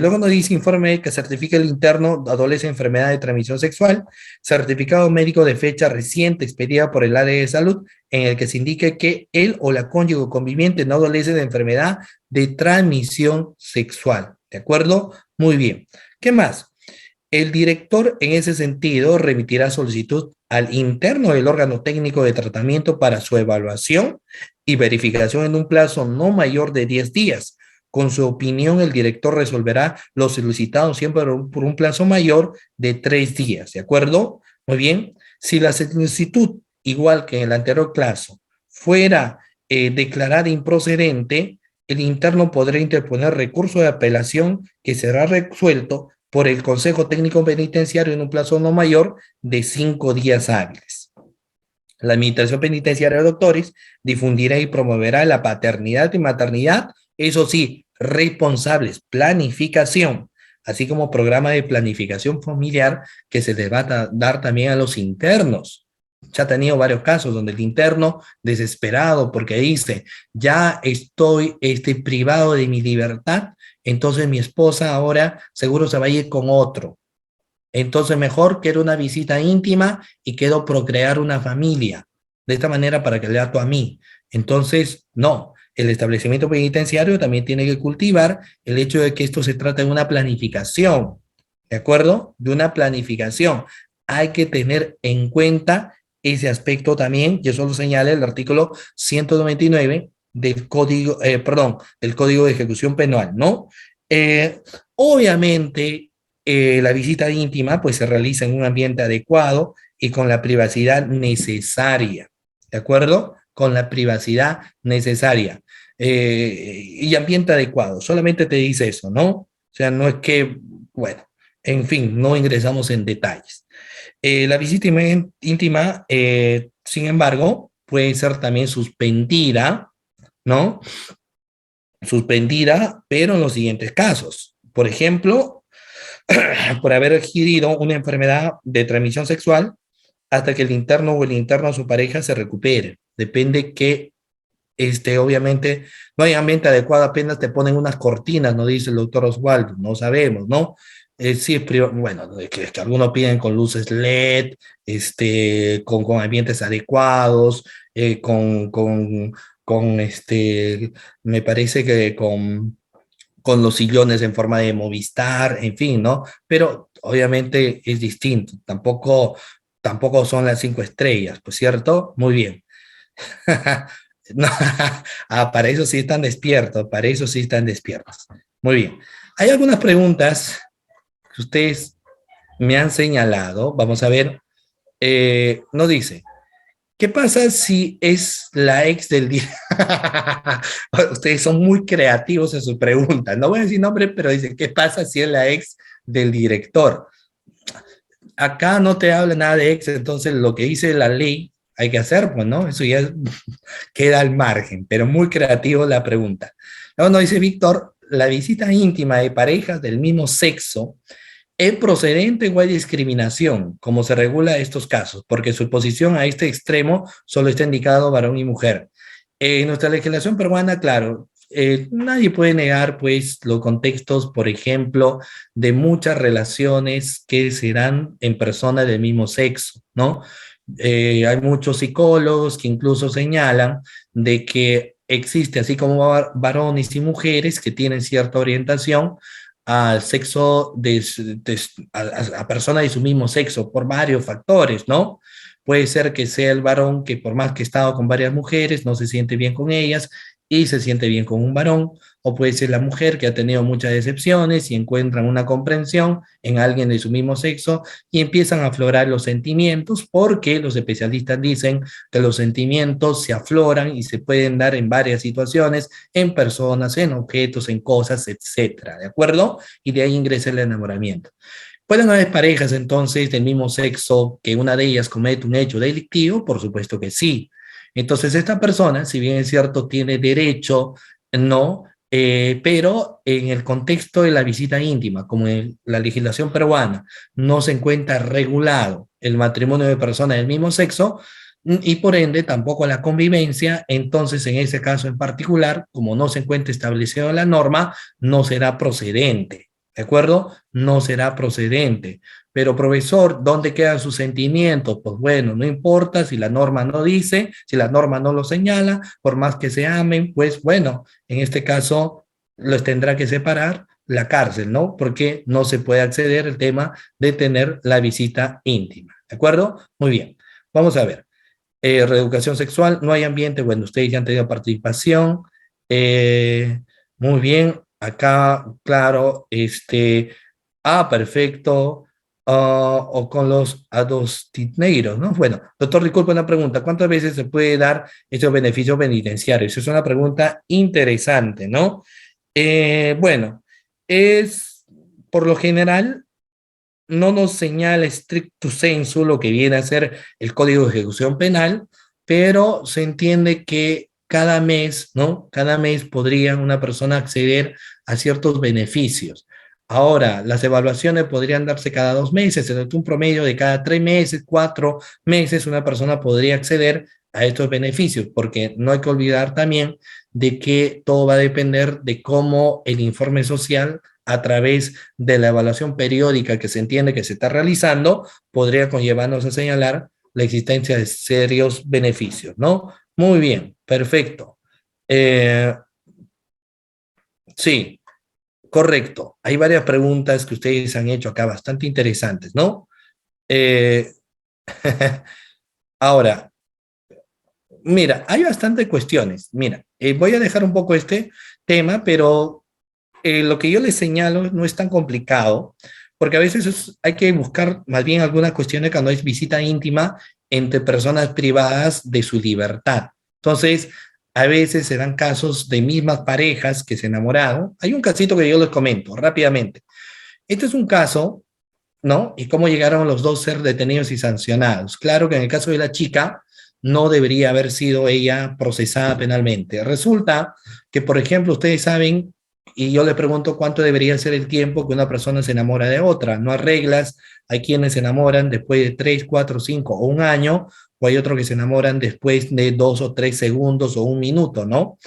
Luego nos dice informe que certifica el interno adolece de enfermedad de transmisión sexual, certificado médico de fecha reciente expedida por el área de salud, en el que se indique que él o la cónyuge conviviente no adolece de enfermedad de transmisión sexual. ¿De acuerdo? Muy bien. ¿Qué más? El director, en ese sentido, remitirá solicitud al interno del órgano técnico de tratamiento para su evaluación y verificación en un plazo no mayor de 10 días. Con su opinión, el director resolverá lo solicitado siempre por un plazo mayor de 3 días, ¿de acuerdo? Muy bien. Si la solicitud, igual que en el anterior caso, fuera declarada improcedente, el interno podrá interponer recurso de apelación que será resuelto por el Consejo Técnico Penitenciario en un plazo no mayor de 5 días hábiles. La Administración Penitenciaria de Doctores difundirá y promoverá la paternidad y maternidad, eso sí, responsables, planificación, así como programa de planificación familiar que se les va a dar también a los internos. Ya ha tenido varios casos donde el interno desesperado porque dice, ya estoy privado de mi libertad, entonces mi esposa ahora seguro se va a ir con otro. Entonces mejor quiero una visita íntima y quiero procrear una familia. De esta manera para que le ato a mí. Entonces, no. El establecimiento penitenciario también tiene que cultivar el hecho de que esto se trata de una planificación. ¿De acuerdo? De una planificación. Hay que tener en cuenta ese aspecto también, y eso lo señala el artículo 199 del Código, del Código de Ejecución Penal, ¿no? Obviamente, la visita íntima pues se realiza en un ambiente adecuado y con la privacidad necesaria, ¿de acuerdo? Con la privacidad necesaria y ambiente adecuado, solamente te dice eso, ¿no? O sea, no es que, bueno, en fin, no ingresamos en detalles. La visita íntima, sin embargo, puede ser también suspendida, ¿no? Suspendida, pero en los siguientes casos. Por ejemplo, por haber adquirido una enfermedad de transmisión sexual hasta que el interno o el interno a su pareja se recupere. Depende que, obviamente, no hay ambiente adecuado, apenas te ponen unas cortinas, no dice el doctor Osvaldo, no sabemos, ¿no? Sí, es bueno, que algunos piden con luces LED, con ambientes adecuados, me parece que con los sillones en forma de Movistar, en fin, ¿no? Pero obviamente es distinto, tampoco son las 5 estrellas, pues cierto, muy bien. No, para eso sí están despiertos, para eso sí están despiertos. Muy bien. Hay algunas preguntas que ustedes me han señalado, vamos a ver, no dice, ¿qué pasa si es la ex del día? Ustedes son muy creativos en sus preguntas. No voy a decir nombre, pero dice, ¿qué pasa si es la ex del director? Acá no te habla nada de ex, entonces lo que dice la ley hay que hacer, pues, ¿no? Eso ya queda al margen, pero muy creativo la pregunta. Luego nos dice Víctor, la visita íntima de parejas del mismo sexo ¿es procedente o hay discriminación? ¿Cómo se regula estos casos? Porque su posición a este extremo solo está indicado varón y mujer. En nuestra legislación peruana, claro, nadie puede negar, pues, los contextos, por ejemplo, de muchas relaciones que se dan en personas del mismo sexo, ¿no? Hay muchos psicólogos que incluso señalan de que existe, así como varones y mujeres que tienen cierta orientación, al sexo a personas de su mismo sexo por varios factores, ¿no? Puede ser que sea el varón que por más que ha estado con varias mujeres, no se siente bien con ellas y se siente bien con un varón, o puede ser la mujer que ha tenido muchas decepciones y encuentran una comprensión en alguien de su mismo sexo y empiezan a aflorar los sentimientos porque los especialistas dicen que los sentimientos se afloran y se pueden dar en varias situaciones, en personas, en objetos, en cosas, etcétera, ¿de acuerdo? Y de ahí ingresa el enamoramiento. ¿Pueden haber parejas entonces del mismo sexo que una de ellas comete un hecho delictivo? Por supuesto que sí. Entonces esta persona, si bien es cierto, tiene derecho, no, pero en el contexto de la visita íntima, como en la legislación peruana, no se encuentra regulado el matrimonio de personas del mismo sexo y por ende tampoco la convivencia, entonces en ese caso en particular, como no se encuentra establecido la norma, no será procedente. ¿De acuerdo? No será procedente. Pero profesor, ¿dónde quedan sus sentimientos? Pues bueno, no importa si la norma no dice, si la norma no lo señala, por más que se amen, pues bueno, en este caso los tendrá que separar la cárcel, ¿no? Porque no se puede acceder al tema de tener la visita íntima, ¿de acuerdo? Muy bien, vamos a ver. Reeducación sexual, no hay ambiente, bueno, ustedes ya han tenido participación. Eh, Muy bien, acá, claro, perfecto. O con los adostineiros, ¿no? Bueno, doctor, disculpe una pregunta. ¿Cuántas veces se puede dar estos beneficios penitenciarios? Es una pregunta interesante, ¿no? Bueno, es por lo general no nos señala stricto sensu lo que viene a ser el Código de Ejecución Penal, pero se entiende que cada mes, ¿no? Cada mes podría una persona acceder a ciertos beneficios. Ahora, las evaluaciones podrían darse cada 2 meses, en un promedio de cada 3 meses, 4 meses, una persona podría acceder a estos beneficios, porque no hay que olvidar también de que todo va a depender de cómo el informe social a través de la evaluación periódica que se entiende que se está realizando, podría conllevarnos a señalar la existencia de serios beneficios, ¿no? Muy bien, perfecto. Eh, sí, correcto. Hay varias preguntas que ustedes han hecho acá bastante interesantes, ¿no? Eh, Ahora, mira, hay bastantes cuestiones. Mira, voy a dejar un poco este tema, pero lo que yo les señalo no es tan complicado, porque a veces hay que buscar más bien algunas cuestiones cuando es visita íntima entre personas privadas de su libertad. Entonces, a veces se dan casos de mismas parejas que se enamoraron. Hay un casito que yo les comento rápidamente. Este es un caso, ¿no? Y cómo llegaron los dos a ser detenidos y sancionados. Claro que en el caso de la chica, no debería haber sido ella procesada penalmente. Resulta que, por ejemplo, ustedes saben, y yo le pregunto cuánto debería ser el tiempo que una persona se enamora de otra. No hay reglas, hay quienes se enamoran después de 3, 4, 5 o un año, o hay otros que se enamoran después de 2 o 3 segundos o un minuto, ¿no?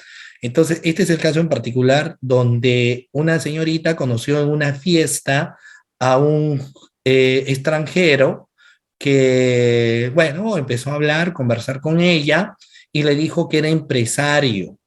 Entonces, este es el caso en particular donde una señorita conoció en una fiesta a un extranjero que, bueno, empezó a hablar, conversar con ella y le dijo que era empresario.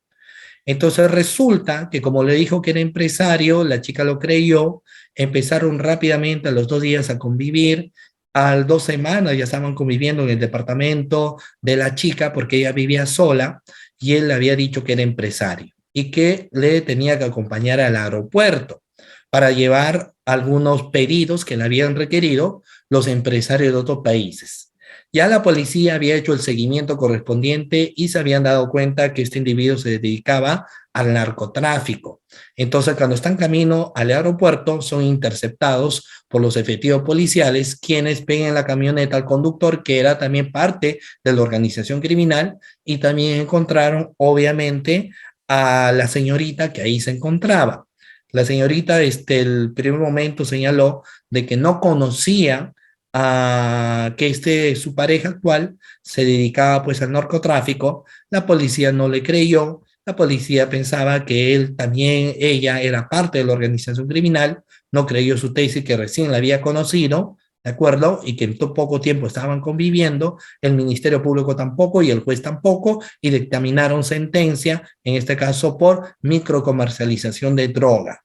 Entonces resulta que como le dijo que era empresario, la chica lo creyó, empezaron rápidamente a los 2 días a convivir, a las 2 semanas ya estaban conviviendo en el departamento de la chica porque ella vivía sola y él le había dicho que era empresario y que le tenía que acompañar al aeropuerto para llevar algunos pedidos que le habían requerido los empresarios de otros países. Ya la policía había hecho el seguimiento correspondiente y se habían dado cuenta que este individuo se dedicaba al narcotráfico. Entonces, cuando están camino al aeropuerto, son interceptados por los efectivos policiales, quienes pegan la camioneta al conductor, que era también parte de la organización criminal, y también encontraron, obviamente, a la señorita que ahí se encontraba. La señorita, el primer momento señaló de que no conocía a que su pareja actual se dedicaba pues al narcotráfico. La policía no le creyó, la policía pensaba que él también, ella era parte de la organización criminal, no creyó su tesis que recién la había conocido, ¿de acuerdo? Y que en poco tiempo estaban conviviendo, el Ministerio Público tampoco y el juez tampoco, y dictaminaron sentencia, en este caso por microcomercialización de droga.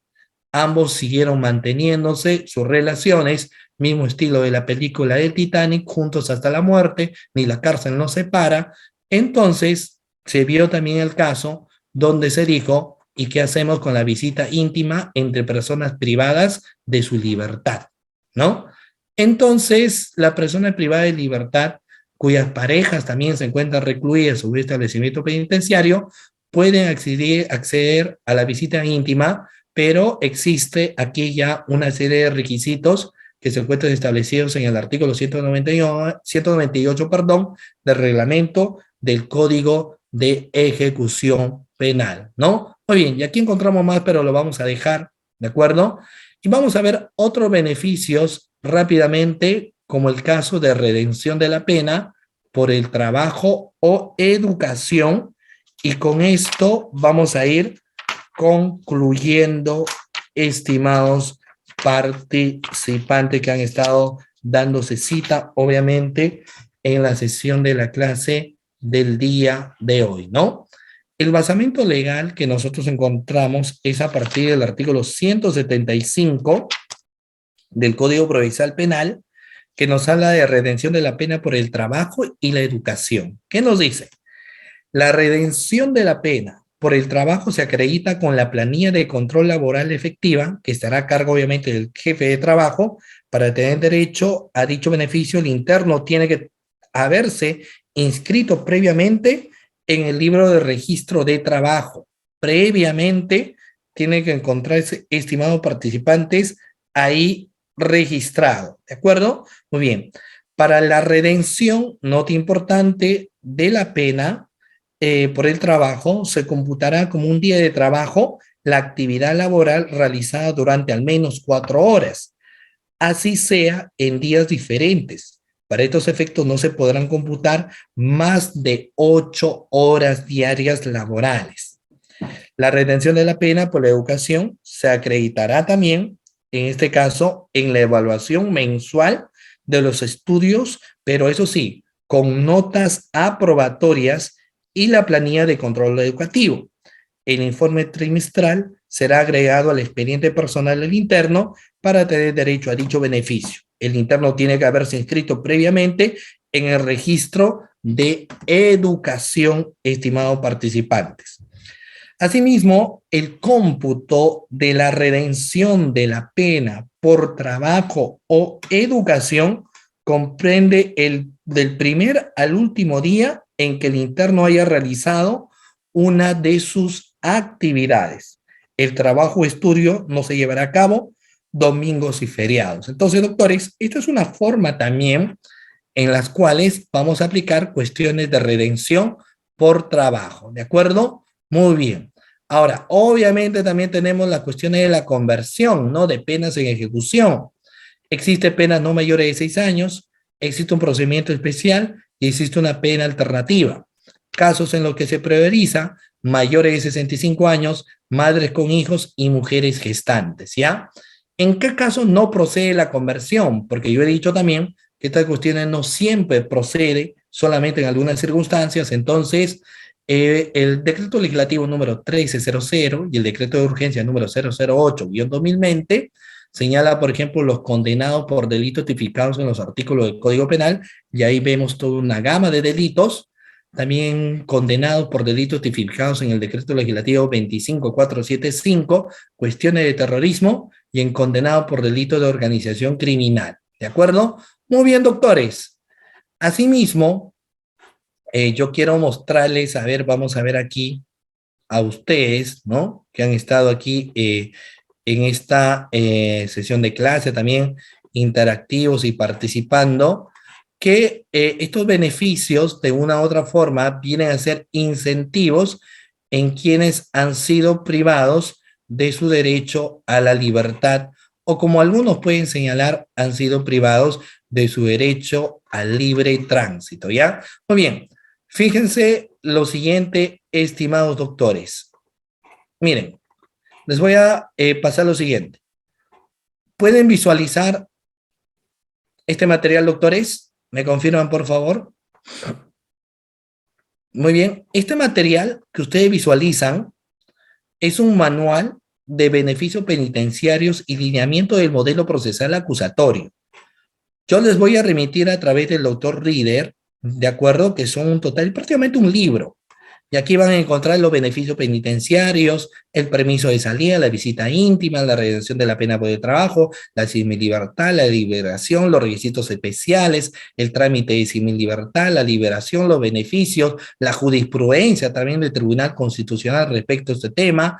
Ambos siguieron manteniéndose sus relaciones, mismo estilo de la película de Titanic, juntos hasta la muerte, ni la cárcel nos separa. Entonces, se vio también el caso donde se dijo, ¿y qué hacemos con la visita íntima entre personas privadas de su libertad? ¿No? Entonces, la persona privada de libertad, cuyas parejas también se encuentran recluidas en un establecimiento penitenciario, pueden acceder a la visita íntima, pero existe aquí ya una serie de requisitos que se encuentran establecidos en el artículo 198, perdón, del reglamento del Código de Ejecución Penal, ¿no? Muy bien, y aquí encontramos más, pero lo vamos a dejar, ¿de acuerdo? Y vamos a ver otros beneficios rápidamente, como el caso de redención de la pena por el trabajo o educación. Y con esto vamos a ir concluyendo, estimados participantes que han estado dándose cita, obviamente, en la sesión de la clase del día de hoy, ¿no? El basamento legal que nosotros encontramos es a partir del artículo 175 del Código Procesal Penal, que nos habla de redención de la pena por el trabajo y la educación. ¿Qué nos dice? La redención de la pena por el trabajo se acredita con la planilla de control laboral efectiva, que estará a cargo obviamente del jefe de trabajo. Para tener derecho a dicho beneficio, el interno tiene que haberse inscrito previamente en el libro de registro de trabajo. Previamente tiene que encontrarse, estimados participantes, ahí registrado. ¿De acuerdo? Muy bien. Para la redención, nota importante, de la pena, por el trabajo, se computará como un día de trabajo la actividad laboral realizada durante al menos 4 horas, así sea en días diferentes. Para estos efectos no se podrán computar más de 8 horas diarias laborales. La retención de la pena por la educación se acreditará también, en este caso, en la evaluación mensual de los estudios, pero eso sí, con notas aprobatorias y la planilla de control educativo. El informe trimestral será agregado al expediente personal del interno para tener derecho a dicho beneficio. El interno tiene que haberse inscrito previamente en el registro de educación, estimados participantes. Asimismo, el cómputo de la redención de la pena por trabajo o educación comprende el del primer al último día en que el interno haya realizado una de sus actividades. El trabajo o estudio no se llevará a cabo domingos y feriados. Entonces, doctores, esta es una forma también en las cuales vamos a aplicar cuestiones de redención por trabajo. ¿De acuerdo? Muy bien. Ahora, obviamente también tenemos las cuestiones de la conversión, ¿no? De penas en ejecución. Existe pena no mayores de 6 años, existe un procedimiento especial y existe una pena alternativa. Casos en los que se prioriza mayores de 65 años, madres con hijos y mujeres gestantes, ¿ya? ¿En qué caso no procede la conversión? Porque yo he dicho también que estas cuestiones no siempre procede, solamente en algunas circunstancias. Entonces, el decreto legislativo número 1300 y el decreto de urgencia número 008-2020 señala, por ejemplo, los condenados por delitos tipificados en los artículos del Código Penal, y ahí vemos toda una gama de delitos, también condenados por delitos tipificados en el decreto legislativo 25475, cuestiones de terrorismo, y en condenados por delitos de organización criminal. ¿De acuerdo? Muy bien, doctores. Asimismo, yo quiero mostrarles, a ver, vamos a ver aquí a ustedes, ¿no? Que han estado aquí en esta sesión de clase también interactivos y participando, que estos beneficios de una u otra forma vienen a ser incentivos en quienes han sido privados de su derecho a la libertad, o como algunos pueden señalar, han sido privados de su derecho al libre tránsito, ¿ya? Muy bien, fíjense lo siguiente, estimados doctores. Miren, les voy a pasar lo siguiente. ¿Pueden visualizar este material, doctores? ¿Me confirman, por favor? Muy bien. Este material que ustedes visualizan es un manual de beneficios penitenciarios y lineamiento del modelo procesal acusatorio. Yo les voy a remitir a través del doctor Reader, de acuerdo, que son un total, prácticamente un libro. Y aquí van a encontrar los beneficios penitenciarios, el permiso de salida, la visita íntima, la redención de la pena por el trabajo, la semilibertad, la liberación, los requisitos especiales, el trámite de semilibertad, la liberación, los beneficios, la jurisprudencia también del Tribunal Constitucional respecto a este tema.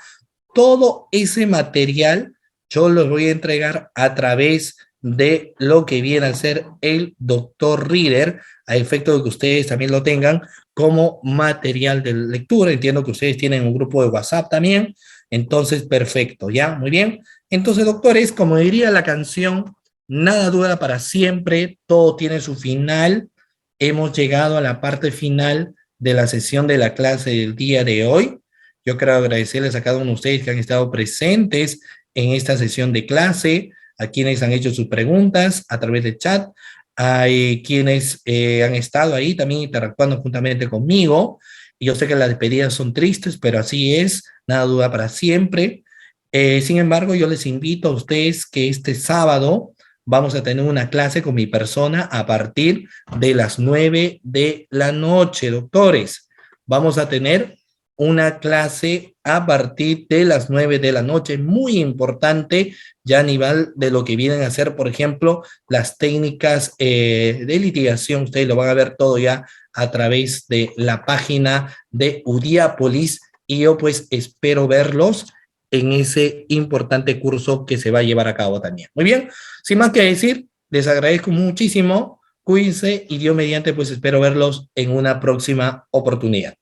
Todo ese material yo lo voy a entregar a través de lo que viene a ser el doctor Reader, a efecto de que ustedes también lo tengan como material de lectura. Entiendo que ustedes tienen un grupo de WhatsApp también, entonces perfecto, ¿ya? Muy bien. Entonces, doctores, como diría la canción, nada dura para siempre, todo tiene su final. Hemos llegado a la parte final de la sesión de la clase del día de hoy. Yo quiero agradecerles a cada uno de ustedes que han estado presentes en esta sesión de clase, a quienes han hecho sus preguntas a través del chat, hay quienes han estado ahí también interactuando juntamente conmigo. Yo sé que las despedidas son tristes, pero así es, nada dura para siempre. Sin embargo, yo les invito a ustedes que este sábado vamos a tener una clase con mi persona a partir de las 9 de la noche, doctores. Vamos a tener una clase a partir de las 9 de la noche, muy importante ya a nivel de lo que vienen a ser, por ejemplo, las técnicas de litigación. Ustedes lo van a ver todo ya a través de la página de Udiápolis y yo pues espero verlos en ese importante curso que se va a llevar a cabo también. Muy bien, sin más que decir, les agradezco muchísimo, cuídense y Dios mediante pues espero verlos en una próxima oportunidad.